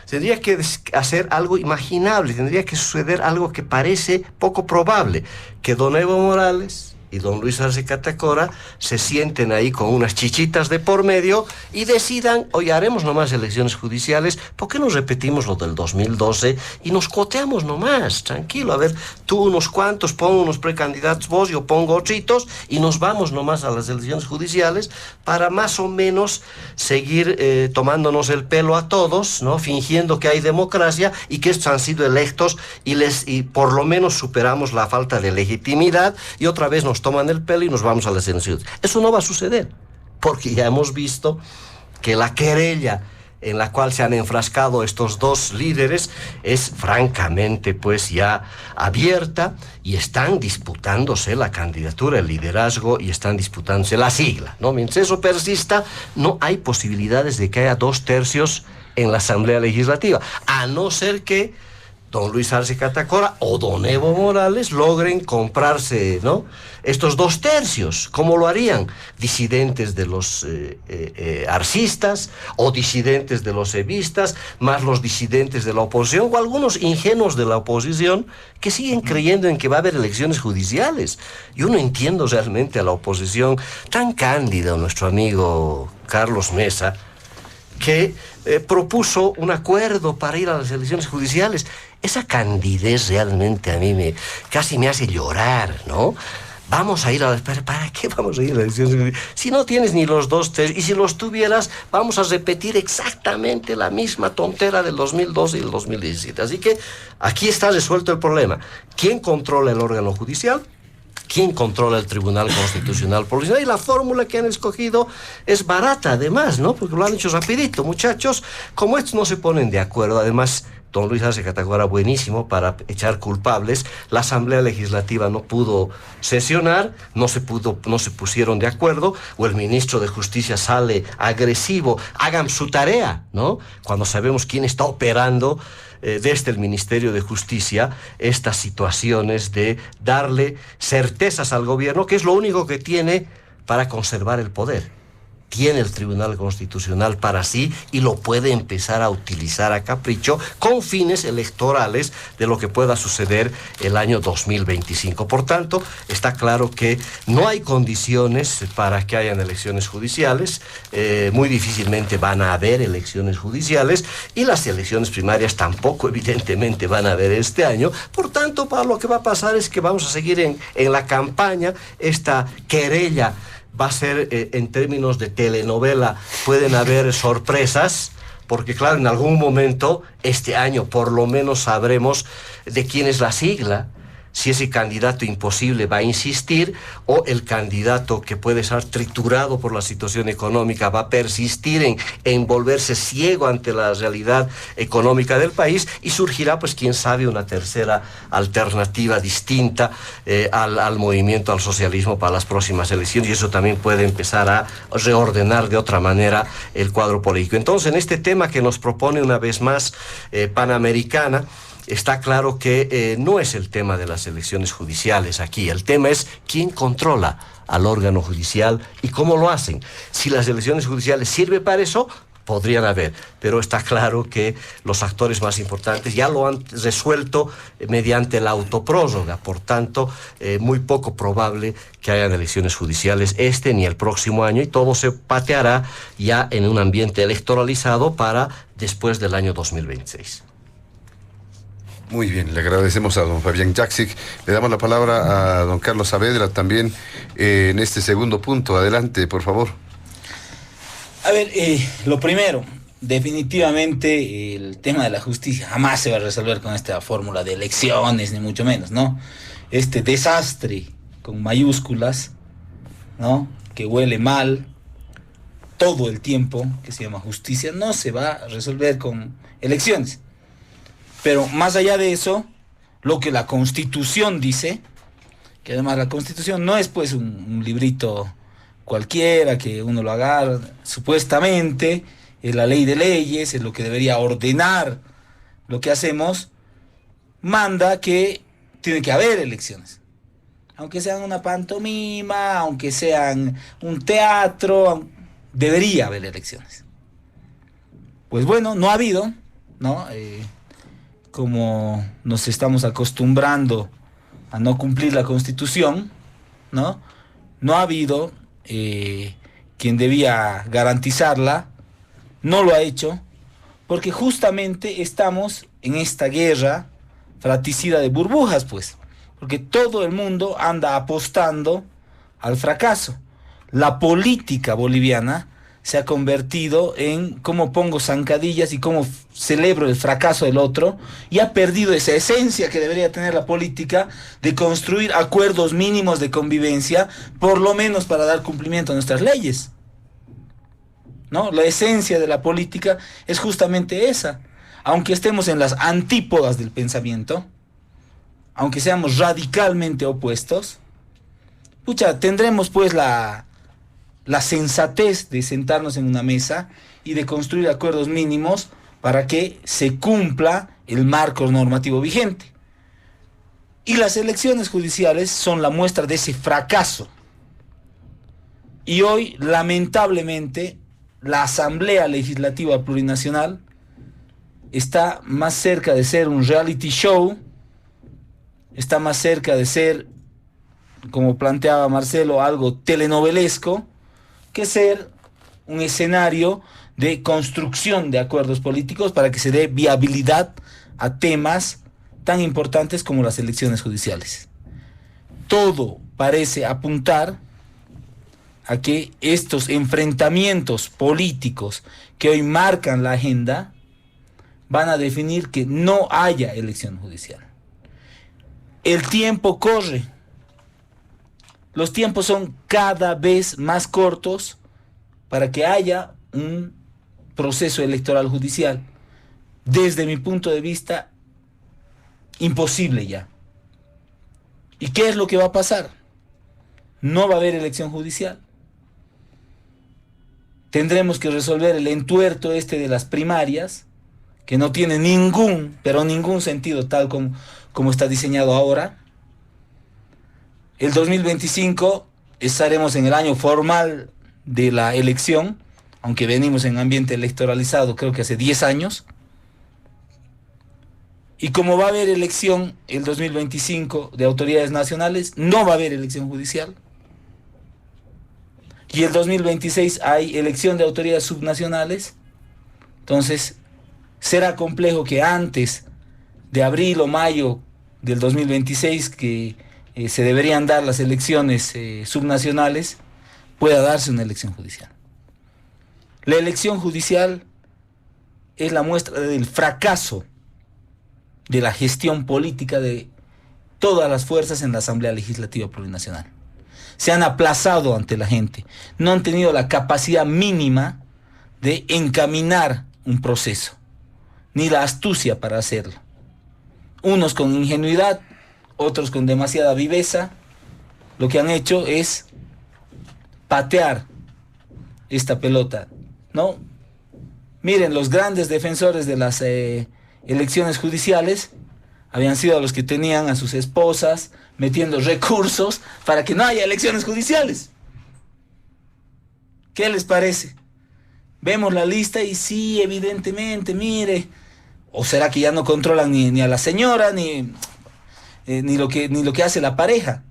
tendría que hacer algo imaginable, tendría que suceder algo que parece poco probable, que don Evo Morales y don Luis Arce Catacora se sienten ahí con unas chichitas de por medio y decidan, oye, haremos nomás elecciones judiciales, ¿por qué no repetimos lo del 2012 y nos coteamos nomás? Tranquilo, a ver, tú unos cuantos, pon unos precandidatos vos, yo pongo otritos y nos vamos nomás a las elecciones judiciales para más o menos seguir tomándonos el pelo a todos, ¿no? Fingiendo que hay democracia y que estos han sido electos y por lo menos superamos la falta de legitimidad y otra vez nos toman el pelo y nos vamos a las elecciones. Eso no va a suceder, porque ya hemos visto que la querella en la cual se han enfrascado estos dos líderes es francamente pues ya abierta y están disputándose la candidatura, el liderazgo y están disputándose la sigla, ¿no? Mientras eso persista, no hay posibilidades de que haya 2/3 en la Asamblea Legislativa, a no ser que don Luis Arce Catacora o don Evo Morales logren comprarse, ¿no?, estos 2/3. ¿Cómo lo harían? Disidentes de los arcistas o disidentes de los evistas, más los disidentes de la oposición o algunos ingenuos de la oposición que siguen creyendo en que va a haber elecciones judiciales. Yo no entiendo realmente a la oposición tan cándida, nuestro amigo Carlos Mesa, que propuso un acuerdo para ir a las elecciones judiciales. Esa candidez realmente a mí casi me hace llorar, ¿no? Vamos a ir a las... ¿Para qué vamos a ir a las elecciones judiciales? Si no tienes ni los 2/3, y si los tuvieras, vamos a repetir exactamente la misma tontera del 2012 y el 2017. Así que aquí está resuelto el problema. ¿Quién controla el órgano judicial? ¿Quién controla el Tribunal Constitucional Provisional? Y la fórmula que han escogido es barata, además, ¿no? Porque lo han hecho rapidito, muchachos. Como estos no se ponen de acuerdo, además, don Luis Arce Catacora buenísimo para echar culpables. La Asamblea Legislativa no pudo sesionar, no se pusieron de acuerdo, o el ministro de Justicia sale agresivo. Hagan su tarea, ¿no? Cuando sabemos quién está operando desde el Ministerio de Justicia estas situaciones de darle certezas al gobierno, que es lo único que tiene para conservar el poder. Tiene el Tribunal Constitucional para sí y lo puede empezar a utilizar a capricho con fines electorales de lo que pueda suceder el año 2025. Por tanto, está claro que no hay condiciones para que hayan elecciones judiciales, muy difícilmente van a haber elecciones judiciales y las elecciones primarias tampoco evidentemente van a haber este año. Por tanto, para lo que va a pasar es que vamos a seguir en la campaña. Esta querella va a ser, en términos de telenovela, pueden haber sorpresas, porque claro, en algún momento, este año por lo menos sabremos de quién es la sigla, si ese candidato imposible va a insistir o el candidato que puede ser triturado por la situación económica va a persistir en volverse ciego ante la realidad económica del país y surgirá, pues quién sabe, una tercera alternativa distinta al movimiento, al socialismo para las próximas elecciones, y eso también puede empezar a reordenar de otra manera el cuadro político. Entonces, en este tema que nos propone una vez más Panamericana, está claro que no es el tema de las elecciones judiciales aquí. El tema es quién controla al órgano judicial y cómo lo hacen. Si las elecciones judiciales sirven para eso, podrían haber, pero está claro que los actores más importantes ya lo han resuelto mediante la autoprórroga. Por tanto, muy poco probable que hayan elecciones judiciales este ni el próximo año, y todo se pateará ya en un ambiente electoralizado para después del año 2026. Muy bien, le agradecemos a don Fabián Jaksic. Le damos la palabra a don Carlos Saavedra también en este segundo punto. Adelante, por favor. A ver, lo primero, definitivamente el tema de la justicia jamás se va a resolver con esta fórmula de elecciones, ni mucho menos, ¿no? Este desastre con mayúsculas, ¿no?, que huele mal todo el tiempo, que se llama justicia, no se va a resolver con elecciones. Pero más allá de eso, lo que la Constitución dice, que además la Constitución no es pues un librito cualquiera que uno lo agarra, supuestamente es la ley de leyes, es lo que debería ordenar lo que hacemos, manda que tiene que haber elecciones. Aunque sean una pantomima, aunque sean un teatro, debería haber elecciones. Pues bueno, no ha habido, ¿no? Como nos estamos acostumbrando a no cumplir la Constitución, ¿no? No ha habido quien debía garantizarla, no lo ha hecho, porque justamente estamos en esta guerra fratricida de burbujas, pues, porque todo el mundo anda apostando al fracaso. La política boliviana se ha convertido en cómo pongo zancadillas y cómo celebro el fracaso del otro, y ha perdido esa esencia que debería tener la política de construir acuerdos mínimos de convivencia, por lo menos para dar cumplimiento a nuestras leyes, ¿no? La esencia de la política es justamente esa. Aunque estemos en las antípodas del pensamiento, aunque seamos radicalmente opuestos, pucha, tendremos pues la sensatez de sentarnos en una mesa y de construir acuerdos mínimos para que se cumpla el marco normativo vigente. Y las elecciones judiciales son la muestra de ese fracaso. Y hoy, lamentablemente, la Asamblea Legislativa Plurinacional está más cerca de ser un reality show, está más cerca de ser, como planteaba Marcelo, algo telenovelesco, que ser un escenario de construcción de acuerdos políticos para que se dé viabilidad a temas tan importantes como las elecciones judiciales. Todo parece apuntar a que estos enfrentamientos políticos que hoy marcan la agenda van a definir que no haya elección judicial. El tiempo corre. Los tiempos son cada vez más cortos para que haya un proceso electoral judicial. Desde mi punto de vista, imposible ya. ¿Y qué es lo que va a pasar? No va a haber elección judicial. Tendremos que resolver el entuerto de las primarias, que no tiene ningún, pero ningún sentido tal como está diseñado ahora. El 2025 estaremos en el año formal de la elección, aunque venimos en ambiente electoralizado creo que hace 10 años. Y como va a haber elección el 2025 de autoridades nacionales, no va a haber elección judicial. Y el 2026 hay elección de autoridades subnacionales. Entonces, será complejo que antes de abril o mayo del 2026, que se deberían dar las elecciones subnacionales, pueda darse una elección judicial. La elección judicial es la muestra del fracaso de la gestión política de todas las fuerzas en la Asamblea Legislativa Plurinacional. Se han aplazado ante la gente, no han tenido la capacidad mínima de encaminar un proceso, ni la astucia para hacerlo. Unos con ingenuidad, otros con demasiada viveza, lo que han hecho es patear esta pelota, ¿no? Miren, los grandes defensores de las elecciones judiciales habían sido los que tenían a sus esposas metiendo recursos para que no haya elecciones judiciales. ¿Qué les parece? Vemos la lista y sí, evidentemente, mire, o será que ya no controlan ni a la señora, ni lo que hace la pareja,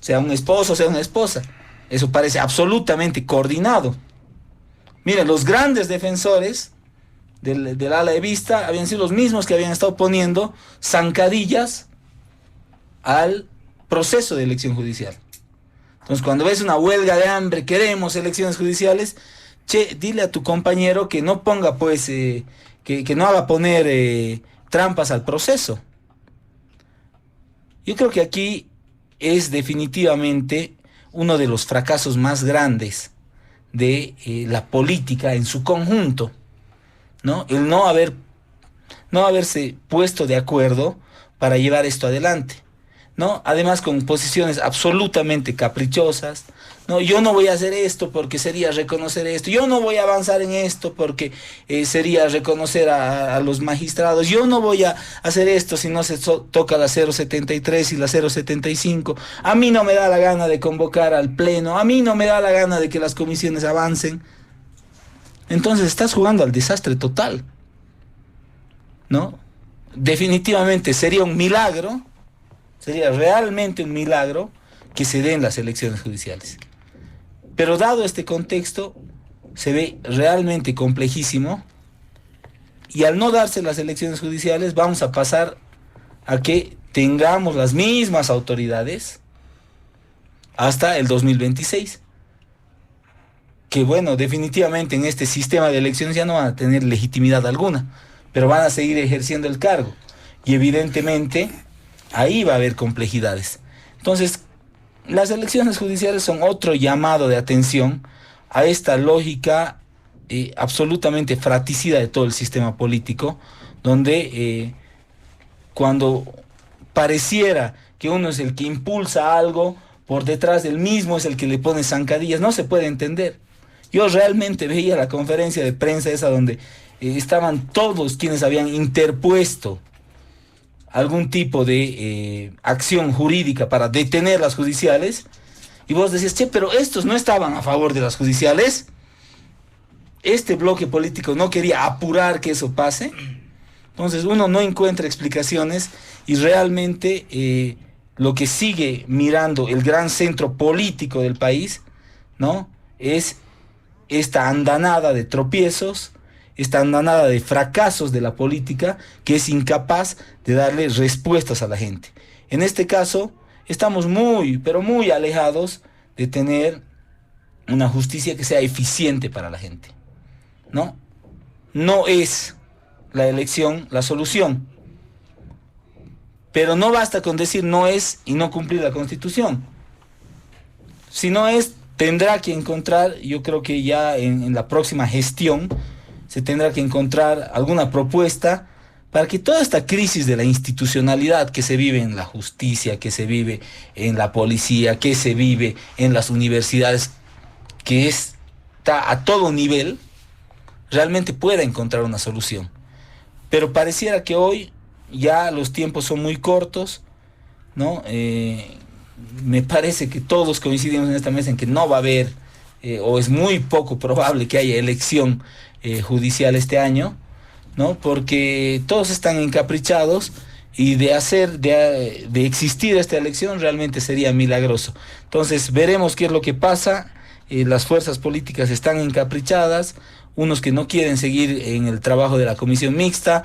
sea un esposo, sea una esposa. Eso parece absolutamente coordinado. Miren, los grandes defensores del ala de vista habían sido los mismos que habían estado poniendo zancadillas al proceso de elección judicial. Entonces, cuando ves una huelga de hambre, queremos elecciones judiciales, dile a tu compañero que no ponga, pues, que no haga poner trampas al proceso. Yo creo que aquí es definitivamente uno de los fracasos más grandes de la política en su conjunto, ¿no? El no haberse puesto de acuerdo para llevar esto adelante, ¿no? Además con posiciones absolutamente caprichosas, ¿no? Yo no voy a hacer esto porque sería reconocer esto, yo no voy a avanzar en esto porque sería reconocer a los magistrados, yo no voy a hacer esto si no se toca la 073 y la 075, a mí no me da la gana de convocar al pleno, a mí no me da la gana de que las comisiones avancen. Entonces estás jugando al desastre total, ¿no? Definitivamente sería un milagro, sería realmente un milagro que se den las elecciones judiciales. Pero dado este contexto, se ve realmente complejísimo, y al no darse las elecciones judiciales vamos a pasar a que tengamos las mismas autoridades hasta el 2026. Que bueno, definitivamente en este sistema de elecciones ya no van a tener legitimidad alguna, pero van a seguir ejerciendo el cargo. Y evidentemente ahí va a haber complejidades. Entonces, las elecciones judiciales son otro llamado de atención a esta lógica absolutamente fratricida de todo el sistema político, donde cuando pareciera que uno es el que impulsa algo, por detrás del mismo es el que le pone zancadillas, no se puede entender. Yo realmente veía la conferencia de prensa esa donde estaban todos quienes habían interpuesto algún tipo de acción jurídica para detener las judiciales, y vos decías, che, pero estos no estaban a favor de las judiciales. Este bloque político no quería apurar que eso pase. Entonces uno no encuentra explicaciones, y realmente lo que sigue mirando el gran centro político del país, ¿no?, es esta andanada de tropiezos, esta andanada de fracasos de la política, que es incapaz de darle respuestas a la gente. En este caso, estamos muy, pero muy alejados de tener una justicia que sea eficiente para la gente, ¿no? No es la elección la solución, pero no basta con decir no es y no cumplir la Constitución. Si no es, tendrá que encontrar, yo creo que ya en la próxima gestión, se tendrá que encontrar alguna propuesta para que toda esta crisis de la institucionalidad que se vive en la justicia, que se vive en la policía, que se vive en las universidades, que está a todo nivel, realmente pueda encontrar una solución. Pero pareciera que hoy ya los tiempos son muy cortos, ¿no? Me parece que todos coincidimos en esta mesa en que no va a haber, o es muy poco probable que haya elección judicial este año, ¿no? Porque todos están encaprichados, y de existir esta elección realmente sería milagroso. Entonces veremos qué es lo que pasa. Las fuerzas políticas están encaprichadas, unos que no quieren seguir en el trabajo de la comisión mixta,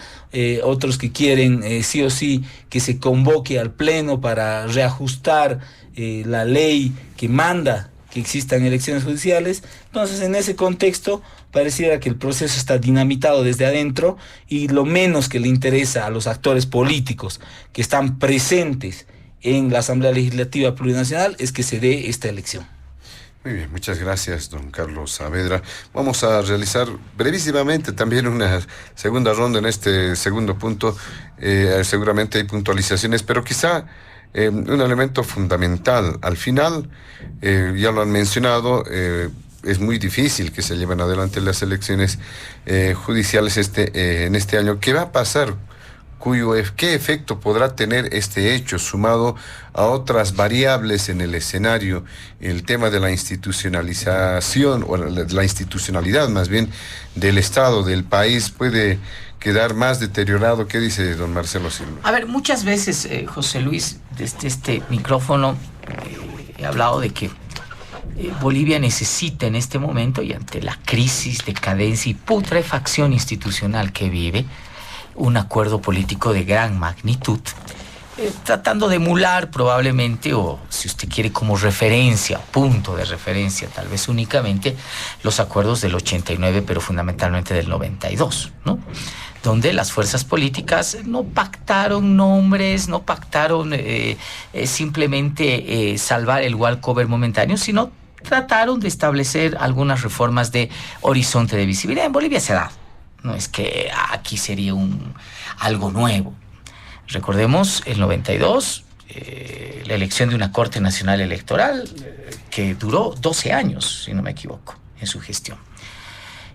otros que quieren sí o sí que se convoque al pleno para reajustar la ley que manda que existan elecciones judiciales. Entonces, en ese contexto pareciera que el proceso está dinamitado desde adentro, y lo menos que le interesa a los actores políticos que están presentes en la Asamblea Legislativa Plurinacional es que se dé esta elección. Muy bien, muchas gracias, don Carlos Saavedra. Vamos a realizar brevísimamente también una segunda ronda en este segundo punto. Seguramente hay puntualizaciones, pero quizá un elemento fundamental. Al final, ya lo han mencionado, es muy difícil que se lleven adelante las elecciones judiciales en este año. ¿Qué va a pasar? ¿Qué efecto podrá tener este hecho sumado a otras variables en el escenario? El tema de la institucionalización, o la institucionalidad más bien, del Estado, del país, puede quedar más deteriorado. ¿Qué dice don Marcelo Silva? A ver, muchas veces, José Luis, desde este micrófono he hablado de que Bolivia necesita en este momento, y ante la crisis, decadencia y putrefacción institucional que vive, un acuerdo político de gran magnitud, tratando de emular probablemente, o si usted quiere como referencia, punto de referencia tal vez únicamente, los acuerdos del 89, pero fundamentalmente del 92, ¿no? Donde las fuerzas políticas no pactaron nombres, no pactaron simplemente salvar el walkover momentáneo, sino trataron de establecer algunas reformas de horizonte de visibilidad. En Bolivia se da. No es que aquí sería algo nuevo. Recordemos el 92, la elección de una Corte Nacional Electoral que duró 12 años, si no me equivoco, en su gestión.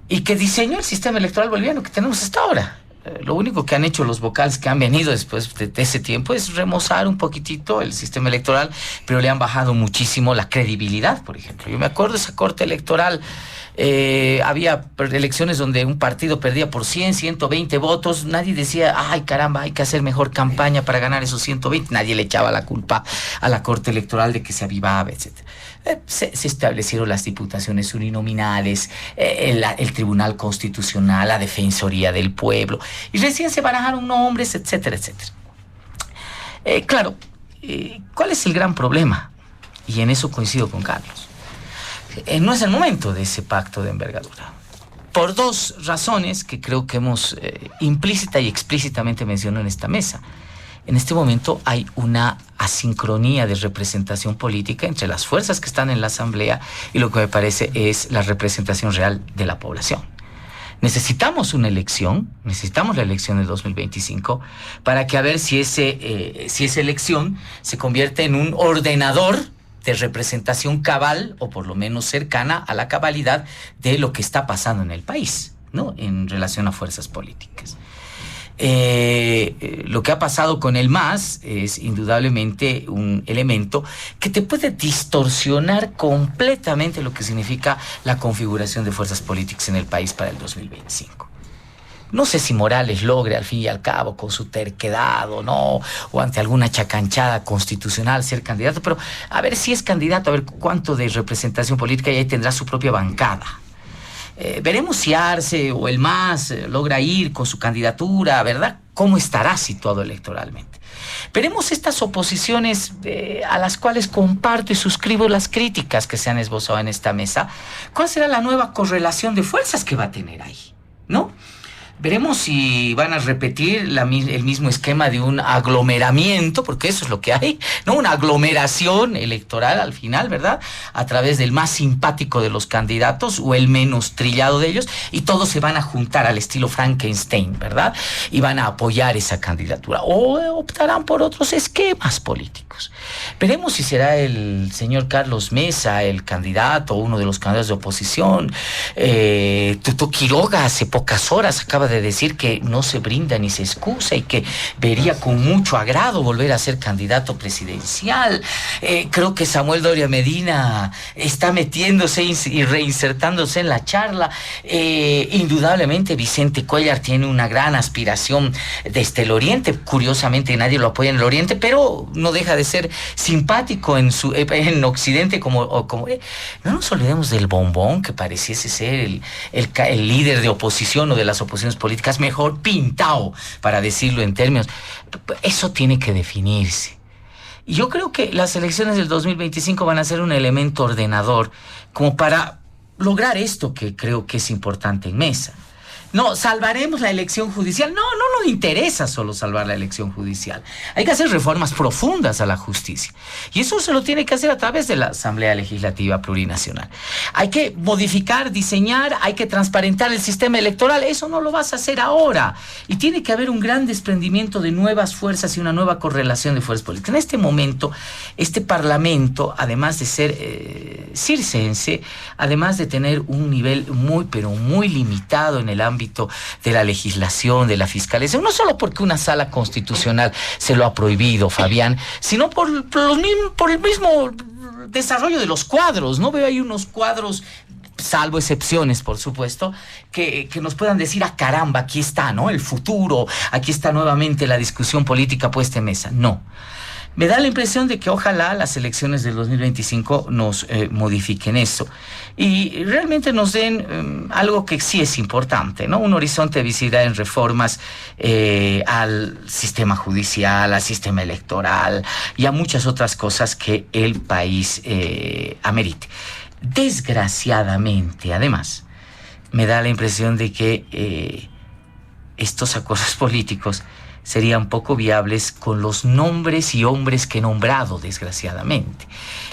Y que diseñó el sistema electoral boliviano que tenemos hasta ahora. Lo único que han hecho los vocales que han venido después de ese tiempo es remozar un poquitito el sistema electoral, pero le han bajado muchísimo la credibilidad, por ejemplo. Yo me acuerdo de esa Corte Electoral Había elecciones donde un partido perdía por 100, 120 votos. Nadie decía, ay caramba, hay que hacer mejor campaña para ganar esos 120. Nadie le echaba la culpa a la Corte Electoral de que se avivaba, etc. Se establecieron las diputaciones uninominales, el Tribunal Constitucional, la Defensoría del Pueblo, y recién se barajaron nombres, etcétera, etcétera. Claro, ¿cuál es el gran problema? Y en eso coincido con Carlos. No es el momento de ese pacto de envergadura. Por dos razones que creo que hemos implícita y explícitamente mencionado en esta mesa. En este momento hay una asincronía de representación política entre las fuerzas que están en la Asamblea y lo que me parece es la representación real de la población. Necesitamos una elección, necesitamos la elección del 2025 para que a ver si esa elección se convierte en un ordenador de representación cabal o por lo menos cercana a la cabalidad de lo que está pasando en el país, ¿no? En relación a fuerzas políticas. Lo que ha pasado con el MAS es indudablemente un elemento que te puede distorsionar completamente lo que significa la configuración de fuerzas políticas en el país para el 2025. No sé si Morales logre al fin y al cabo con su terquedad o no, o ante alguna chacanchada constitucional ser candidato, pero a ver si es candidato, a ver cuánto de representación política y ahí tendrá su propia bancada. Veremos si Arce o el MAS logra ir con su candidatura, ¿verdad? ¿Cómo estará situado electoralmente? Veremos estas oposiciones a las cuales comparto y suscribo las críticas que se han esbozado en esta mesa. ¿Cuál será la nueva correlación de fuerzas que va a tener ahí? ¿No? Veremos si van a repetir el mismo esquema de un aglomeramiento, porque eso es lo que hay, ¿no? Una aglomeración electoral al final, ¿verdad? A través del más simpático de los candidatos o el menos trillado de ellos, y todos se van a juntar al estilo Frankenstein, ¿verdad? Y van a apoyar esa candidatura. O optarán por otros esquemas políticos. Veremos si será el señor Carlos Mesa el candidato o uno de los candidatos de oposición. Tuto Quiroga hace pocas horas acaba de decir que no se brinda ni se excusa y que vería con mucho agrado volver a ser candidato presidencial. Creo que Samuel Doria Medina está metiéndose y reinsertándose en la charla. Indudablemente Vicente Cuéllar tiene una gran aspiración desde el Oriente. Curiosamente nadie lo apoya en el Oriente, pero no deja de ser simpático en Occidente como no nos olvidemos del Bombón, que pareciese ser el líder de oposición o de las oposiciones políticas mejor pintado, para decirlo en términos. Eso tiene que definirse. Y yo creo que las elecciones del 2025 van a ser un elemento ordenador como para lograr esto que creo que es importante en mesa. No, salvaremos la elección judicial. No nos interesa solo salvar la elección judicial. Hay que hacer reformas profundas a la justicia. Y eso se lo tiene que hacer a través de la Asamblea Legislativa Plurinacional. Hay que modificar, diseñar, hay que transparentar el sistema electoral. Eso no lo vas a hacer ahora. Y tiene que haber un gran desprendimiento de nuevas fuerzas y una nueva correlación de fuerzas políticas. En este momento, este Parlamento, además de ser circense, además de tener un nivel muy, pero muy limitado en el ámbito de la legislación, de la fiscalización, no solo porque una sala constitucional se lo ha prohibido, Fabián, sino por el mismo desarrollo de los cuadros. No veo ahí unos cuadros, salvo excepciones, por supuesto, que nos puedan decir, caramba, aquí está, ¿no? El futuro, aquí está nuevamente la discusión política puesta en mesa. No. Me da la impresión de que ojalá las elecciones del 2025 nos modifiquen eso y realmente nos den algo que sí es importante, ¿no? Un horizonte de visibilidad en reformas al sistema judicial, al sistema electoral y a muchas otras cosas que el país amerite. Desgraciadamente, además, me da la impresión de que estos acuerdos políticos serían poco viables con los nombres y hombres que he nombrado, desgraciadamente,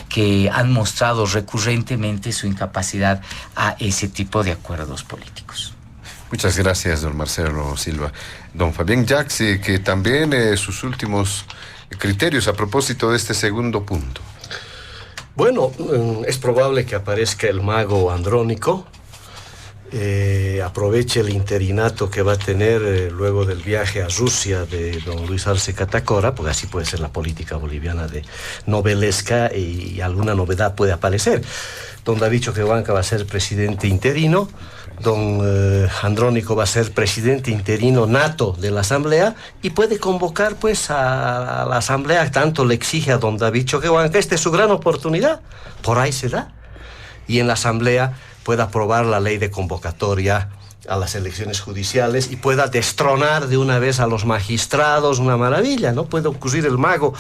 que han mostrado recurrentemente su incapacidad a ese tipo de acuerdos políticos. Muchas gracias, don Marcelo Silva. Don Fabián Jacks, que también sus últimos criterios a propósito de este segundo punto. Bueno, es probable que aparezca el mago andrónico. aproveche el interinato que va a tener luego del viaje a Rusia de don Luis Arce Catacora, porque así puede ser la política boliviana de novelesca y alguna novedad puede aparecer. Don David Choquehuanca va a ser presidente interino, don Andrónico va a ser presidente interino nato de la Asamblea y puede convocar pues a la Asamblea, tanto le exige a don David Choquehuanca, esta es su gran oportunidad, por ahí se da, y en la Asamblea pueda aprobar la ley de convocatoria a las elecciones judiciales y pueda destronar de una vez a los magistrados, una maravilla, ¿no? Puede ocurrir el mago.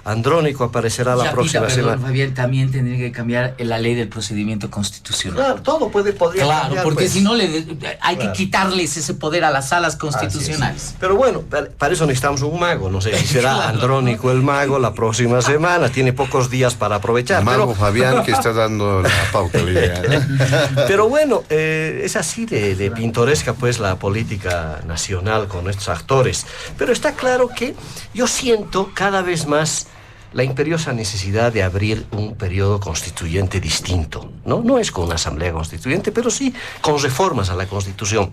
Andrónico aparecerá la próxima semana. Fabián, también tendría que cambiar la ley del procedimiento constitucional. Claro, todo podría claro, cambiar. Porque pues, si no hay que quitarles ese poder a las salas constitucionales. Pero bueno, para eso necesitamos un mago. No sé si será claro, Andrónico el mago la próxima semana. Tiene pocos días para aprovechar. Mago Fabián que está dando la pauta. Pero bueno, es así de pintoresca pues la política nacional con estos actores. Pero está claro que yo siento cada vez más la imperiosa necesidad de abrir un periodo constituyente distinto, ¿no? No es con una asamblea constituyente, pero sí con reformas a la Constitución.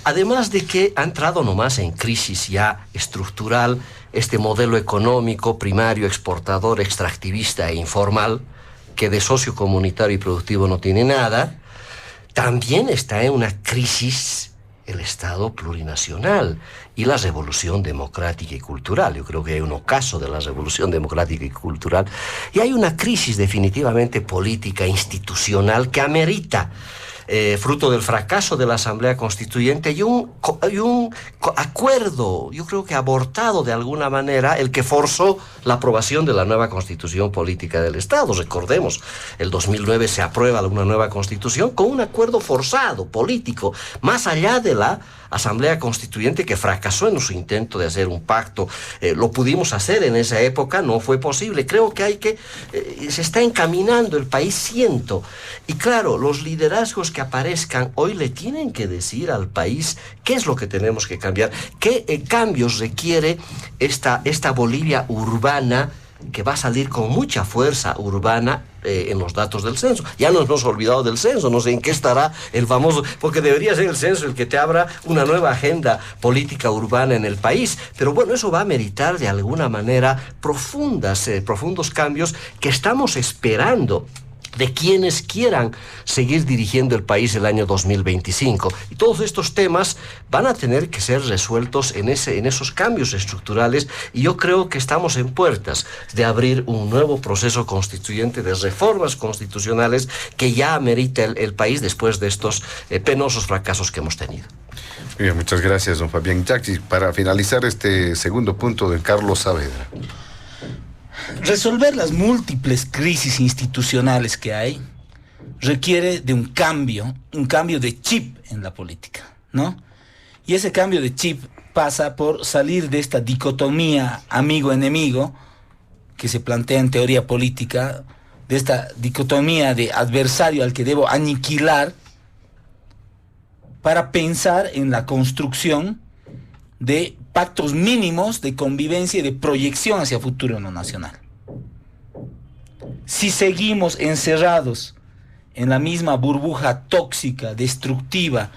Además de que ha entrado nomás en crisis ya estructural este modelo económico primario, exportador, extractivista e informal, que de socio comunitario y productivo no tiene nada, también está en una crisis el Estado plurinacional y la revolución democrática y cultural. Yo creo que hay un ocaso de la revolución democrática y cultural y hay una crisis definitivamente política, institucional que amerita, fruto del fracaso de la Asamblea Constituyente y un acuerdo, yo creo que abortado de alguna manera, el que forzó la aprobación de la nueva Constitución Política del Estado. Recordemos, el 2009 se aprueba una nueva Constitución con un acuerdo forzado, político, más allá de la Asamblea Constituyente que fracasó en su intento de hacer un pacto. Lo pudimos hacer en esa época, no fue posible. Creo que se está encaminando el país, siento. Y claro, los liderazgos que aparezcan hoy le tienen que decir al país qué es lo que tenemos que cambiar, qué cambios requiere esta Bolivia urbana, que va a salir con mucha fuerza urbana en los datos del censo. Ya nos hemos olvidado del censo, no sé en qué estará el famoso, porque debería ser el censo el que te abra una nueva agenda política urbana en el país. Pero bueno, eso va a meritar de alguna manera profundos cambios que estamos esperando de quienes quieran seguir dirigiendo el país el año 2025. Y todos estos temas van a tener que ser resueltos en esos cambios estructurales, y yo creo que estamos en puertas de abrir un nuevo proceso constituyente de reformas constitucionales que ya amerita el país después de estos penosos fracasos que hemos tenido. Bien, muchas gracias, don Fabián Jacqui. Para finalizar este segundo punto de Carlos Saavedra. Resolver las múltiples crisis institucionales que hay requiere de un cambio de chip en la política, ¿no? Y ese cambio de chip pasa por salir de esta dicotomía amigo-enemigo que se plantea en teoría política, de esta dicotomía de adversario al que debo aniquilar, para pensar en la construcción de pactos mínimos de convivencia y de proyección hacia futuro en lo nacional. Si seguimos encerrados en la misma burbuja tóxica, destructiva,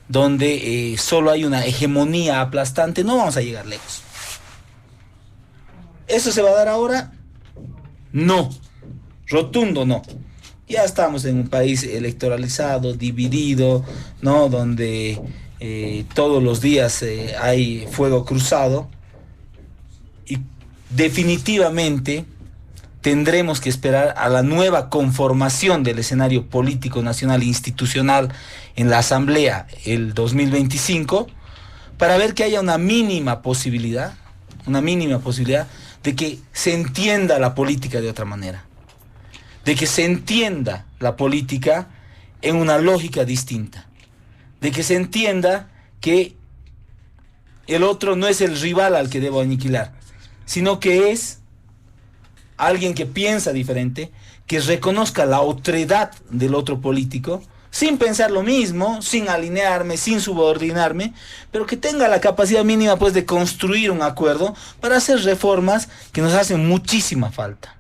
donde solo hay una hegemonía aplastante, no vamos a llegar lejos. ¿Eso se va a dar ahora? No, rotundo no. Ya estamos en un país electoralizado, dividido, ¿no? Donde todos los días hay fuego cruzado, y definitivamente tendremos que esperar a la nueva conformación del escenario político nacional e institucional en la Asamblea el 2025 para ver que haya una mínima posibilidad de que se entienda la política de otra manera, de que se entienda la política en una lógica distinta, de que se entienda que el otro no es el rival al que debo aniquilar, sino que es alguien que piensa diferente, que reconozca la otredad del otro político, sin pensar lo mismo, sin alinearme, sin subordinarme, pero que tenga la capacidad mínima pues de construir un acuerdo para hacer reformas que nos hacen muchísima falta.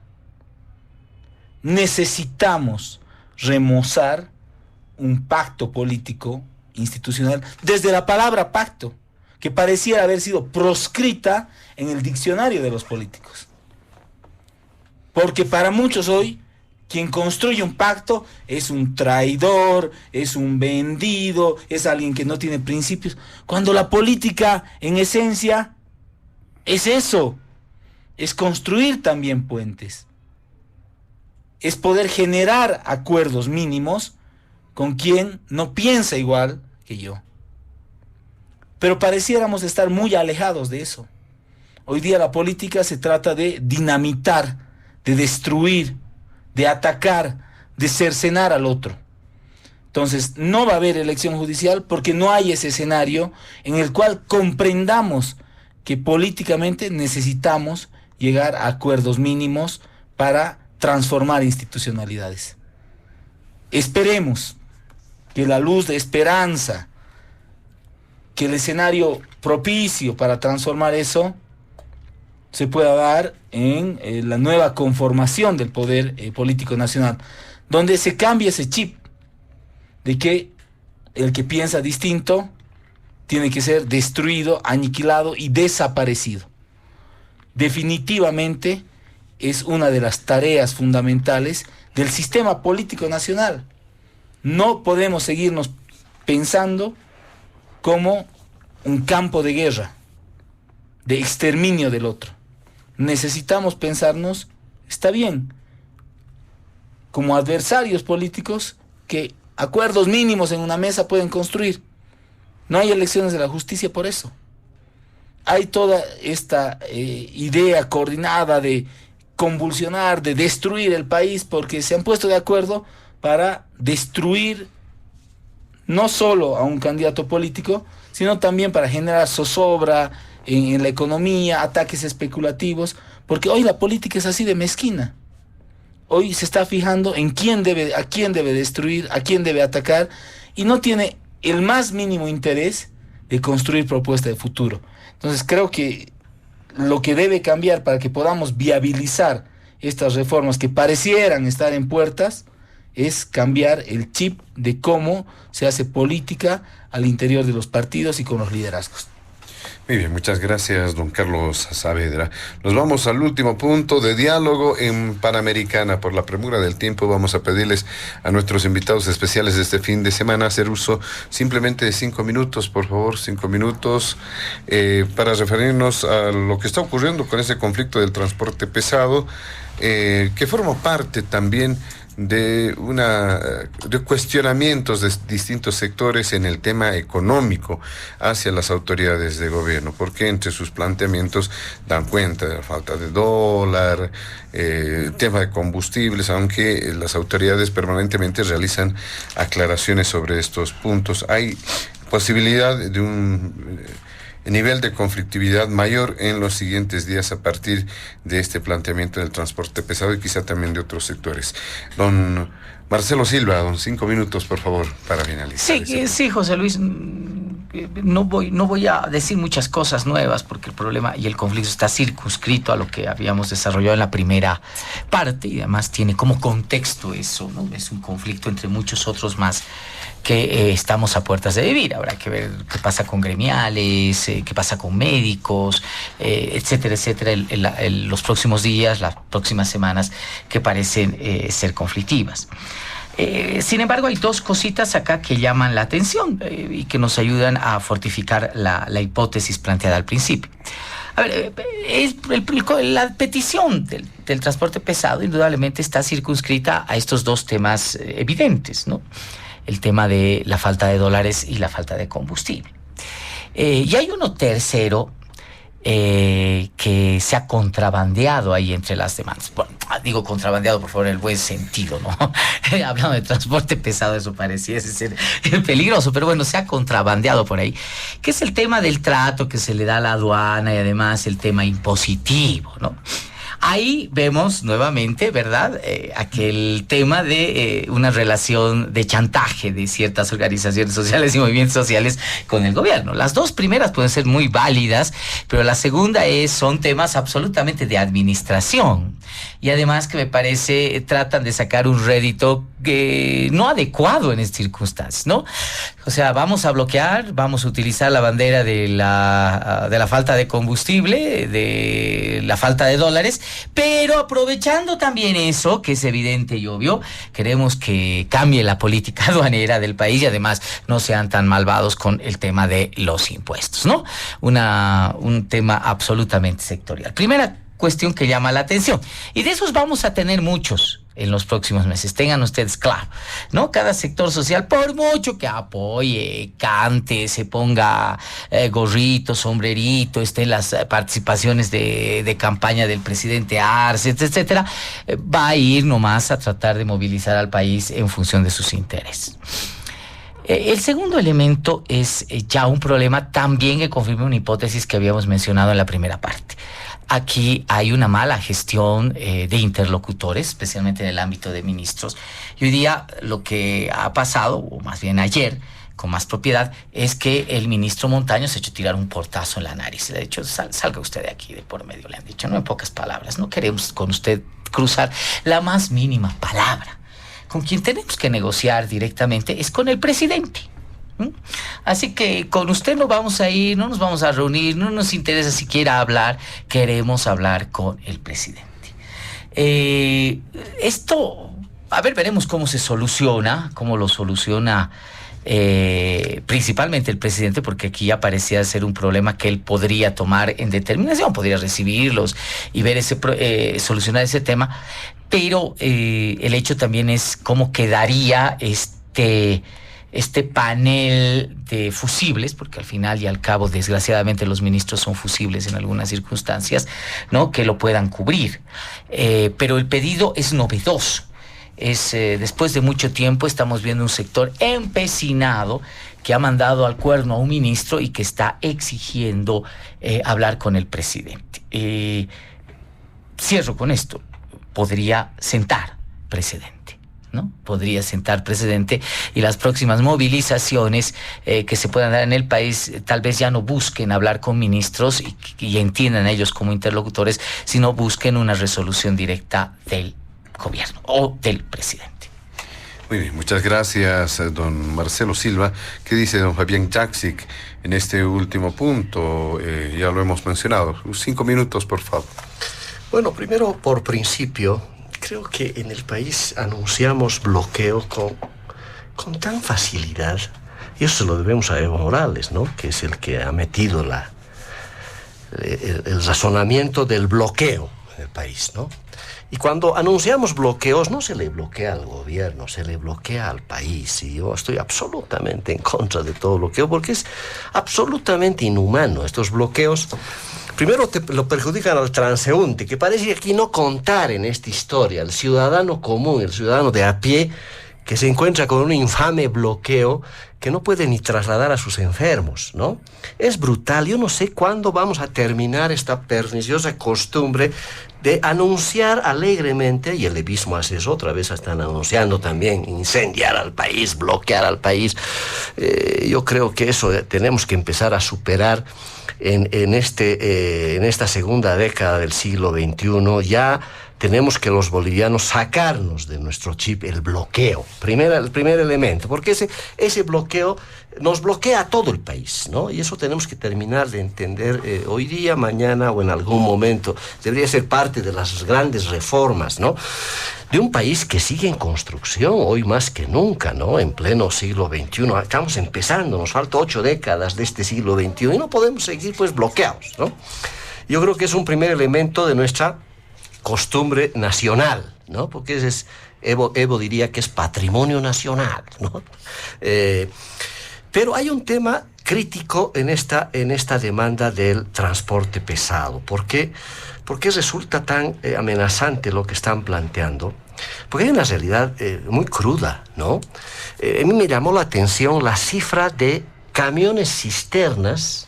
Necesitamos remozar un pacto político institucional desde la palabra pacto, que pareciera haber sido proscrita en el diccionario de los políticos. Porque para muchos hoy, quien construye un pacto es un traidor, es un vendido, es alguien que no tiene principios, cuando la política en esencia es eso, es construir también puentes, es poder generar acuerdos mínimos con quien no piensa igual que yo. Pero pareciéramos estar muy alejados de eso. Hoy día la política se trata de dinamitar, de destruir, de atacar, de cercenar al otro. Entonces, no va a haber elección judicial porque no hay ese escenario en el cual comprendamos que políticamente necesitamos llegar a acuerdos mínimos para transformar institucionalidades. Esperemos que la luz de esperanza, que el escenario propicio para transformar eso se pueda dar en la nueva conformación del poder político nacional, donde se cambie ese chip de que el que piensa distinto tiene que ser destruido, aniquilado y desaparecido. Definitivamente es una de las tareas fundamentales del sistema político nacional. No podemos seguirnos pensando como un campo de guerra, de exterminio del otro. Necesitamos pensarnos, está bien, como adversarios políticos que acuerdos mínimos en una mesa pueden construir. No hay elecciones de la justicia por eso. Hay toda esta idea coordinada de convulsionar, de destruir el país, porque se han puesto de acuerdo para destruir no solo a un candidato político, sino también para generar zozobra en la economía, ataques especulativos, porque hoy la política es así de mezquina. Hoy se está fijando en a quién debe destruir, a quién debe atacar, y no tiene el más mínimo interés de construir propuestas de futuro. Entonces creo que lo que debe cambiar para que podamos viabilizar estas reformas que parecieran estar en puertas es cambiar el chip de cómo se hace política al interior de los partidos y con los liderazgos. Muy bien, muchas gracias, don Carlos Saavedra. Nos vamos al último punto de diálogo en Panamericana. Por la premura del tiempo vamos a pedirles a nuestros invitados especiales de este fin de semana hacer uso simplemente de 5 minutos, por favor, 5 minutos, para referirnos a lo que está ocurriendo con ese conflicto del transporte pesado, que forma parte también de cuestionamientos de distintos sectores en el tema económico hacia las autoridades de gobierno, porque entre sus planteamientos dan cuenta de la falta de dólar, tema de combustibles, aunque las autoridades permanentemente realizan aclaraciones sobre estos puntos. Hay posibilidad de un nivel de conflictividad mayor en los siguientes días a partir de este planteamiento del transporte pesado y quizá también de otros sectores. Don Marcelo Silva, 5 minutos, por favor, para finalizar. Sí, José Luis, no voy a decir muchas cosas nuevas porque el problema y el conflicto está circunscrito a lo que habíamos desarrollado en la primera parte y además tiene como contexto eso, ¿no? Es un conflicto entre muchos otros más que estamos a puertas de vivir. Habrá que ver qué pasa con gremiales, qué pasa con médicos, etcétera, etcétera, los próximos días, las próximas semanas que parecen ser conflictivas. Sin embargo, hay 2 cositas acá que llaman la atención y que nos ayudan a fortificar la hipótesis planteada al principio. A ver, la petición del transporte pesado indudablemente está circunscrita a estos 2 temas evidentes, ¿no? El tema de la falta de dólares y la falta de combustible. Y hay uno tercero que se ha contrabandeado ahí entre las demandas. Bueno, digo contrabandeado, por favor, en el buen sentido, ¿no? Hablando de transporte pesado, eso pareciese ser peligroso, pero bueno, se ha contrabandeado por ahí, que es el tema del trato que se le da a la aduana y además el tema impositivo, ¿no? Ahí vemos nuevamente, ¿verdad?, aquel tema de una relación de chantaje de ciertas organizaciones sociales y movimientos sociales con el gobierno. Las 2 primeras pueden ser muy válidas, pero la segunda son temas absolutamente de administración. Y además que me parece tratan de sacar un rédito no adecuado en estas circunstancias, ¿no? O sea, vamos a bloquear, vamos a utilizar la bandera de la falta de combustible, de la falta de dólares, pero aprovechando también eso, que es evidente y obvio, queremos que cambie la política aduanera del país y además no sean tan malvados con el tema de los impuestos, ¿no? Un tema absolutamente sectorial. Primera cuestión que llama la atención, y de esos vamos a tener muchos en los próximos meses, tengan ustedes claro, ¿no? Cada sector social, por mucho que apoye, cante, se ponga gorrito, sombrerito, esté en las participaciones de campaña del presidente Arce, etcétera, va a ir nomás a tratar de movilizar al país en función de sus intereses. El segundo elemento es ya un problema también que confirma una hipótesis que habíamos mencionado en la primera parte. Aquí hay una mala gestión de interlocutores, especialmente en el ámbito de ministros. Y hoy día lo que ha pasado, o más bien ayer, con más propiedad, es que el ministro Montaño se ha hecho tirar un portazo en la nariz. Le ha dicho, salga usted de aquí de por medio, le han dicho, no en pocas palabras, no queremos con usted cruzar la más mínima palabra. Con quien tenemos que negociar directamente es con el presidente. Así que con usted no vamos a ir, no nos vamos a reunir, no nos interesa siquiera hablar, queremos hablar con el presidente. Esto, a ver, veremos cómo se soluciona, cómo lo soluciona principalmente el presidente, porque aquí ya parecía ser un problema que él podría tomar en determinación, podría recibirlos y ver solucionar ese tema, pero el hecho también es cómo quedaría este panel de fusibles, porque al final y al cabo, desgraciadamente, los ministros son fusibles en algunas circunstancias, ¿no? Que lo puedan cubrir. Pero el pedido es novedoso. Después de mucho tiempo estamos viendo un sector empecinado que ha mandado al cuerno a un ministro y que está exigiendo hablar con el presidente. Cierro con esto. Podría sentar precedente, ¿no? Podría sentar precedente y las próximas movilizaciones que se puedan dar en el país tal vez ya no busquen hablar con ministros y entiendan a ellos como interlocutores, sino busquen una resolución directa del gobierno o del presidente. Muy bien, muchas gracias, don Marcelo Silva. ¿Qué dice don Fabián Jaksic en este último punto? Ya lo hemos mencionado. 5 minutos, por favor. Bueno, primero, por principio, creo que en el país anunciamos bloqueo con tan facilidad, y eso se lo debemos a Evo Morales, ¿no? Que es el que ha metido el razonamiento del bloqueo en el país, ¿no? Y cuando anunciamos bloqueos, no se le bloquea al gobierno, se le bloquea al país. Y yo estoy absolutamente en contra de todo bloqueo, porque es absolutamente inhumano. Estos bloqueos, primero lo perjudican al transeúnte, que parece aquí no contar en esta historia, el ciudadano común, el ciudadano de a pie, que se encuentra con un infame bloqueo que no puede ni trasladar a sus enfermos, ¿no? Es brutal. Yo no sé cuándo vamos a terminar esta perniciosa costumbre de anunciar alegremente, y el levismo hace eso, otra vez están anunciando también incendiar al país, bloquear al país. Yo creo que eso tenemos que empezar a superar en esta segunda década del siglo XXI. Ya tenemos que los bolivianos sacarnos de nuestro chip el bloqueo, el primer elemento, porque ese bloqueo nos bloquea a todo el país, ¿no? Y eso tenemos que terminar de entender hoy día, mañana o en algún momento. Debería ser parte de las grandes reformas, ¿no? De un país que sigue en construcción hoy más que nunca, ¿no? En pleno siglo XXI. Estamos empezando, nos faltan 8 décadas de este siglo XXI y no podemos seguir pues bloqueados, ¿no? Yo creo que es un primer elemento de nuestra costumbre nacional, ¿no? Porque Evo diría que es patrimonio nacional, ¿no? Pero hay un tema crítico en esta demanda del transporte pesado. ¿Por qué resulta tan amenazante lo que están planteando? Porque hay una realidad muy cruda, ¿no? A mí me llamó la atención la cifra de camiones cisternas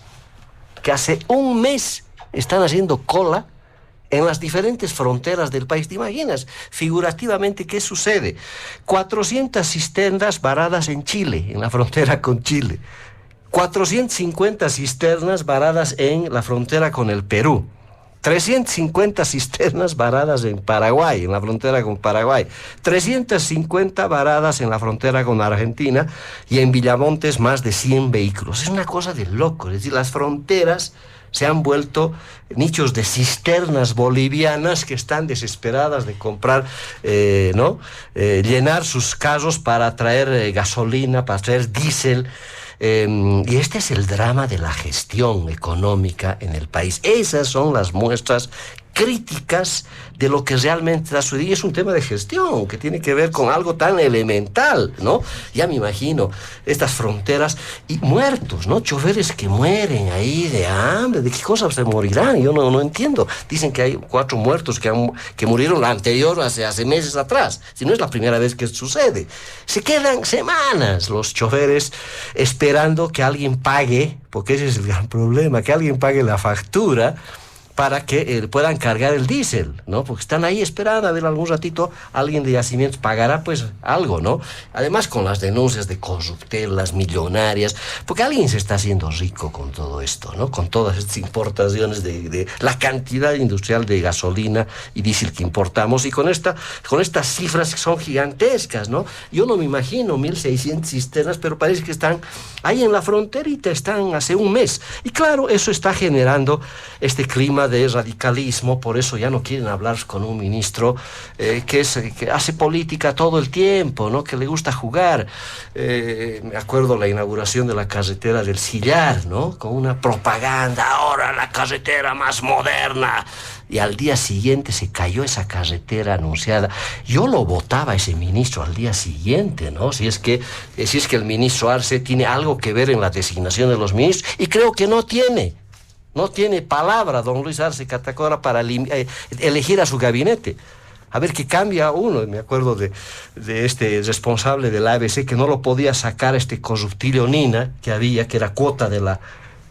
que hace un mes están haciendo cola en las diferentes fronteras del país. ¿Te imaginas figurativamente qué sucede? 400 cisternas varadas en Chile, en la frontera con Chile. 450 cisternas varadas en la frontera con el Perú. 350 cisternas varadas en Paraguay, en la frontera con Paraguay, 350 varadas en la frontera con Argentina, y en Villamontes más de 100 vehículos. Es una cosa de loco, es decir, las fronteras se han vuelto nichos de cisternas bolivianas que están desesperadas de comprar, llenar sus carros para traer gasolina, para traer diésel. Y este es el drama de la gestión económica en el país. Esas son las muestras críticas de lo que realmente está sucediendo. Es un tema de gestión que tiene que ver con algo tan elemental, ¿no? Ya me imagino estas fronteras y muertos, ¿no? Choferes que mueren ahí de hambre, ¿de qué cosas se morirán? Yo no entiendo. Dicen que hay 4 muertos que murieron la anterior hace meses atrás. Si no es la primera vez que sucede. Se quedan semanas los choferes esperando que alguien pague, porque ese es el gran problema, que alguien pague la factura para que puedan cargar el diésel, ¿no? Porque están ahí esperando a ver algún ratito, alguien de Yacimientos pagará pues algo, ¿no? Además con las denuncias de corruptelas millonarias, porque alguien se está haciendo rico con todo esto, ¿no? Con todas estas importaciones de la cantidad industrial de gasolina y diésel que importamos, y con estas cifras que son gigantescas, ¿no? Yo no me imagino 1.600 cisternas, pero parece que están ahí en la fronterita, están hace un mes. Y claro, eso está generando este clima de radicalismo. Por eso ya no quieren hablar con un ministro que hace política todo el tiempo, ¿no? Que le gusta jugar. Me acuerdo la inauguración de la carretera del Sillar, ¿no? Con una propaganda, ahora la carretera más moderna. Y al día siguiente se cayó esa carretera anunciada. Yo lo votaba a ese ministro al día siguiente, ¿no? Si es que el ministro Arce tiene algo que ver en la designación de los ministros, y creo que no tiene. No tiene palabra don Luis Arce Catacora para elegir a su gabinete. A ver qué cambia uno. Me acuerdo de este responsable de la ABC que no lo podía sacar este corruptilio Nina que había, que era cuota de la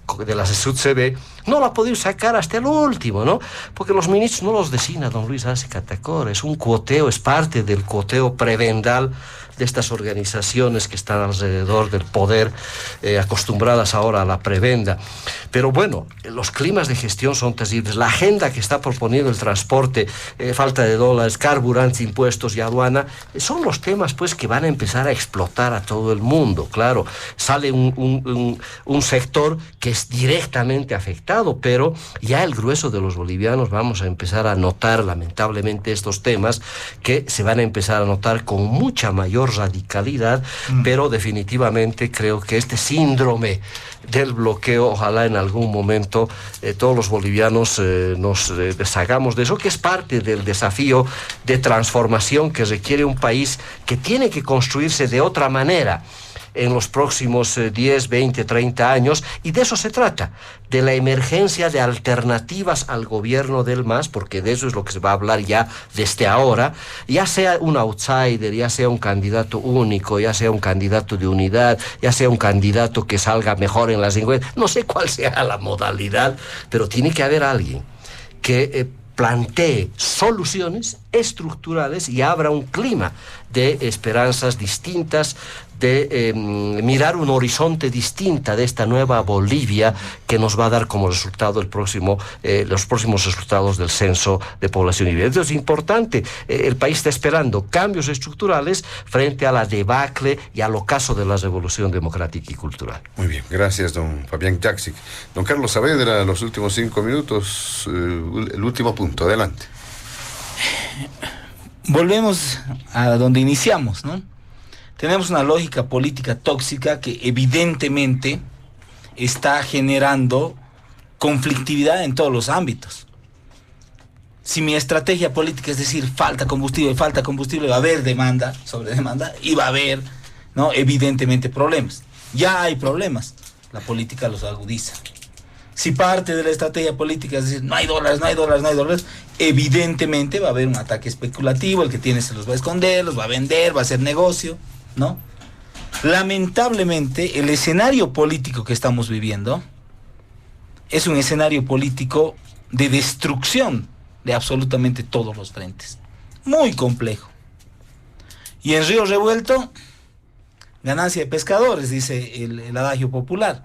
CB, no la ha podido sacar hasta el último, ¿no? Porque los ministros no los designa don Luis Arce Catacora, es un cuoteo, es parte del cuoteo prebendal de estas organizaciones que están alrededor del poder, acostumbradas ahora a la prebenda. Pero bueno, los climas de gestión son terribles. La agenda que está proponiendo el transporte, falta de dólares, carburantes, impuestos y aduana, son los temas pues que van a empezar a explotar a todo el mundo. Claro, sale un sector que es directamente afectado, pero ya el grueso de los bolivianos vamos a empezar a notar lamentablemente estos temas, que se van a empezar a notar con mucha mayor radicalidad, pero definitivamente creo que este síndrome del bloqueo, ojalá en algún momento todos los bolivianos nos deshagamos de eso, que es parte del desafío de transformación que requiere un país que tiene que construirse de otra manera en los próximos 10, 20, 30 años, y de eso se trata, de la emergencia de alternativas al gobierno del MAS, porque de eso es lo que se va a hablar ya desde ahora, ya sea un outsider, ya sea un candidato único, ya sea un candidato de unidad, ya sea un candidato que salga mejor en las encuestas, no sé cuál sea la modalidad, pero tiene que haber alguien que plantee soluciones estructurales y abra un clima de esperanzas distintas, de mirar un horizonte distinta de esta nueva Bolivia que nos va a dar como resultado los próximos resultados del censo de población y vida. Entonces es importante, el país está esperando cambios estructurales frente a la debacle y al ocaso de la revolución democrática y cultural. Muy bien, gracias don Fabián Jaksic. Don Carlos Saavedra, los últimos 5 minutos, el último punto, adelante. Volvemos a donde iniciamos, ¿no? Tenemos una lógica política tóxica que evidentemente está generando conflictividad en todos los ámbitos. Si mi estrategia política es decir, falta combustible, va a haber demanda sobre demanda y va a haber, ¿no?, evidentemente problemas. Ya hay problemas, la política los agudiza. Si parte de la estrategia política es decir, no hay dólares, evidentemente va a haber un ataque especulativo, el que tiene se los va a esconder, los va a vender, va a hacer negocio, ¿no? Lamentablemente, el escenario político que estamos viviendo es un escenario político de destrucción de absolutamente todos los frentes. Muy complejo. Y en río revuelto, ganancia de pescadores, dice el adagio popular,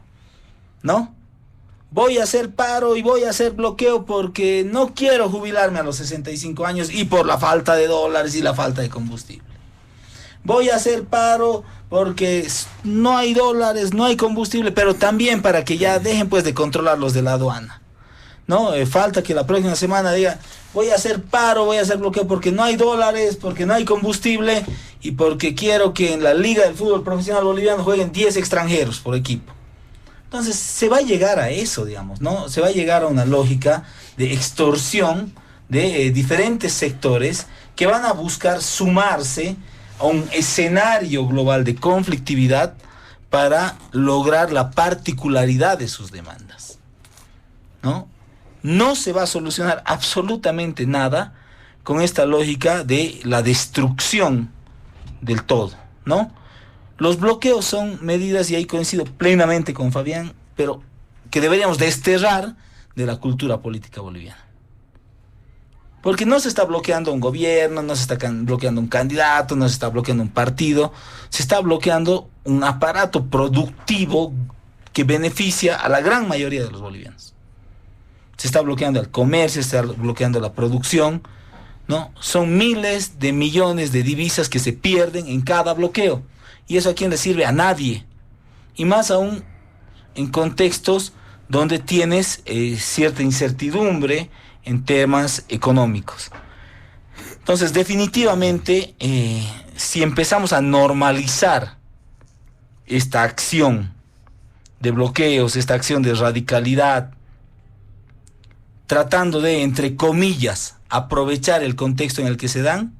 ¿no? voy a hacer paro y voy a hacer bloqueo porque no quiero jubilarme a los 65 años y por la falta de dólares y la falta de combustible. Voy a hacer paro porque no hay dólares, no hay combustible, pero también para que ya dejen pues de controlar los de la aduana. ¿No? Falta que la próxima semana diga, voy a hacer paro, voy a hacer bloqueo porque no hay dólares, porque no hay combustible y porque quiero que en la Liga del Fútbol Profesional Boliviano jueguen 10 extranjeros por equipo. Entonces se va a llegar a eso, digamos, ¿no? Se va a llegar a una lógica de extorsión de diferentes sectores que van a buscar sumarse a un escenario global de conflictividad para lograr la particularidad de sus demandas, ¿no? No se va a solucionar absolutamente nada con esta lógica de la destrucción del todo, ¿no? Los bloqueos son medidas, y ahí coincido plenamente con Fabián, pero que deberíamos desterrar de la cultura política boliviana. Porque no se está bloqueando un gobierno, no se está bloqueando un candidato, no se está bloqueando un partido, se está bloqueando un aparato productivo que beneficia a la gran mayoría de los bolivianos. Se está bloqueando el comercio, se está bloqueando la producción, ¿no? Son miles de millones de divisas que se pierden en cada bloqueo. ¿Y eso a quién le sirve? A nadie. Y más aún en contextos donde tienes cierta incertidumbre en temas económicos. Entonces, definitivamente, si empezamos a normalizar esta acción de bloqueos, esta acción de radicalidad, tratando de, entre comillas, aprovechar el contexto en el que se dan,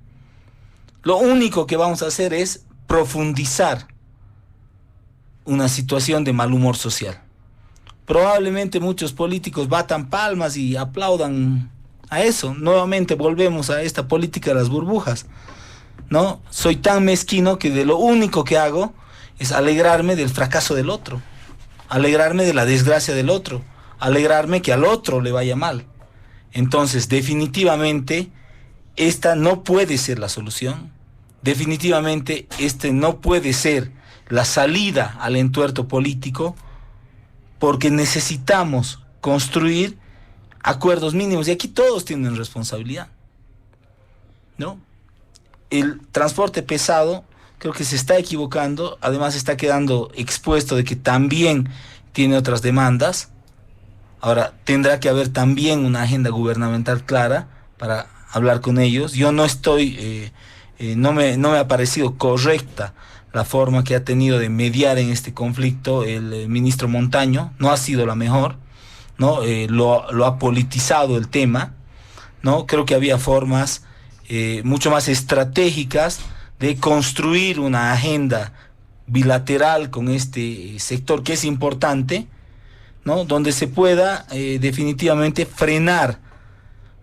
lo único que vamos a hacer es profundizar una situación de mal humor social. Probablemente muchos políticos batan palmas y aplaudan a eso. Nuevamente volvemos a esta política de las burbujas, ¿no? Soy tan mezquino que de lo único que hago es alegrarme del fracaso del otro, alegrarme de la desgracia del otro, alegrarme que al otro le vaya mal. Entonces, definitivamente, esta no puede ser la solución. Definitivamente, este no puede ser la salida al entuerto político, porque necesitamos construir acuerdos mínimos. Y aquí todos tienen responsabilidad, ¿no? El transporte pesado creo que se está equivocando, además está quedando expuesto de que también tiene otras demandas. Ahora, tendrá que haber también una agenda gubernamental clara para hablar con ellos. Yo no estoy, no me ha parecido correcta la forma que ha tenido de mediar en este conflicto el ministro Montaño. No ha sido la mejor, ¿no? Lo ha politizado el tema, ¿no? Creo que había formas mucho más estratégicas de construir una agenda bilateral con este sector que es importante, ¿no? Donde se pueda definitivamente frenar,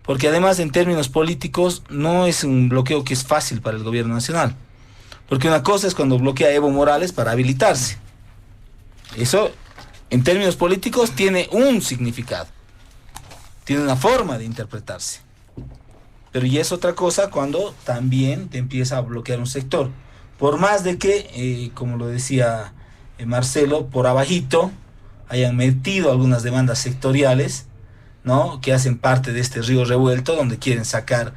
porque además en términos políticos no es un bloqueo que es fácil para el gobierno nacional, porque una cosa es cuando bloquea a Evo Morales para habilitarse. Eso en términos políticos tiene un significado, tiene una forma de interpretarse, pero ya es otra cosa cuando también te empieza a bloquear un sector, por más de que, como lo decía Marcelo, por abajito hayan metido algunas demandas sectoriales, ¿no? Que hacen parte de este río revuelto donde quieren sacar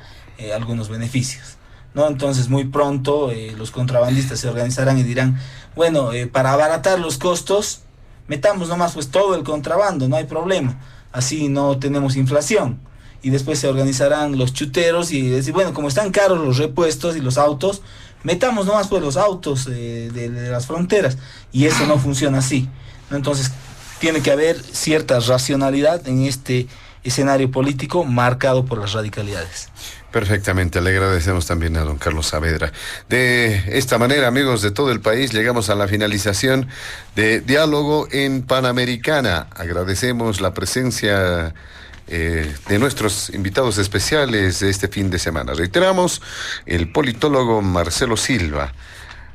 algunos beneficios, ¿no? Entonces muy pronto los contrabandistas se organizarán y dirán, bueno, para abaratar los costos, metamos nomás pues todo el contrabando, no hay problema, así no tenemos inflación. Y después se organizarán los chuteros y decir, bueno, como están caros los repuestos y los autos, metamos nomás pues los autos de las fronteras, y eso no funciona así, ¿no? Entonces tiene que haber cierta racionalidad en este escenario político marcado por las radicalidades. Perfectamente, le agradecemos también a don Carlos Saavedra. De esta manera, amigos de todo el país, llegamos a la finalización de Diálogo en Panamericana. Agradecemos la presencia de nuestros invitados especiales de este fin de semana. Reiteramos, el politólogo Marcelo Silva,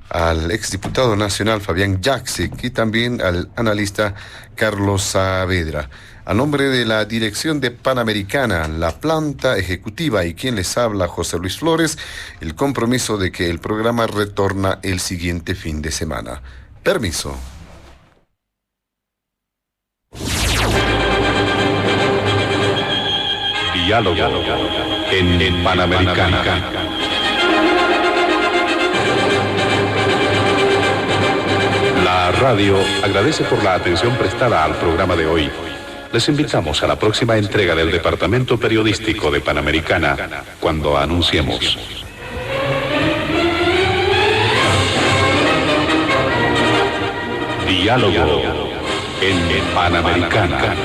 al exdiputado nacional Fabián Jaksic y también al analista Carlos Saavedra. A nombre de la dirección de Panamericana, la planta ejecutiva y quien les habla, José Luis Flores, el compromiso de que el programa retorna el siguiente fin de semana. Permiso. Diálogo en Panamericana. La radio agradece por la atención prestada al programa de hoy. Les invitamos a la próxima entrega del Departamento Periodístico de Panamericana, cuando anunciemos. Diálogo en Panamericana.